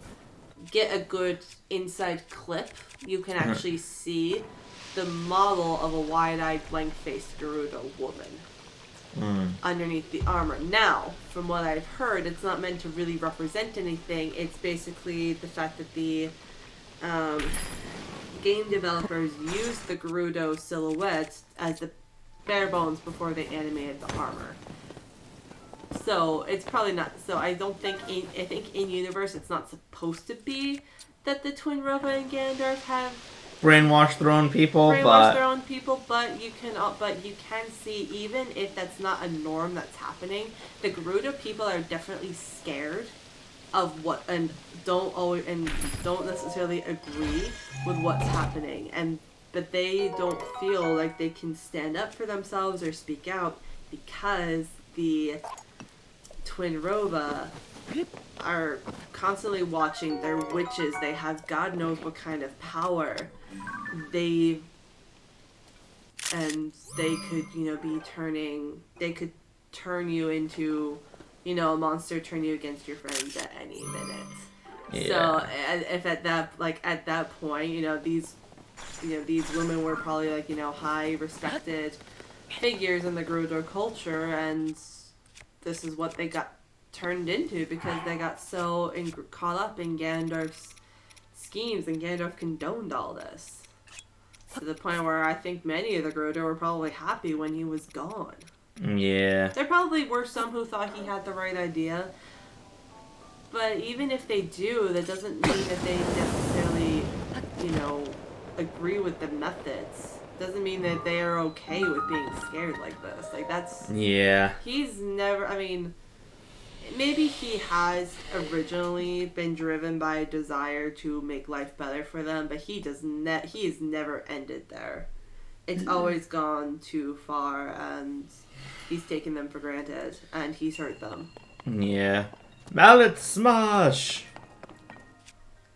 Speaker 2: get a good inside clip, you can actually see the model of a wide-eyed, blank-faced Gerudo woman underneath the armor. Now, from what I've heard, it's not meant to really represent anything. It's basically the fact that the game developers used the Gerudo silhouette as the bare bones before they animated the armor.
Speaker 6: So it's probably not. So I don't think I think in universe it's not supposed to be that the Twin Rova and Ganondorf have
Speaker 1: Brainwash their own people,
Speaker 6: brainwash their own people, but you can see, even if that's not a norm that's happening, the Gerudo people are definitely scared of what and don't necessarily agree with what's happening, but they don't feel like they can stand up for themselves or speak out because the Twin Rova are constantly watching. They're witches. They have God knows what kind of power. They could, they could turn you into, a monster, turn you against your friends at any minute.
Speaker 1: Yeah.
Speaker 6: So, if at that point, these women were probably high respected figures in the Gerudo culture, and this is what they got turned into because they got so caught up in Ganondorf's schemes, and Ganondorf condoned all this. To the point where I think many of the Gerudo were probably happy when he was gone.
Speaker 1: Yeah.
Speaker 6: There probably were some who thought he had the right idea. But even if they do, that doesn't mean that they necessarily, agree with the methods. Doesn't mean that they are okay with being scared like this. Like, that's...
Speaker 1: Yeah.
Speaker 6: He's never... I mean... Maybe he has originally been driven by a desire to make life better for them, but he has never ended there. It's always gone too far, and he's taken them for granted, and he's hurt them.
Speaker 1: Yeah. Mallet smash!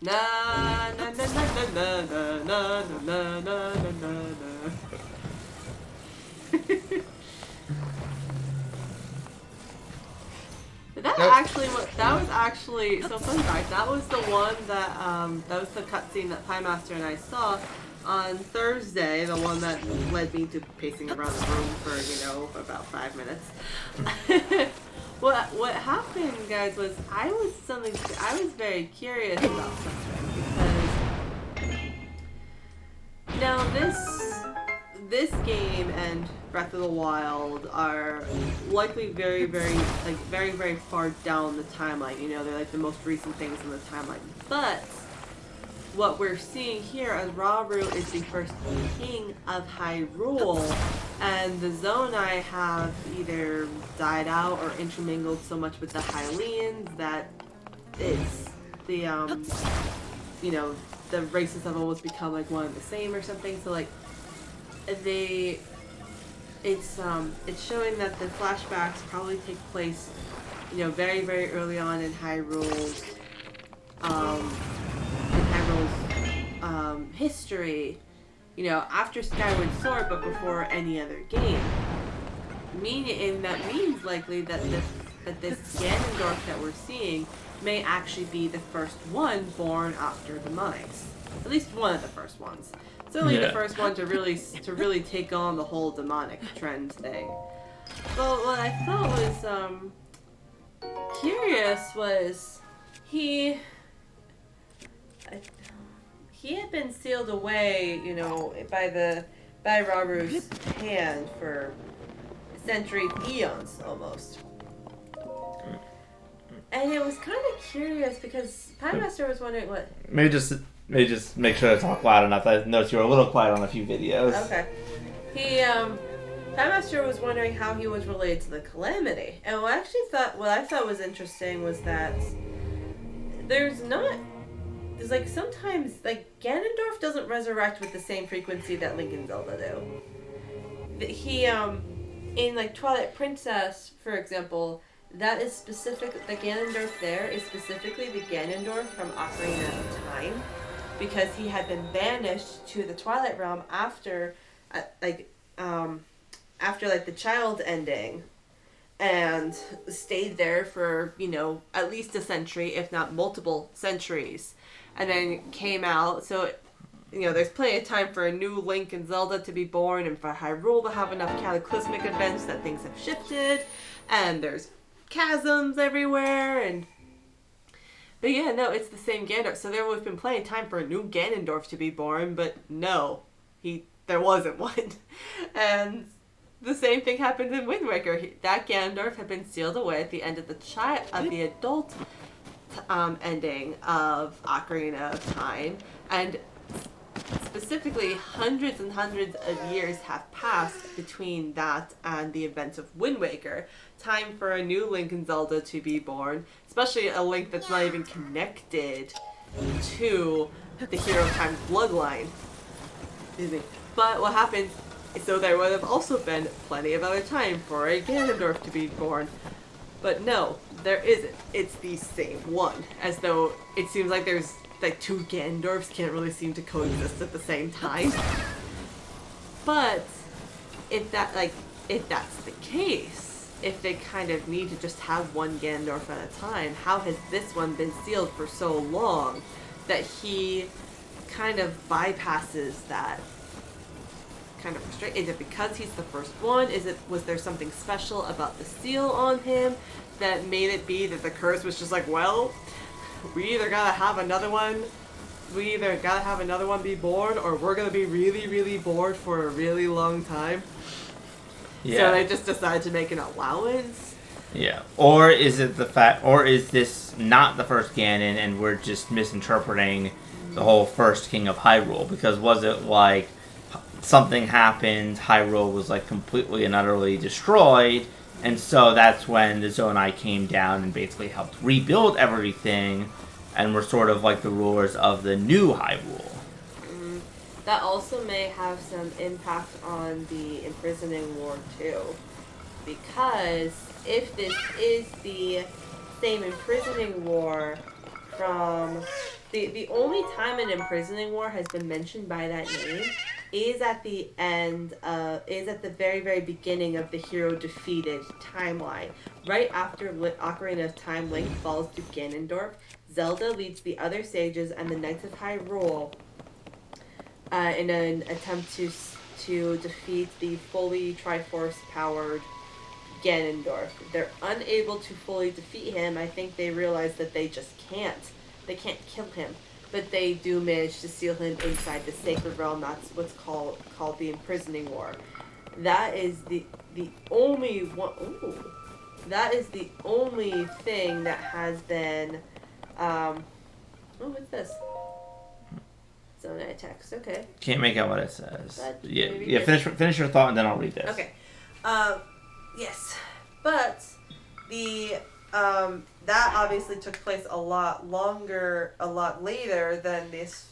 Speaker 6: Na na na na na na na na na na na. That was actually so fun fact. That was the one that was the cutscene that Piemaster and I saw on Thursday. The one that led me to pacing around the room for about 5 minutes. What happened, guys, was I was very curious about something because now this game and Breath of the Wild are likely very, very, very, very far down the timeline. They're like the most recent things in the timeline. But what we're seeing here is Rauru is the first king of Hyrule, and the Zonai have either died out or intermingled so much with the Hylians that it's the races have almost become like one and the same or something. So it's showing that the flashbacks probably take place, very, very early on in Hyrule's history, after Skyward Sword, but before any other game. That means likely that this Ganondorf that we're seeing may actually be the first one born after demise. At least one of the first ones. Certainly the first one to really take on the whole demonic trend thing. Well, what I thought was curious was he had been sealed away, by Rauru's hand for centuries, eons almost. And it was kind of curious because Piemaster was wondering what.
Speaker 1: Maybe just make sure to talk loud enough. I noticed you were a little quiet on a few videos.
Speaker 6: Okay. Piemaster was wondering how he was related to the Calamity. And what I thought was interesting was that there's sometimes, Ganondorf doesn't resurrect with the same frequency that Link and Zelda do. He, in, Twilight Princess, for example, that is specific, the Ganondorf there is specifically the Ganondorf from Ocarina of Time, because he had been banished to the Twilight Realm after the child ending, and stayed there for, at least a century, if not multiple centuries, and then came out. So, there's plenty of time for a new Link and Zelda to be born, and for Hyrule to have enough cataclysmic events that things have shifted, and there's chasms everywhere, but yeah, no, it's the same Ganondorf. So there would have been plenty of time for a new Ganondorf to be born, but no, there wasn't one. And the same thing happened in Wind Waker. That Ganondorf had been sealed away at the end of the adult ending of Ocarina of Time, and specifically hundreds and hundreds of years have passed between that and the events of Wind Waker. Time for a new Link in Zelda to be born, especially a Link that's not even connected to the Hero of Time's bloodline. Excuse me. But what happened, so there would have also been plenty of other time for a Ganondorf to be born. But no, there isn't. It's the same one. As though it seems like there's like two Ganondorfs can't really seem to coexist at the same time. But if that's the case, if they kind of need to just have one Ganondorf at a time, how has this one been sealed for so long that he kind of bypasses that kind of restraint? Is it because he's the first one? Was there something special about the seal on him that made it be that the curse was just like, well, we either gotta have another one be born, or we're gonna be really, really bored for a really long time.
Speaker 1: Yeah.
Speaker 6: So they just decided to make an allowance.
Speaker 1: Yeah. Or is this not the first Ganon and we're just misinterpreting the whole first King of Hyrule? Because was it like something happened, Hyrule was like completely and utterly destroyed, and so that's when the Zonai came down and basically helped rebuild everything, and were sort of like the rulers of the new Hyrule.
Speaker 6: That also may have some impact on the imprisoning war too, because if this is the same imprisoning war from the only time an imprisoning war has been mentioned by that name is at the very, very beginning of the hero defeated timeline. Right after Ocarina of Time, Link falls to Ganondorf, Zelda leads the other sages and the Knights of Hyrule in an attempt to defeat the fully Triforce-powered Ganondorf. They're unable to fully defeat him. I think they realize that they just can't. They can't kill him. But they do manage to seal him inside the Sacred Realm. That's what's called the Imprisoning War. That is the only one. Ooh, that is the only thing that has been. Oh, what's this? Zonai text. Okay.
Speaker 1: Can't make out what it says.
Speaker 6: But
Speaker 1: Yeah. Finish your thought and then I'll read this.
Speaker 6: Okay. Yes, but the that obviously took place a lot later than this,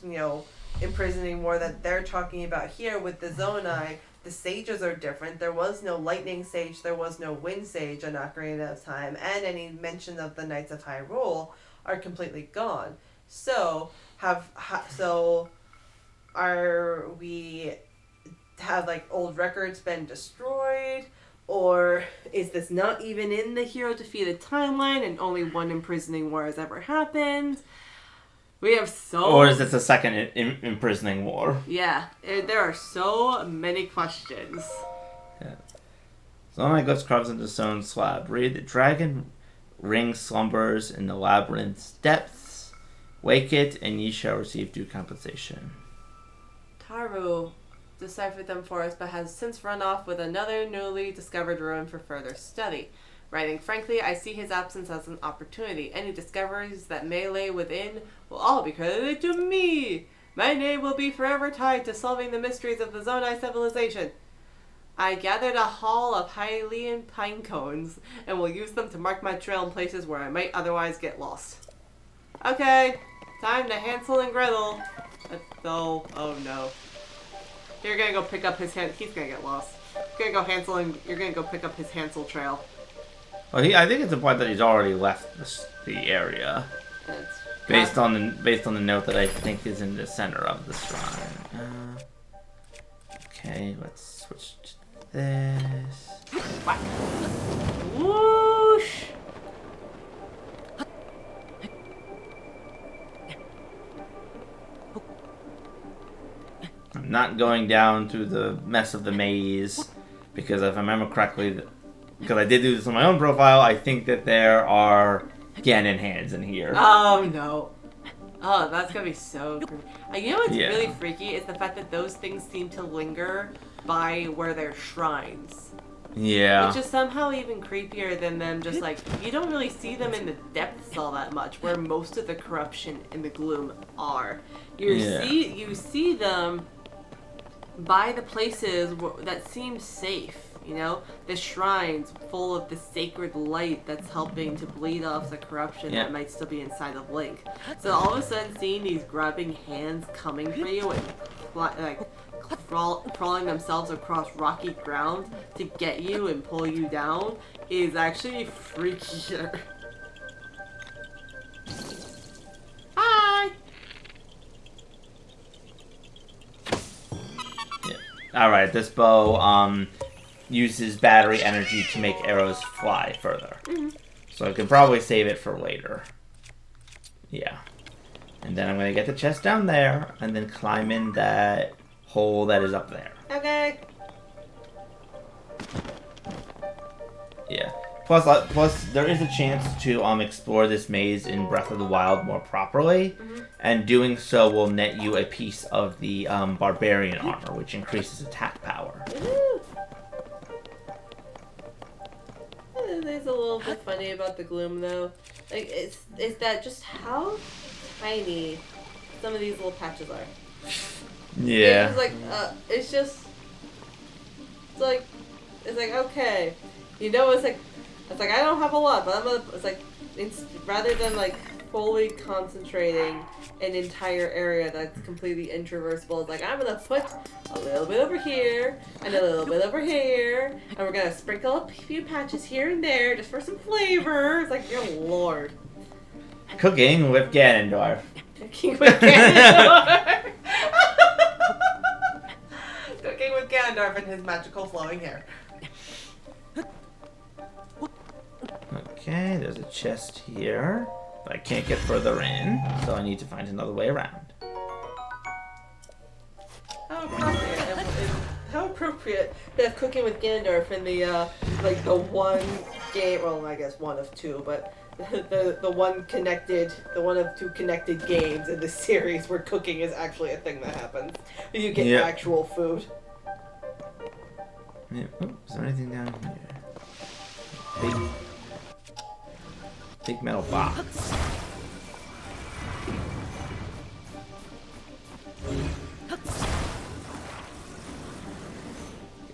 Speaker 6: imprisoning war that they're talking about here with the Zonai. The sages are different. There was no lightning sage, there was no wind sage on Ocarina of Time, and any mention of the Knights of Hyrule are completely gone. So are we have like old records been destroyed? Or is this not even in the hero defeated timeline and only one imprisoning war has ever happened? We have
Speaker 1: Or is this a second imprisoning war?
Speaker 6: Yeah, there are so many questions.
Speaker 1: Yeah. Zonai glyphs carves into stone slab. Read, the dragon ring slumbers in the labyrinth's depths. Wake it, and ye shall receive due compensation.
Speaker 6: Taru deciphered them for us, but has since run off with another newly discovered ruin for further study. Writing frankly, I see his absence as an opportunity. Any discoveries that may lay within will all be credited to me. My name will be forever tied to solving the mysteries of the Zonai civilization. I gathered a haul of Hylian pine cones and will use them to mark my trail in places where I might otherwise get lost. Okay, time to Hansel and Gretel. Oh no. You're gonna go pick up his he's gonna get lost. You're gonna go pick up his Hansel trail.
Speaker 1: Well, I think it's implied that he's already left the area. Based on the note that I think is in the center of the shrine. Okay, let's switch to this.
Speaker 6: Whoosh!
Speaker 1: I'm not going down through the mess of the maze because if I remember correctly, because I did do this on my own profile, I think that there are Ganon hands in here.
Speaker 6: Oh no. Oh, that's gonna be so creepy. You know what's
Speaker 1: Yeah.
Speaker 6: really freaky is the fact that those things seem to linger by where there's shrines.
Speaker 1: Yeah.
Speaker 6: Which is somehow even creepier than them just like, you don't really see them in the depths all that much, where most of the corruption and the gloom are. You see them by the places that seem safe, you know? The shrines full of the sacred light that's helping to bleed off the corruption that might still be inside of Link. So all of a sudden seeing these grabbing hands coming for you and like crawling themselves across rocky ground to get you and pull you down is actually freakier. Hi!
Speaker 1: Alright, this bow uses battery energy to make arrows fly further. So I could probably save it for later. Yeah. And then I'm going to get the chest down there and then climb in that hole that is up there.
Speaker 6: Okay.
Speaker 1: Yeah. Plus, there is a chance to explore this maze in Breath of the Wild more properly, and doing so will net you a piece of the barbarian armor, which increases attack power.
Speaker 6: There's a little bit funny about the gloom though. Like it's that just how tiny some of these little patches are.
Speaker 1: Yeah.
Speaker 6: It's like okay, you know, it's like I don't have a lot, but it's rather than like fully concentrating an entire area that's completely intraversable, it's like I'm gonna put a little bit over here and a little bit over here, and we're gonna sprinkle a few patches here and there just for some flavor. It's like, your lord.
Speaker 1: Cooking with Ganondorf.
Speaker 6: Cooking with Ganondorf. Cooking with Ganondorf and his magical flowing hair.
Speaker 1: Okay, there's a chest here, but I can't get further in, so I need to find another way around.
Speaker 6: How appropriate to have Cooking with Ganondorf in the the one game, well, I guess one of two, but the one of two connected games in the series where cooking is actually a thing that happens. You get actual food.
Speaker 1: Yeah. Oh, is there anything down here? Big metal box.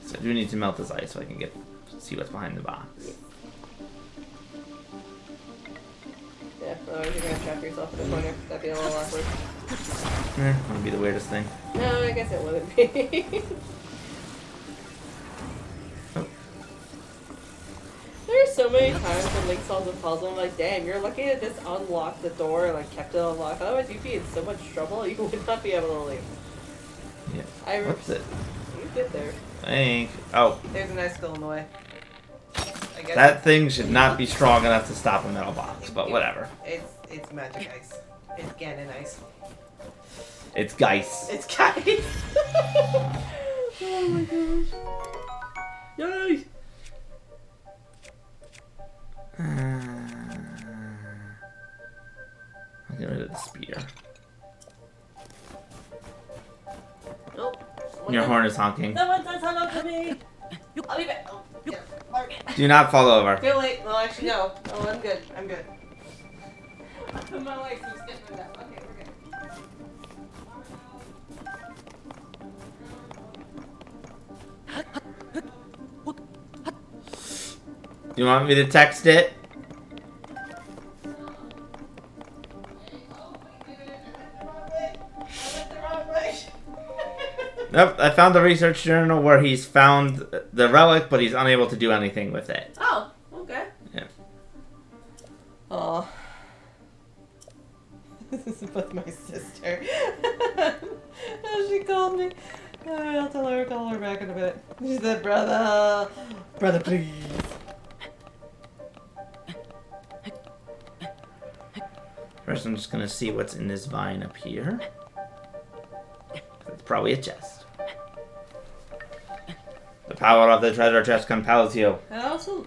Speaker 1: So I do need to melt this ice so I can see what's behind the box.
Speaker 6: Yeah, otherwise you're gonna trap yourself in the corner. That'd be a little awkward.
Speaker 1: Wouldn't be the weirdest thing.
Speaker 6: No, I guess it wouldn't be. There are so many times when Link solves a puzzle, I'm like, damn, you're lucky to just unlock the door and like kept it unlocked. Otherwise you'd be in so much trouble you would not be able to leave.
Speaker 1: Yeah. What's it?
Speaker 6: You get there.
Speaker 1: Oh.
Speaker 6: There's an icicle in the way. I guess
Speaker 1: That thing should not be strong enough to stop a metal box, but whatever.
Speaker 6: It's magic ice. It's Ganon ice.
Speaker 1: It's Geist.
Speaker 6: It's Geist. Oh my gosh. Yay!
Speaker 1: I'll get rid of the spear.
Speaker 6: Nope.
Speaker 1: Your horn is honking.
Speaker 6: Someone says hello to me. I'll be back. Oh, yeah. Mark.
Speaker 1: Do not fall over.
Speaker 6: Too late. Well, actually, no. Oh, I'm good. I'm good. I put my legs and stick with that. Okay, we're good.
Speaker 1: You want me to text it? Nope, I found the research journal where he's found the relic, but he's unable to do anything with it.
Speaker 6: Oh, okay.
Speaker 1: Yeah.
Speaker 6: Aw. This is with my sister. She called me. I'll tell her, call her back in a minute. She said, brother, please.
Speaker 1: First, I'm just gonna see what's in this vine up here. It's probably a chest. The power of the treasure chest compels you.
Speaker 6: And also,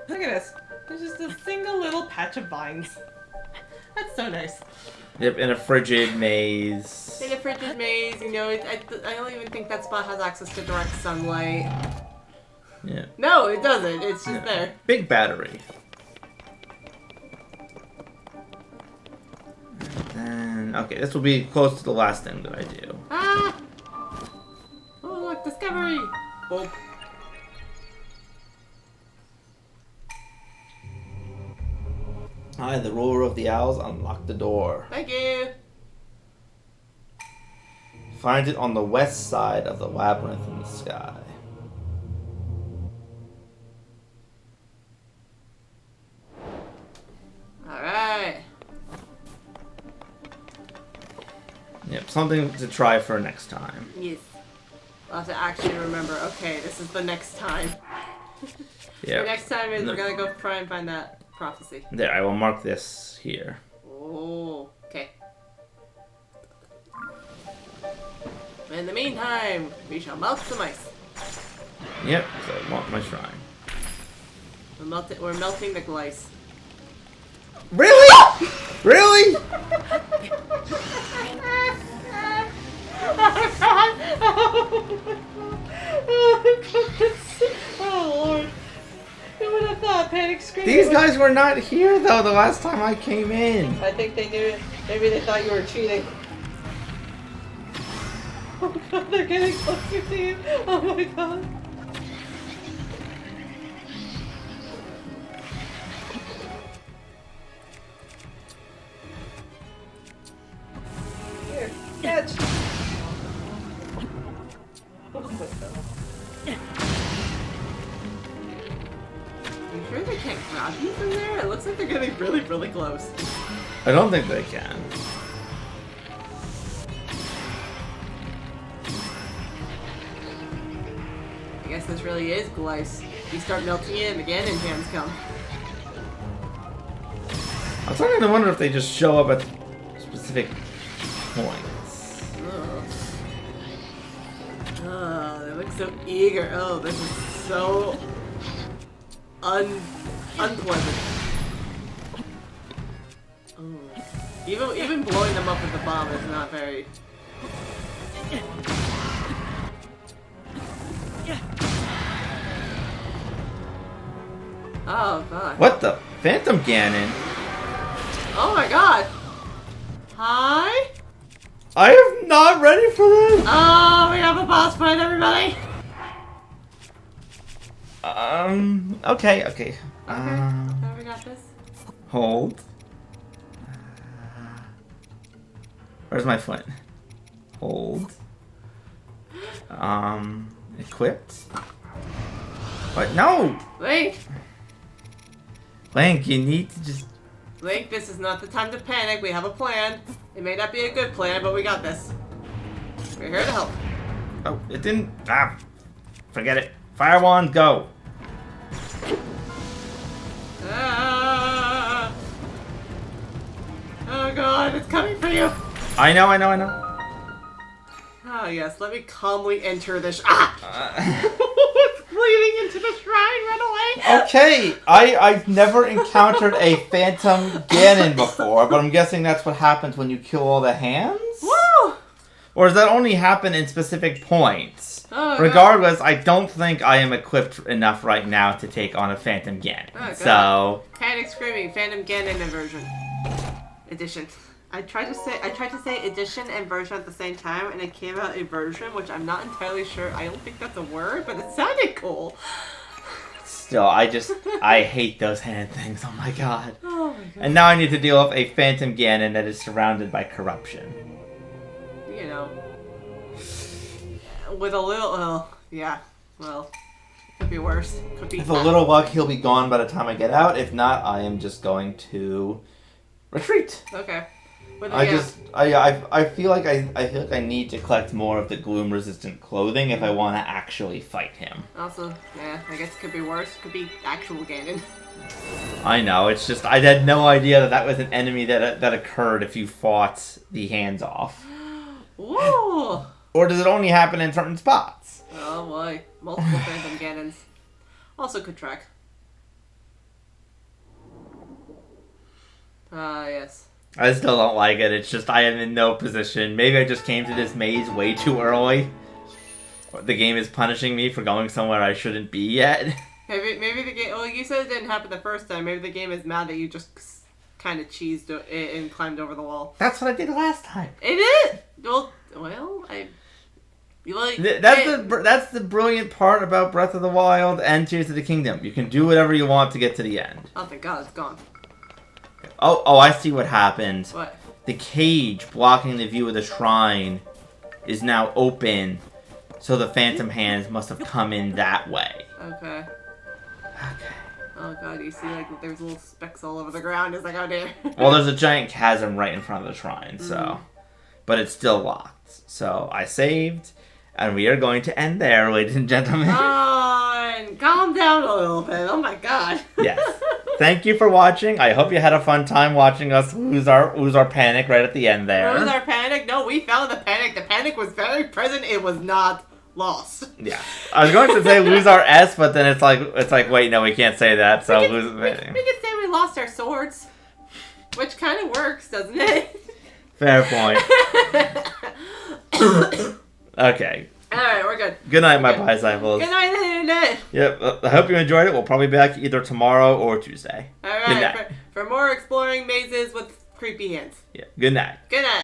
Speaker 6: look at this. There's just a single little patch of vines. That's so nice.
Speaker 1: Yep, in a frigid maze.
Speaker 6: In a frigid maze, you know, I don't even think that spot has access to direct sunlight.
Speaker 1: Yeah.
Speaker 6: No, it doesn't. It's just there.
Speaker 1: Big battery. And then, okay, this will be close to the last thing that I do.
Speaker 6: Ah! Oh, look, discovery! Boop.
Speaker 1: Hi, the ruler of the owls, unlock the door.
Speaker 6: Thank you!
Speaker 1: Find it on the west side of the labyrinth in the sky.
Speaker 6: Alright.
Speaker 1: Yep, something to try for next time.
Speaker 6: Yes. I'll have to actually remember, okay, this is the next time.
Speaker 1: Yeah.
Speaker 6: The next time is we're gonna go try and find that prophecy.
Speaker 1: There, I will mark this here.
Speaker 6: Oh, okay. In the meantime, we shall melt some ice.
Speaker 1: Yep, so I want my shrine.
Speaker 6: We're melting the glice.
Speaker 1: Really? Really?
Speaker 6: Oh Lord! Who would have thought? Panic screaming.
Speaker 1: These guys were not here though the last time I came in.
Speaker 6: I think they knew it. Maybe they thought you were cheating. Oh God, they're getting closer to you. Oh my God. Here, catch. Oh my God. You sure they can't grab you from there? It looks like they're getting really, really close.
Speaker 1: I don't think they can.
Speaker 6: I guess this really is glice. You start melting it and again and hands come.
Speaker 1: I'm starting to wonder if they just show up at specific points.
Speaker 6: Oh, they look so eager. Oh, this is so unpleasant. Oh. Even blowing them up with the bomb is not very. Oh God.
Speaker 1: What the? Phantom Ganon?
Speaker 6: Oh my God. Hi.
Speaker 1: I am not ready for this!
Speaker 6: Oh, we have a boss fight, everybody.
Speaker 1: Okay.
Speaker 6: Okay, we got this.
Speaker 1: Hold. Where's my foot? Hold. Equipped? What? No!
Speaker 6: Link,
Speaker 1: Link, you need to just...
Speaker 6: Link, this is not the time to panic. We have a plan. It may not be a good plan, but we got this. We're here to help.
Speaker 1: Oh, it didn't... Ah, forget it. Fire wand, go.
Speaker 6: Ah. Oh God, it's coming for you.
Speaker 1: I know.
Speaker 6: Oh yes, let me calmly enter this. Ah! It's bleeding into the shrine. Run away.
Speaker 1: Okay, I've never encountered a Phantom Ganon before, but I'm guessing that's what happens when you kill all the hands?
Speaker 6: Woo!
Speaker 1: Or does that only happen in specific points?
Speaker 6: Oh,
Speaker 1: Regardless, I don't think I am equipped enough right now to take on a Phantom Ganon.
Speaker 6: Oh, God.
Speaker 1: So...
Speaker 6: Panic Screaming, Phantom Ganon inversion. Edition. I tried to say edition and version at the same time, and it came out a version, which I'm not entirely sure. I don't think that's a word, but it sounded cool.
Speaker 1: Still, I hate those hand things. Oh my God.
Speaker 6: Oh my God.
Speaker 1: And now I need to deal with a Phantom Ganon that is surrounded by corruption.
Speaker 6: You know, with a little, yeah, well, could be worse. Could be.
Speaker 1: With a little luck, he'll be gone by the time I get out. If not, I am just going to retreat.
Speaker 6: Okay. But,
Speaker 1: I
Speaker 6: yeah.
Speaker 1: feel like I need to collect more of the gloom resistant clothing if I want to actually fight him.
Speaker 6: Also, yeah, I guess it could be worse. Could be actual Ganon.
Speaker 1: I know, it's just I had no idea that was an enemy that occurred if you fought the hands off.
Speaker 6: Whoa!
Speaker 1: Or does it only happen in certain spots?
Speaker 6: Oh boy, multiple Phantom Ganons. Also could track. Ah, yes.
Speaker 1: I still don't like it. It's just I am in no position. Maybe I just came to this maze way too early. The game is punishing me for going somewhere I shouldn't be yet.
Speaker 6: Maybe the game. Well, you said it didn't happen the first time. Maybe the game is mad that you just kind of cheesed it and climbed over the wall.
Speaker 1: That's what I did last time.
Speaker 6: It is. Well,
Speaker 1: That's the brilliant part about Breath of the Wild and Tears of the Kingdom. You can do whatever you want to get to the end.
Speaker 6: Oh, thank God, it's gone.
Speaker 1: Oh, I see what happened.
Speaker 6: What?
Speaker 1: The cage blocking the view of the shrine is now open, so the Phantom Hands must have come in that way.
Speaker 6: Okay.
Speaker 1: Okay.
Speaker 6: Oh God, you see like there's little specks all over the ground. It's like, oh dear.
Speaker 1: Well, there's a giant chasm right in front of the shrine, so... But it's still locked. So I saved, and we are going to end there, ladies and gentlemen.
Speaker 6: And calm down a little bit. Oh my God.
Speaker 1: Yes. Thank you for watching. I hope you had a fun time watching us lose our panic right at the end there.
Speaker 6: Lose our panic? No, we found the panic. The panic was very present. It was not lost.
Speaker 1: Yeah. I was going to say lose our S, but then it's like wait, no, we can't say that. So lose the panic.
Speaker 6: We could say we lost our swords, which kind of works, doesn't it?
Speaker 1: Fair point. Okay.
Speaker 6: Alright, we're good.
Speaker 1: Good night, my disciples.
Speaker 6: Good night, Internet.
Speaker 1: Yep. I hope you enjoyed it. We'll probably be back either tomorrow or Tuesday. Good
Speaker 6: Alright,
Speaker 1: night.
Speaker 6: for more exploring mazes with creepy hints.
Speaker 1: Yeah. Good night.
Speaker 6: Good night.